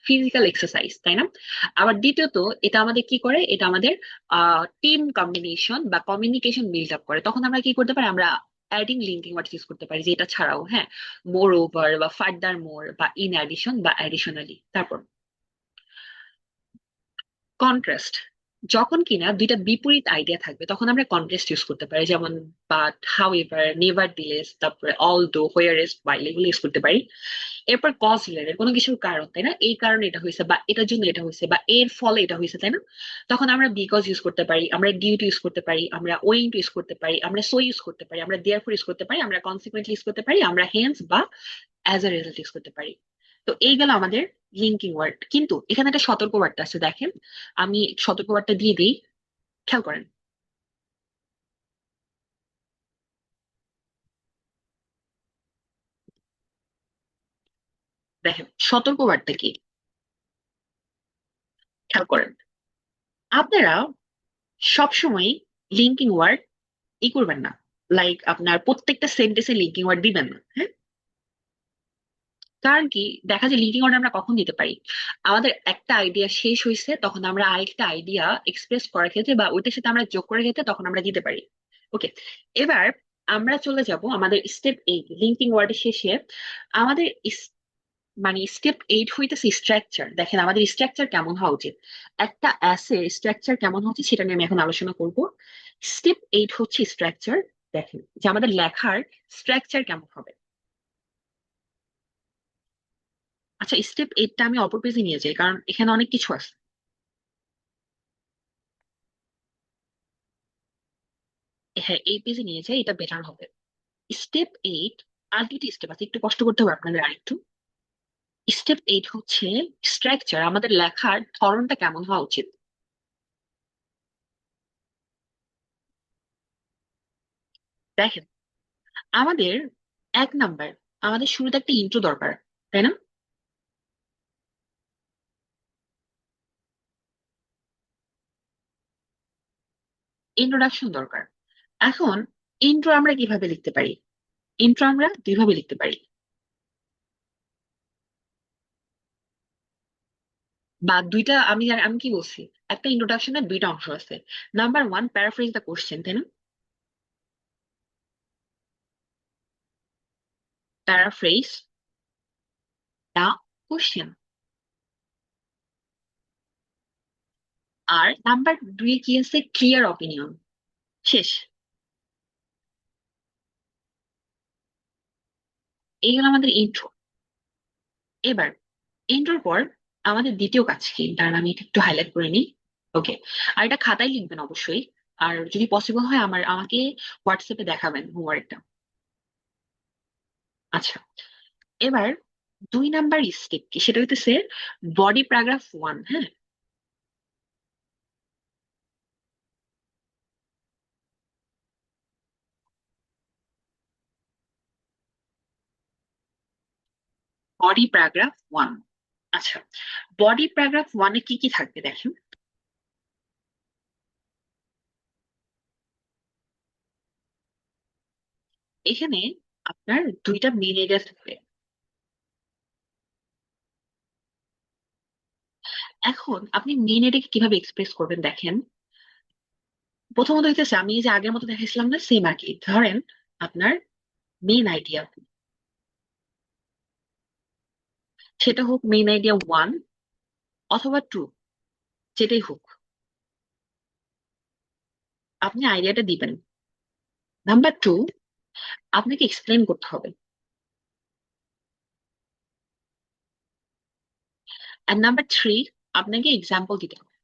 [SPEAKER 1] ফিজিক্যাল এক্সারসাইজ, তাই না? আবার দ্বিতীয়ত এটা আমাদের কি করে, এটা আমাদের টিম কম্বিনেশন বা কমিউনিকেশন বিল্ড আপ করে। তখন আমরা কি করতে পারি, আমরা অ্যাডিং লিঙ্কিং ওয়ার্ড ইউজ করতে পারি, যে এটা ছাড়াও, হ্যাঁ, মোর ওভার বা ফার্দার মোর বা ইন অ্যাডিশন বা অ্যাডিশনালি। তারপর কন্ট্রাস্ট, যখন কিনা দুইটা বিপরীত আইডিয়া থাকবে তখন আমরা কন্ট্রাস্ট ইউজ করতে পারি, যেমন বাট, হাউ এভার, নেভার দিলেস, তারপরে অলদো, হোয়ারেস্ট, বাইল, এগুলো ইউজ করতে পারি। এরপর কজ রিলেটেড, কোনো কিছুর কারণ, তাই না? এই কারণে এটা হয়েছে, বা এটার জন্য এটা হয়েছে, বা এর ফলে এটা হয়েছে, তাই না? তখন আমরা বিকজ ইউজ করতে পারি, আমরা ডিউ টু ইউজ করতে পারি, আমরা ওয়িং টু ইউজ করতে পারি, আমরা সো ইউজ করতে পারি, আমরা দেয়ারফর ইউজ করতে পারি, আমরা কনসিকুয়েন্টলি ইউজ করতে পারি, আমরা হেন্স বা অ্যাজ এ রেজাল্ট ইউজ করতে পারি। তো এই গেল আমাদের লিঙ্কিং ওয়ার্ড, কিন্তু এখানে একটা সতর্ক বার্তা আছে, দেখেন আমি সতর্ক বার্তা দিয়ে দিই, খেয়াল করেন। দেখেন সতর্ক বার্তা কি, খেয়াল করেন। আপনারা সবসময় লিঙ্কিং ওয়ার্ড করবেন না, লাইক আপনার প্রত্যেকটা সেন্টেন্সে লিঙ্কিং ওয়ার্ড দিবেন না, হ্যাঁ? কারণ কি, দেখা যায় লিঙ্কিং ওয়ার্ড আমরা কখন দিতে পারি, আমাদের একটা আইডিয়া শেষ হয়েছে, তখন আমরা আরেকটা আইডিয়া এক্সপ্রেস করার ক্ষেত্রে বা ওইটার সাথে আমরা যোগ করার ক্ষেত্রে তখন আমরা দিতে পারি। ওকে, এবার আমরা চলে যাব আমাদের স্টেপ 8 লিঙ্কিং ওয়ার্ডের শেষে। আমাদের মানে স্টেপ 8 হইতেছে স্ট্রাকচার। দেখেন আমাদের স্ট্রাকচার কেমন হওয়া উচিত, একটা অ্যাসের স্ট্রাকচার কেমন হচ্ছে সেটা নিয়ে আমি এখন আলোচনা করব। স্টেপ 8 হচ্ছে স্ট্রাকচার। দেখেন যে আমাদের লেখার স্ট্রাকচার কেমন হবে। আচ্ছা, স্টেপ 8টা আমি অপর পেজে নিয়ে যাই, কারণ এখানে অনেক কিছু আছে। হ্যাঁ, এই পেজে নিয়ে যাই, এটা বেটার হবে। স্টেপ 8, আর দুটি স্টেপ আছে, একটু কষ্ট করতে হবে আপনাদের আরেকটু। স্টেপ 8 হচ্ছে স্ট্রাকচার, আমাদের লেখার ধরনটা কেমন হওয়া উচিত। দেখেন আমাদের 1 নাম্বার, আমাদের শুরুতে একটা ইন্ট্রো দরকার, তাই না? ইন্ট্রোডাকশন দরকার। এখন ইন্ট্রো আমরা কিভাবে লিখতে পারি, ইন্ট্রো আমরা দুইভাবে লিখতে পারি, বা দুইটা, আমি কি বলছি, একটা ইন্ট্রোডাকশনের দুইটা অংশ আছে। নাম্বার 1, প্যারাফ্রেজ দ্য কোশ্চেন, তাই না? Paraphrase the question. আর নাম্বার 2 কি আছে, ক্লিয়ার অপিনিয়ন। শেষ। এই হলো আমাদের ইন্ট্রো। এবার ইন্ট্রোর পর আমাদের দ্বিতীয় কাজ কি, দাঁড়ান আমি এটা একটু হাইলাইট করে নিই। ওকে, আর এটা খাতায় লিখবেন অবশ্যই। আর যদি পসিবল হয় আমাকে হোয়াটসঅ্যাপে দেখাবেন হোমওয়ার্কটা। আচ্ছা, এবার 2 নাম্বার স্টেপ কি, সেটা হইতেছে বডি প্যারাগ্রাফ 1। হ্যাঁ, বডি প্যারাগ্রাফ 1। আচ্ছা, বডি প্যারাগ্রাফ 1-এ কি কি থাকবে দেখেন। এখানে আপনার 2টা মেন এরিয়া থাকবে। এখন আপনি মেন এরিয়াকে কিভাবে এক্সপ্রেস করবেন দেখেন। প্রথমত হইতেছে আমি এই যে আগের মতো দেখাইছিলাম না, সেম আর কি। ধরেন আপনার মেন আইডিয়া, সেটা হোক মেন আইডিয়া 1 অথবা 2, যেটাই হোক, আপনি আইডিয়াটা দিবেন। নাম্বার 2, আপনাকে এক্সপ্লেন করতে হবে। আর নাম্বার 3, আপনাকে এক্সাম্পল দিতে হবে।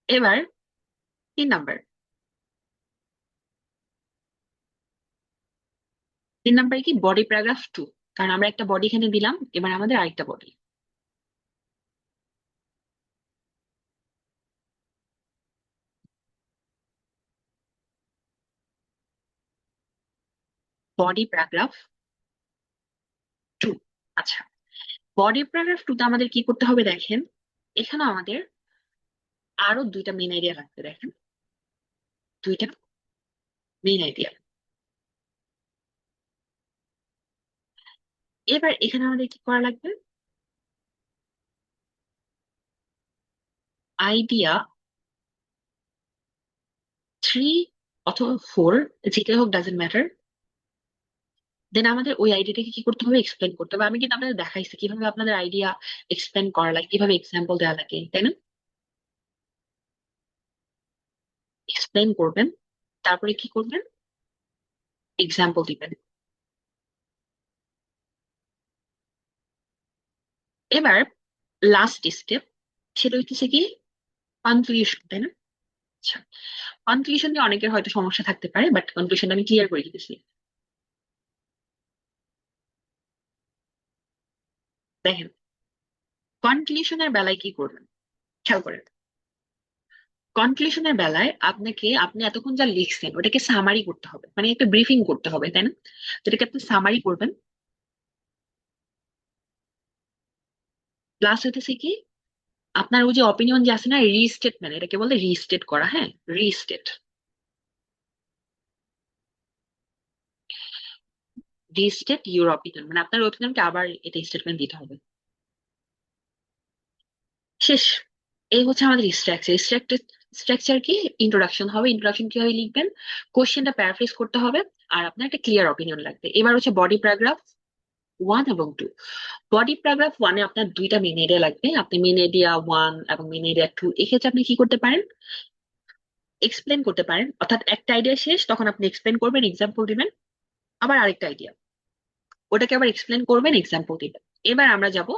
[SPEAKER 1] এবার 3 নাম্বার, 3 নাম্বার কি বডি প্যারাগ্রাফ 2, কারণ আমরা একটা বডি এখানে দিলাম, এবার আমাদের আরেকটা বডি। Body paragraph 2। আচ্ছা, বডি প্যারাগ্রাফ 2তে আমাদের কি করতে হবে দেখেন। এখানে আমাদের আরো 2টা মেন আইডিয়া লাগবে দেখেন, 2টা মেন আইডিয়া। এবার এখানে আমাদের কি করা লাগবে, আইডিয়া 3 অথবা 4, যেটা হোক ডাজেন্ট ম্যাটার। দেন আমাদের ওই আইডিয়াটাকে কি করতে হবে, এক্সপ্লেন করতে হবে। আমি কিন্তু আপনাদের দেখাইছি কিভাবে আপনাদের আইডিয়া এক্সপ্লেন করা লাগে, কিভাবে এক্সাম্পল দেওয়া লাগে, তাই না? এক্সপ্লেন করবেন, তারপরে কি করবেন, এক্সাম্পল দিবেন। এবার লাস্ট স্টেপ, সেটা হচ্ছে কি কনক্লুশন, তাই না? আচ্ছা, কনক্লুশন নিয়ে অনেকের হয়তো সমস্যা থাকতে পারে, বাট কনক্লুশন আমি ক্লিয়ার করে দিতেছি। দেখেন, কনক্লুশনের বেলায় কি করবেন, খেয়াল করেন। কনক্লুশনের বেলায় আপনি এতক্ষণ যা লিখছেন ওটাকে সামারি করতে হবে, মানে একটা ব্রিফিং করতে হবে, তাই না? তো এটাকে আপনি সামারি করবেন। প্লাস হইতেছে কি, আপনার ওই যে অপিনিয়ন যে আছে না, রিস্টেটমেন্ট, এটাকে বলে রিস্টেট করা। হ্যাঁ, রিস্টেট, রিস্টেট ইউর অপিনিয়ন, মানে আপনার অপিনিয়নকে আবার এটা স্টেটমেন্ট দিতে হবে। শেষ। এই হচ্ছে আমাদের স্ট্রাকচার। স্ট্রাকচার কি, ইন্ট্রোডাকশন হবে। ইন্ট্রোডাকশন কিভাবে লিখবেন, কোশ্চেনটা প্যারাফ্রেজ করতে হবে, আর আপনার একটা ক্লিয়ার অপিনিয়ন লাগবে। এবার হচ্ছে বডি প্যারাগ্রাফ 1 এবং 2। বডি প্যারাগ্রাফ 1-এ আপনার 2টা মেন এরিয়া লাগবে। আপনি মেন এরিয়া 1 এবং মেন এরিয়া 2, এক্ষেত্রে আপনি কি করতে পারেন, এক্সপ্লেন করতে পারেন। অর্থাৎ একটা আইডিয়া শেষ, তখন আপনি এক্সপ্লেন করবেন, এক্সাম্পল দিবেন। আবার আরেকটা আইডিয়া, ওটাকে আবার এক্সপ্লেন করবেন, এক্সাম্পল দিবেন। এবার আমরা যাব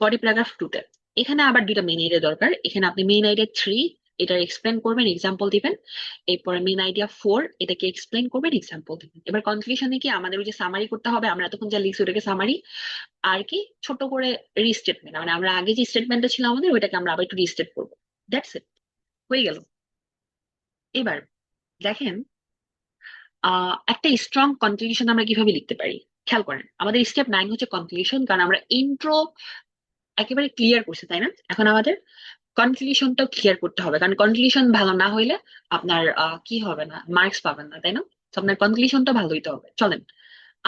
[SPEAKER 1] বডি প্যারাগ্রাফ 2-তে। এখানে আবার 2টা মেন আইডিয়া দরকার। এখানে আপনি মেন আইডিয়া 3, এটা এক্সপ্লেন করবেন, এক্সাম্পল দিবেন। এরপরে মেন আইডিয়া 4, এটাকে এক্সপ্লেন করবেন, এক্সাম্পল দিবেন। এবার কনক্লুশনে কি আমাদের ওই যে সামারি করতে হবে, আমরা এতক্ষণ যা লিখছি ওটাকে সামারি, আর কি ছোট করে রিস্টেটমেন্ট, মানে আমরা আগে যে স্টেটমেন্টটা ছিল আমাদের ওইটাকে আমরা আবার একটু রিস্টেট করবো। দ্যাটস ইট, হয়ে গেল। এবার দেখেন, একটা স্ট্রং কনক্লুশন আমরা কিভাবে লিখতে পারি। খেয়াল করেন, আমাদের স্টেপ 9 হচ্ছে কনক্লুশন, কারণ আমরা ইন্ট্রো একেবারে ক্লিয়ার করছি, তাই না? এখন আমাদের কনক্লুশনটাও ক্লিয়ার করতে হবে, কারণ কনক্লুশন ভালো না হইলে আপনার কি হবে না, মার্কস পাবেন না, তাই না? তো আপনার কনক্লুশনটা ভালো হইতে হবে। চলেন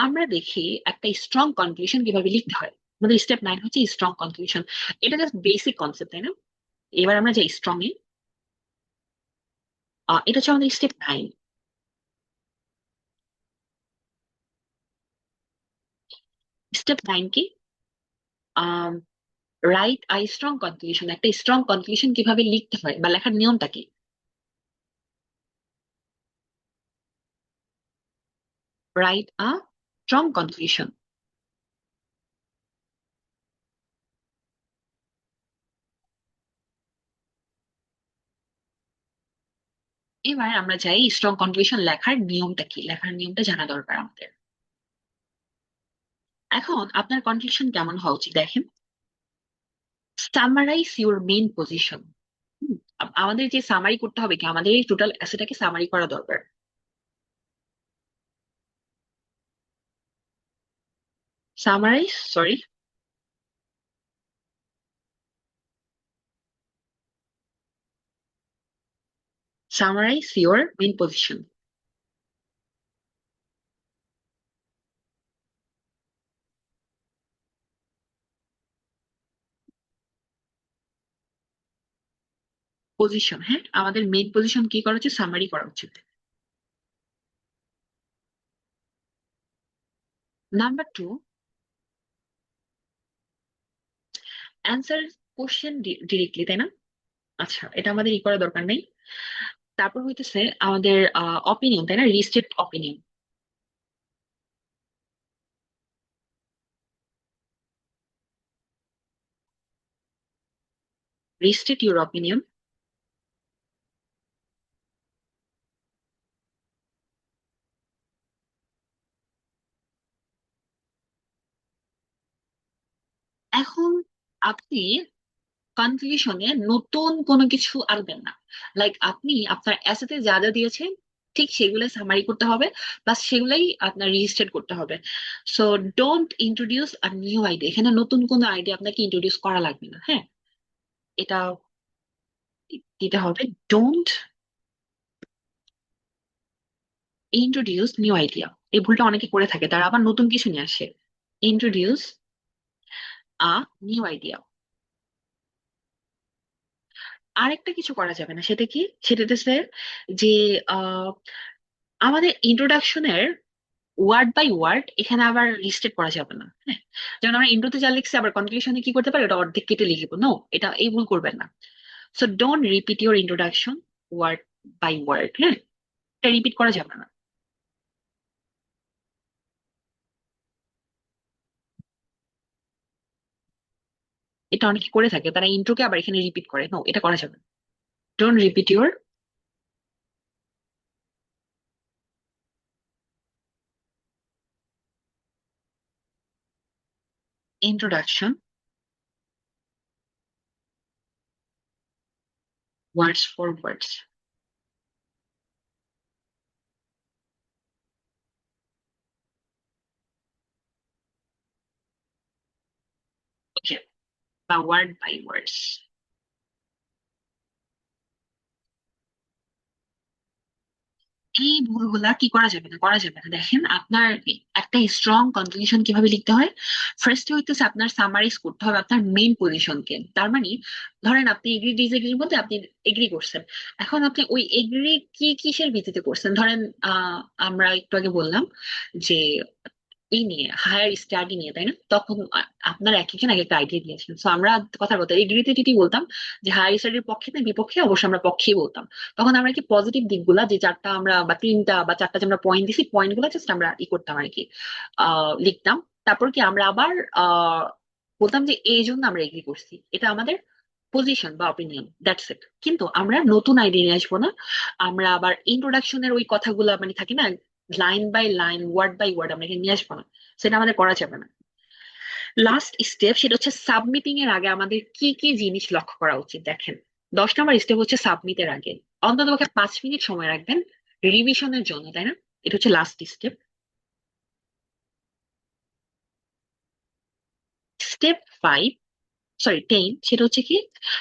[SPEAKER 1] আমরা দেখি একটা স্ট্রং কনক্লুশন কিভাবে লিখতে হয়। আমাদের স্টেপ 9 হচ্ছে স্ট্রং কনক্লুশন। এটা জাস্ট বেসিক কনসেপ্ট, তাই না? এবার আমরা যাই স্ট্রং এ। এটা হচ্ছে আমাদের স্টেপ 9। স্টেপ 9 কি, রাইট আই স্ট্রং কনক্লুশন। একটা স্ট্রং কনক্লুশন কিভাবে লিখতে হয় বা লেখার নিয়মটা কি, রাইট আ স্ট্রং কনক্লুশন। এবার আমরা যাই স্ট্রং কনক্লুশন লেখার নিয়মটা কি, লেখার নিয়মটা জানা দরকার আমাদের। এখন আপনার কনক্লুশন কেমন হওয়া উচিত দেখেন, সামারাইজ ইউর মেইন পজিশন। আমাদের যে সামারি করতে হবে কি, আমাদের এই টোটাল অ্যাসেটাকে সামারি করা দরকার। Summarise, sorry, summarise your main position. Position, হ্যাঁ, আমাদের মেইন পজিশন কি করা উচিত, সামারি করা উচিত। Number two, answer question directly, তাই না? আচ্ছা, এটা আমাদের করা দরকার নেই। তারপর হইতেছে আমাদের অপিনিয়ন, তাই না, restate opinion. Restate your opinion. এখন আপনি কনক্লুশনে নতুন কোনো কিছু আনবেন না। লাইক আপনি আপনার অ্যাসেতে যা যা দিয়েছেন ঠিক সেগুলো সামারি করতে হবে, বা সেগুলাই আপনার রেজিস্টার্ড করতে হবে। So don't introduce a new idea, এখানে নতুন কোনো আইডিয়া আপনাকে ইন্ট্রোডিউস করা লাগবে না, হ্যাঁ, এটা দিতে হবে। ডোন্ট ইন্ট্রোডিউস নিউ আইডিয়া, এই ভুলটা অনেকে করে থাকে, তারা আবার নতুন কিছু নিয়ে আসে। Introduce a new idea. আরেকটা কিছু করা যাবে না, সেটা কি, সেটা হচ্ছে যে আহ, আমাদের ইন্ট্রোডাকশনের ওয়ার্ড বাই ওয়ার্ড এখানে আবার লিস্টেড করা যাবে না, হ্যাঁ। যেমন আমরা ইন্ট্রোতে যা লিখছি আবার কনক্লুশনে কি করতে পারি, ওটা অর্ধেক কেটে লিখবো, নো, এটা এই ভুল করবেন না। So don't repeat your introduction word by word, হ্যাঁ, এটা রিপিট করা যাবে না। এটা অনেকে করে থাকে, তারা ইন্ট্রোকে আবার এখানে রিপিট করে, নো, এটা করা যাবে না। Don't repeat your introduction words for words. Okay, বা word by words। এই ভুলগুলা কি করা যাবে না, করা যাবে না। দেখেন আপনার একটা স্ট্রং কনক্লুশন কিভাবে লিখতে হয়, ফার্স্ট হইতেছে আপনার সামারাইজ করতে হবে আপনার মেইন পজিশনকে। তার মানে ধরেন আপনি এগ্রি ডিসএগ্রির মধ্যে আপনি এগ্রি করছেন, এখন আপনি ওই এগ্রি কি কিসের ভিত্তিতে করছেন, ধরেন আমরা একটু আগে বললাম যে এই নিয়ে হায়ার স্টাডি নিয়ে, তাই না, তখন আপনার এক একজন এক একটা আইডিয়া দিয়েছেন। তো আমরা কথা বলতে এগ্রিতে যদি বলতাম যে হায়ার স্টাডির পক্ষে না বিপক্ষে, অবশ্যই আমরা পক্ষেই বলতাম। তখন আমরা কি পজিটিভ দিকগুলা যে চারটা আমরা বা তিনটা বা চারটা যে আমরা পয়েন্ট দিছি, পয়েন্ট গুলা জাস্ট আমরা করতাম আর কি, লিখতাম। তারপর কি আমরা আবার বলতাম যে এই জন্য আমরা এগ্রি করছি, এটা আমাদের পজিশন বা অপিনিয়ন, দ্যাটস ইট। কিন্তু আমরা নতুন আইডিয়া নিয়ে আসবো না, আমরা আবার ইন্ট্রোডাকশনের ওই কথাগুলো মানে থাকে না, line by line word by word আমরা এখানে নিয়ে আসবো না, সেটা আমাদের করা যাবে না। লাস্ট স্টেপ সেটা হচ্ছে সাবমিটিং এর আগে আমাদের কি কি জিনিস লক্ষ্য করা উচিত। দেখেন 10 নম্বর স্টেপ হচ্ছে সাবমিটের আগে অন্তত 5 মিনিট সময় রাখবেন রিভিশনের জন্য, তাই না, এটা হচ্ছে লাস্ট স্টেপ। স্টেপ 5, সরি 10, সেটা হচ্ছে কি,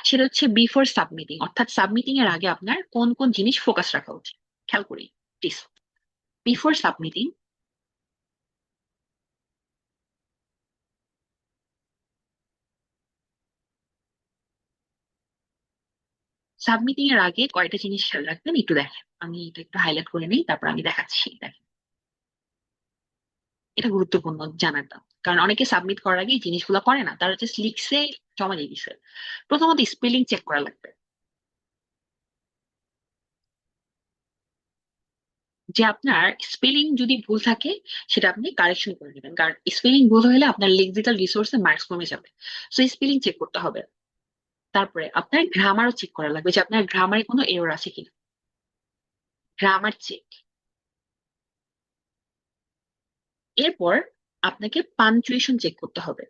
[SPEAKER 1] সেটা হচ্ছে বিফোর সাবমিটিং, অর্থাৎ সাবমিটিং এর আগে আপনার কোন কোন জিনিস ফোকাস রাখা উচিত, খেয়াল করি প্লিজ। বিফোর সাবমিটিং, সাবমিটিং এর আগে কয়টা জিনিস খেয়াল রাখবেন একটু দেখেন, আমি এটা একটু হাইলাইট করে নিই, তারপর আমি দেখাচ্ছি, দেখেন। এটা গুরুত্বপূর্ণ জানাটা, কারণ অনেকে সাবমিট করার আগে এই জিনিসগুলো করে না, তারা জাস্ট লিখছে, জমা দিয়ে দিছে। প্রথমত স্পেলিং চেক করা লাগবে, যে আপনার স্পেলিং যদি ভুল থাকে সেটা আপনি কারেকশন করে নেবেন, কারণ স্পেলিং ভুল হলে আপনার লেক্সিক্যাল রিসোর্সে মার্কস কমে যাবে। সো স্পেলিং চেক করতে হবে। তারপরে আপনার গ্রামারও চেক করা লাগবে যে আপনার গ্রামারে কোনো এরর আছে কিনা। Grammar check. এরপর আপনাকে পাঞ্চুয়েশন চেক করতে হবে।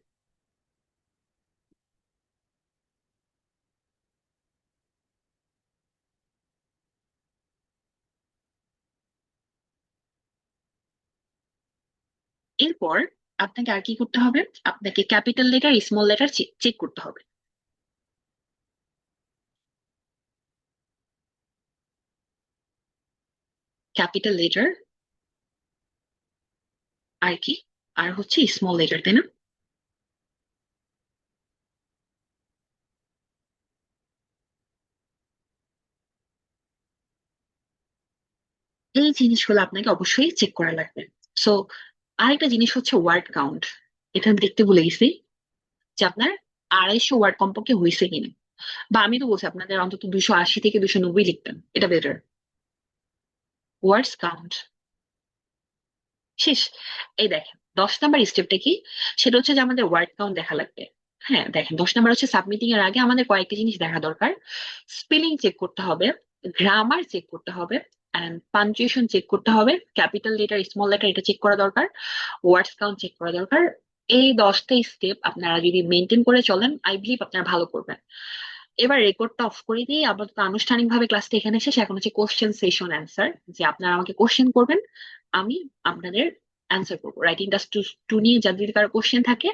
[SPEAKER 1] এরপর আপনাকে আর কি করতে হবে, আপনাকে capital letter small letter check করতে হবে। ক্যাপিটাল লেটার আর কি, আর হচ্ছে স্মল লেটার, তাই না? এই জিনিসগুলো আপনাকে অবশ্যই চেক করা লাগবে। সো আরেকটা জিনিস হচ্ছে ওয়ার্ড কাউন্ট। এটা আমি দেখতে ভুলে গেছি যে আপনার 250 ওয়ার্ড কমপক্ষে হয়েছে কিনা। বা আমি তো বলছি আপনাদের অন্তত 280 থেকে 290 লিখবেন, এটা বেটার। ওয়ার্ডস কাউন্ট শেষ। এই দেখেন 10 নাম্বার স্টেপটা কি, সেটা হচ্ছে যে আমাদের ওয়ার্ড কাউন্ট দেখা লাগবে। হ্যাঁ দেখেন, 10 নাম্বার হচ্ছে সাবমিটিং এর আগে আমাদের কয়েকটা জিনিস দেখা দরকার। স্পেলিং চেক করতে হবে, গ্রামার চেক করতে হবে, এন্ড পাঞ্চুয়েশন চেক করতে হবে, ক্যাপিটাল লেটার স্মল লেটার এটা চেক করা দরকার, ওয়ার্ডস কাউন্ট চেক করা দরকার। এই 10টা স্টেপ আপনারা যদি মেনটেন করে চলেন, আই বিলিভ আপনারা ভালো করবেন। এবার রেকর্ডটা অফ করে দিয়ে আপাতত আনুষ্ঠানিকভাবে ক্লাসটা এখানে শেষ। এখন হচ্ছে কোশ্চেন সেশন অ্যান্সার, যে আপনারা আমাকে কোশ্চেন করবেন, আমি আপনাদের অ্যান্সার করবো। রাইটিং টাস্ক টু নিয়ে যাদের কারো কোশ্চেন থাকে